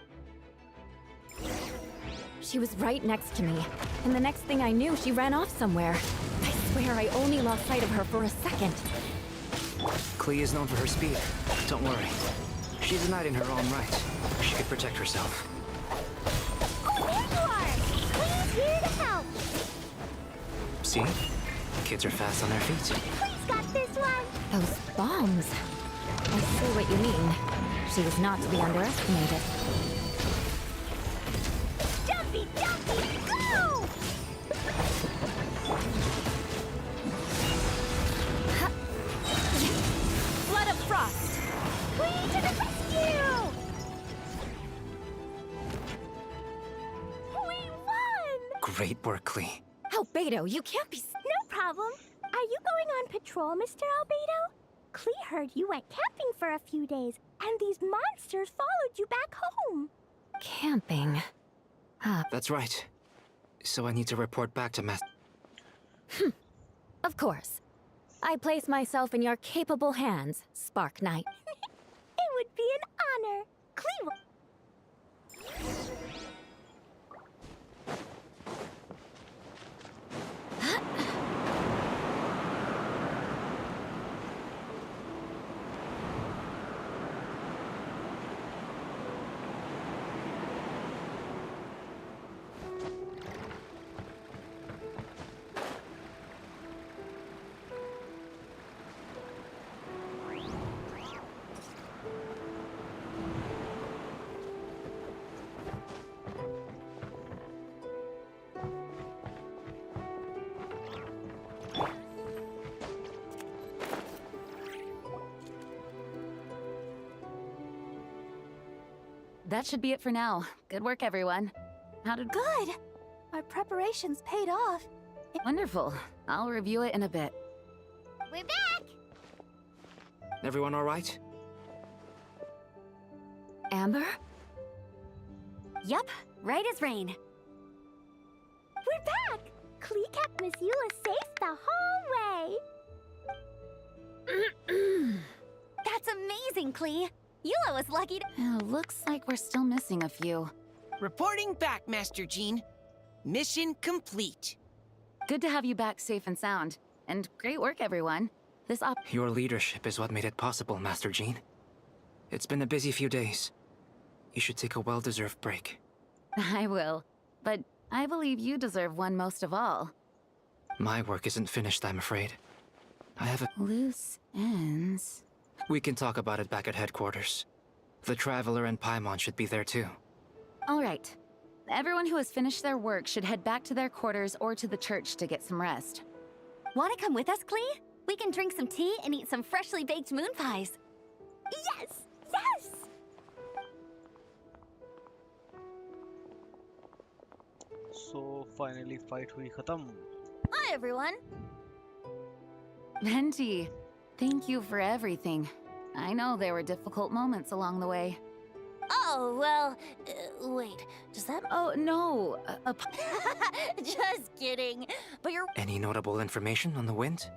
She was right next to me, and the next thing I knew, she ran off somewhere. I swear I only lost sight of her for a second. Klee is known for her speed. Don't worry. She's a knight in her own right. She could protect herself. Oh, there you are! Please, here to help! See? Kids are fast on their feet. Please got this one! Those bombs. I see what you mean. She was not to be underestimated. Jumpy, jumpy, go! Flood of frost! Queen to the rescue! We won! Great work, Klee. Albedo, you can't be... No problem. Are you going on patrol, Mr. Albedo? Klee heard you went camping for a few days, and these monsters followed you back home. Camping. That's right. So I need to report back to Master... Of course. I place myself in your capable hands, Spark Knight. It would be an honor. Klee will... That should be it for now. Good work, everyone. How did... Good! Our preparations paid off. Wonderful. I'll review it in a bit. We're back! Everyone all right? Amber? Yup, right as rain. We're back! Klee kept Miss Eula safe the whole way. That's amazing, Klee. Eula was lucky to... Looks like we're still missing a few. Reporting back, Master Jean. Mission complete. Good to have you back safe and sound. And great work, everyone. Your leadership is what made it possible, Master Jean. It's been a busy few days. You should take a well-deserved break. I will. But I believe you deserve one most of all. My work isn't finished, I'm afraid. I have a... Loose ends... We can talk about it back at headquarters. The Traveler and Paimon should be there too. All right. Everyone who has finished their work should head back to their quarters or to the church to get some rest. Want to come with us, Klee? We can drink some tea and eat some freshly baked moon pies. Yes! Yes! So finally fight hui khatam. Hi, everyone. Venti, thank you for everything. I know there were difficult moments along the way. Oh, well, wait, does that... Oh, no. Just kidding. But you're... Any notable information on the wind?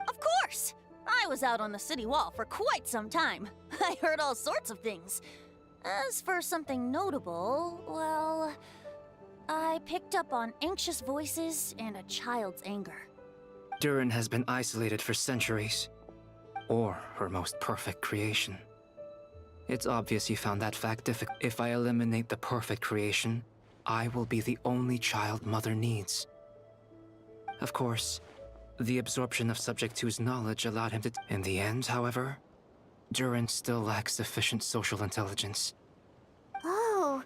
Of course! I was out on the city wall for quite some time. I heard all sorts of things. As for something notable, well... I picked up on anxious voices and a child's anger. Durin has been isolated for centuries. Or her most perfect creation. It's obvious you found that fact difficult. If I eliminate the perfect creation, I will be the only child Mother needs. Of course, the absorption of Subject 2's knowledge allowed him to... In the end, however, Durin still lacks sufficient social intelligence. Oh,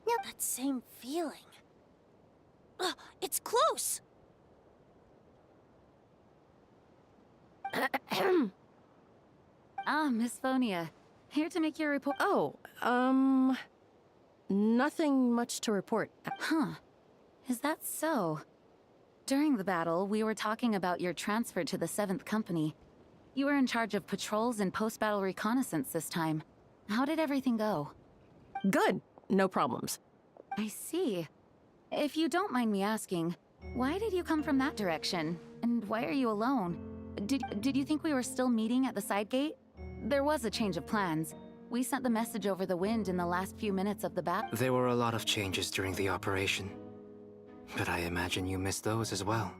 now that same feeling. It's close! Miss Phonia. Here to make your report. Oh, nothing much to report. Huh. Is that so? During the battle, we were talking about your transfer to the 7th Company. You were in charge of patrols and post-battle reconnaissance this time. How did everything go? Good. No problems. I see. If you don't mind me asking, why did you come from that direction? And why are you alone? Did you think we were still meeting at the side gate? There was a change of plans. We sent the message over the wind in the last few minutes of the battle. There were a lot of changes during the operation. But I imagine you missed those as well.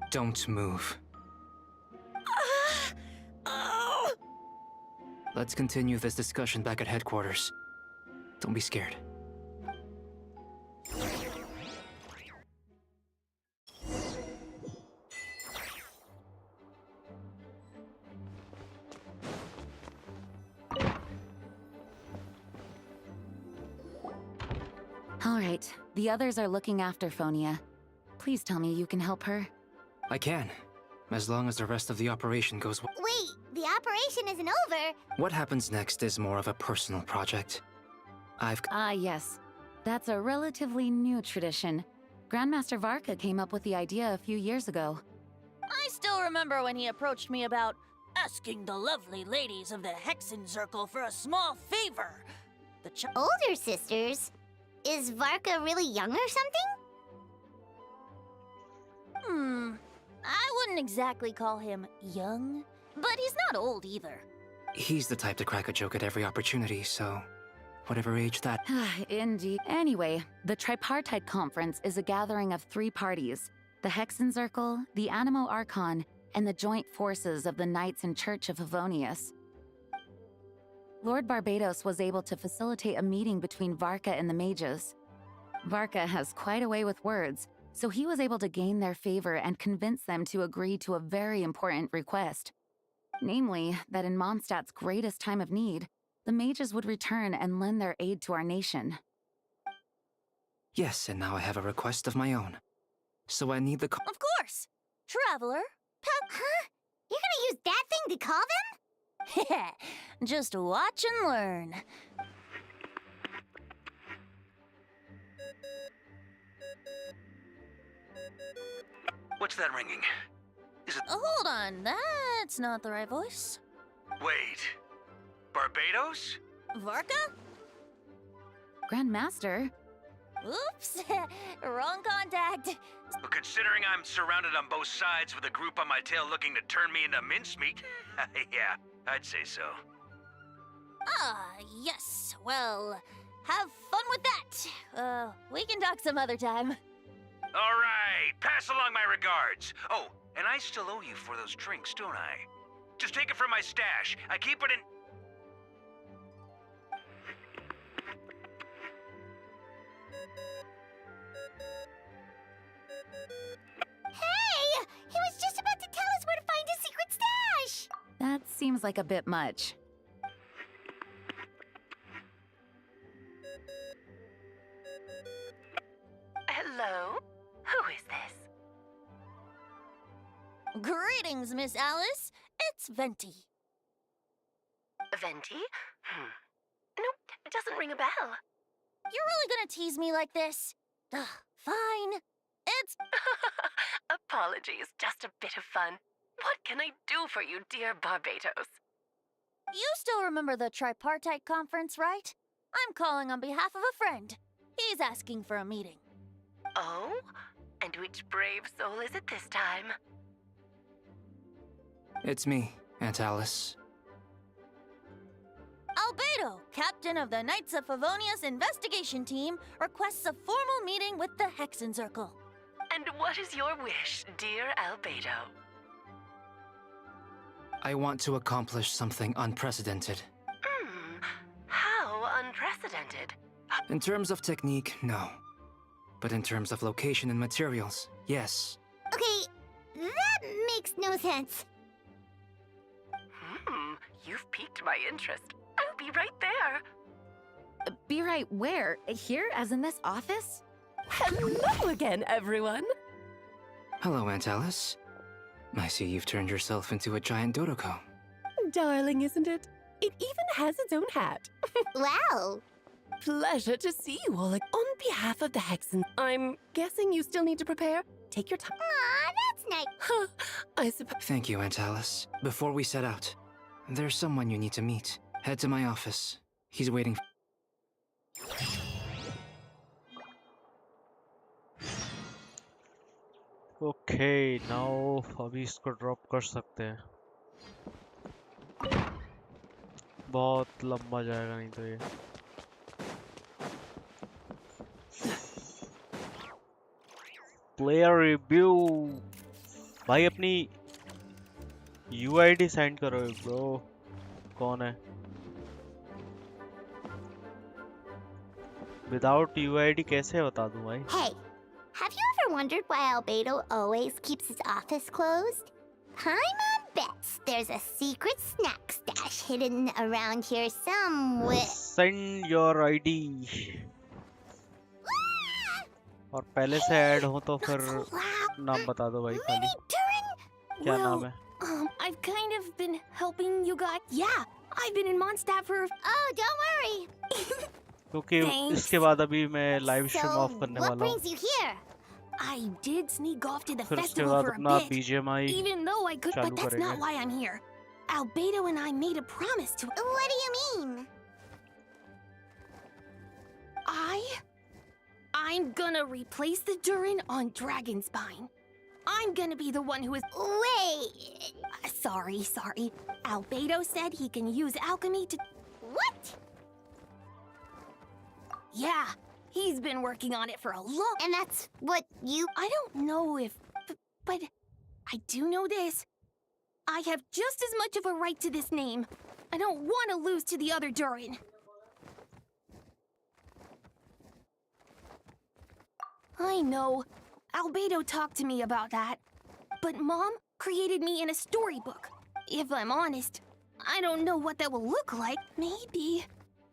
Don't move. Let's continue this discussion back at headquarters. Don't be scared. All right, the others are looking after Phonia. Please tell me you can help her. I can, as long as the rest of the operation goes well. Wait, the operation isn't over. What happens next is more of a personal project. Yes. That's a relatively new tradition. Grandmaster Varka came up with the idea a few years ago. I still remember when he approached me about asking the lovely ladies of the Hexen Circle for a small favor. Older sisters? Is Varka really young or something? I wouldn't exactly call him young, but he's not old either. He's the type to crack a joke at every opportunity, so whatever age that... Indeed. Anyway, the Tripartite Conference is a gathering of 3 parties. The Hexen Circle, the Animo Archon, and the joint forces of the Knights and Church of Favonius. Lord Barbados was able to facilitate a meeting between Varka and the mages. Varka has quite a way with words, so he was able to gain their favor and convince them to agree to a very important request. Namely, that in Mondstadt's greatest time of need, the mages would return and lend their aid to our nation. Yes, and now I have a request of my own. So I need the... Of course! Traveler, Huh? You're gonna use that thing to call them? just watch and learn. What's that ringing? Is it... Hold on, that's not the right voice. Wait. Barbados? Varka? Grandmaster? Oops, wrong contact. But considering I'm surrounded on both sides with a group on my tail looking to turn me into mincemeat, yeah, I'd say so. Yes. Well, have fun with that. We can talk some other time. All right, pass along my regards. Oh, and I still owe you for those drinks, don't I? Just take it from my stash. I keep it in... Hey! He was just about to tell us where to find his secret stash! That seems like a bit much. Hello? Who is this? Greetings, Miss Alice. It's Venti. Venti? Nope, it doesn't ring a bell. You're really gonna tease me like this? Fine. It's... Apologies, just a bit of fun. What can I do for you, dear Barbados? You still remember the Tripartite Conference, right? I'm calling on behalf of a friend. He's asking for a meeting. Oh? And which brave soul is it this time? It's me, Aunt Alice. Albedo, captain of the Knights of Favonius investigation team, requests a formal meeting with the Hexen Circle. And what is your wish, dear Albedo? I want to accomplish something unprecedented. How unprecedented? In terms of technique, no. But in terms of location and materials, yes. Okay, that makes no sense. You've piqued my interest. I'll be right there. Be right where? Here, as in this office? Hello again, everyone. Hello, Aunt Alice. I see you've turned yourself into a giant Dodoko. Darling, isn't it? It even has its own hat. Wow. Pleasure to see you all. On behalf of the Hexen, I'm guessing you still need to prepare? Take your time. Aw, that's nice. I suppose. Thank you, Aunt Alice. Before we set out, there's someone you need to meet. Head to my office. He's waiting. Okay now अभी इसको drop कर सकते हैं। बहुत लंबा जाएगा नहीं तो ये। प्लेयर रिव्यू भाई अपनी यूआईडी सेंड करो ब्रो। कौन है? विदाउट यूआईडी कैसे बता दूं भाई? Hey, have you ever wondered why Albedo always keeps his office closed? Paimon bets there's a secret snack stash hidden around here somewhere. Send your ID. और पहले से ऐड हो तो फिर नाम बता दो भाई खाली। क्या नाम है? I've kind of been helping you guys. Yeah, I've been in Mondstadt for. Oh, don't worry. क्योंकि इसके बाद अभी मैं लाइव स्ट्रीम ऑफ करने What वाला हूँ। brings you here? I did sneak off to the फिर उसके festival बाद for a अपना bit. BGMI Even though I could, but चालू that's not करेंगे। why I'm here. Albedo and I made a promise to. What do you mean? I'm gonna replace the Durin on Dragonspine. I'm gonna be the one who is. Wait. Sorry. Albedo said he can use alchemy to. What? Yeah, he's been working on it for a long. And that's what you. I don't know if. But I do know this. I have just as much of a right to this name. I don't want to lose to the other Durin. I know. Albedo talked to me about that. But Mom created me in a storybook. If I'm honest, I don't know what that will look like. Maybe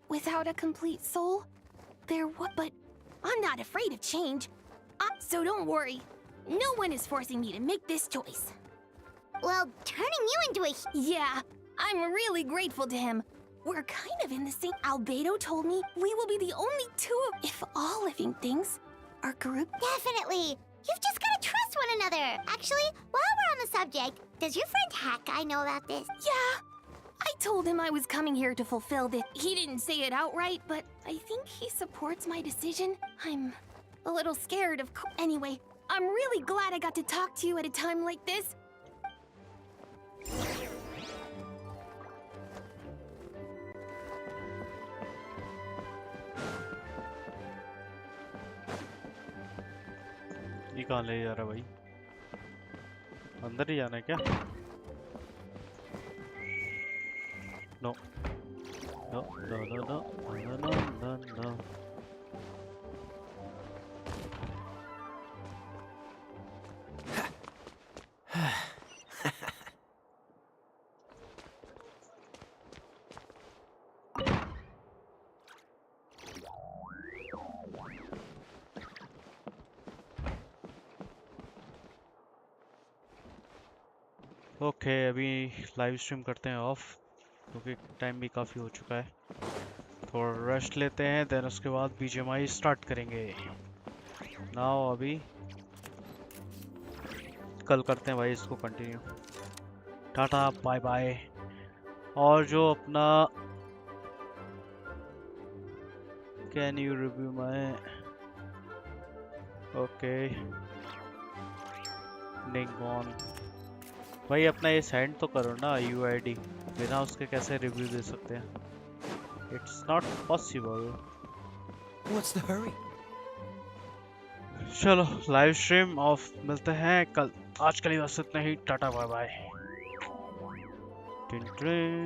without a complete soul. But I'm not afraid of change. So don't worry. No one is forcing me to make this choice. Well, turning you into a. Yeah, I'm really grateful to him. We're kind of in the same. Albedo told me we will be the only two of. If all living things are grouped. Definitely. You've just got to trust one another. Actually, while we're on the subject, does your friend Hakai know about this? Yeah. I told him I was coming here to fulfill this. He didn't say it outright, but I think he supports my decision. I'm a little scared of. Anyway, I'm really glad I got to talk to you at a time like this. ये कहाँ ले जा रहा है भाई? अंदर ही जाना है क्या? No. No. ओके अभी लाइव स्ट्रीम करते हैं ऑफ क्योंकि टाइम भी काफ़ी हो चुका है। थोड़ा रेस्ट लेते हैं देन उसके बाद बीजीएमआई स्टार्ट करेंगे। नाउ अभी कल करते हैं भाई इसको कंटिन्यू। Tata bye bye. और जो अपना can you review my okay निंगॉन भाई अपना ये सेंड तो करो ना यूआईडी। बिना उसके कैसे रिव्यू दे सकते हैं? It's not possible. What's the hurry? चलो लाइव स्ट्रीम ऑफ मिलते हैं कल। आज के लिए बस इतना ही। Tata bye bye.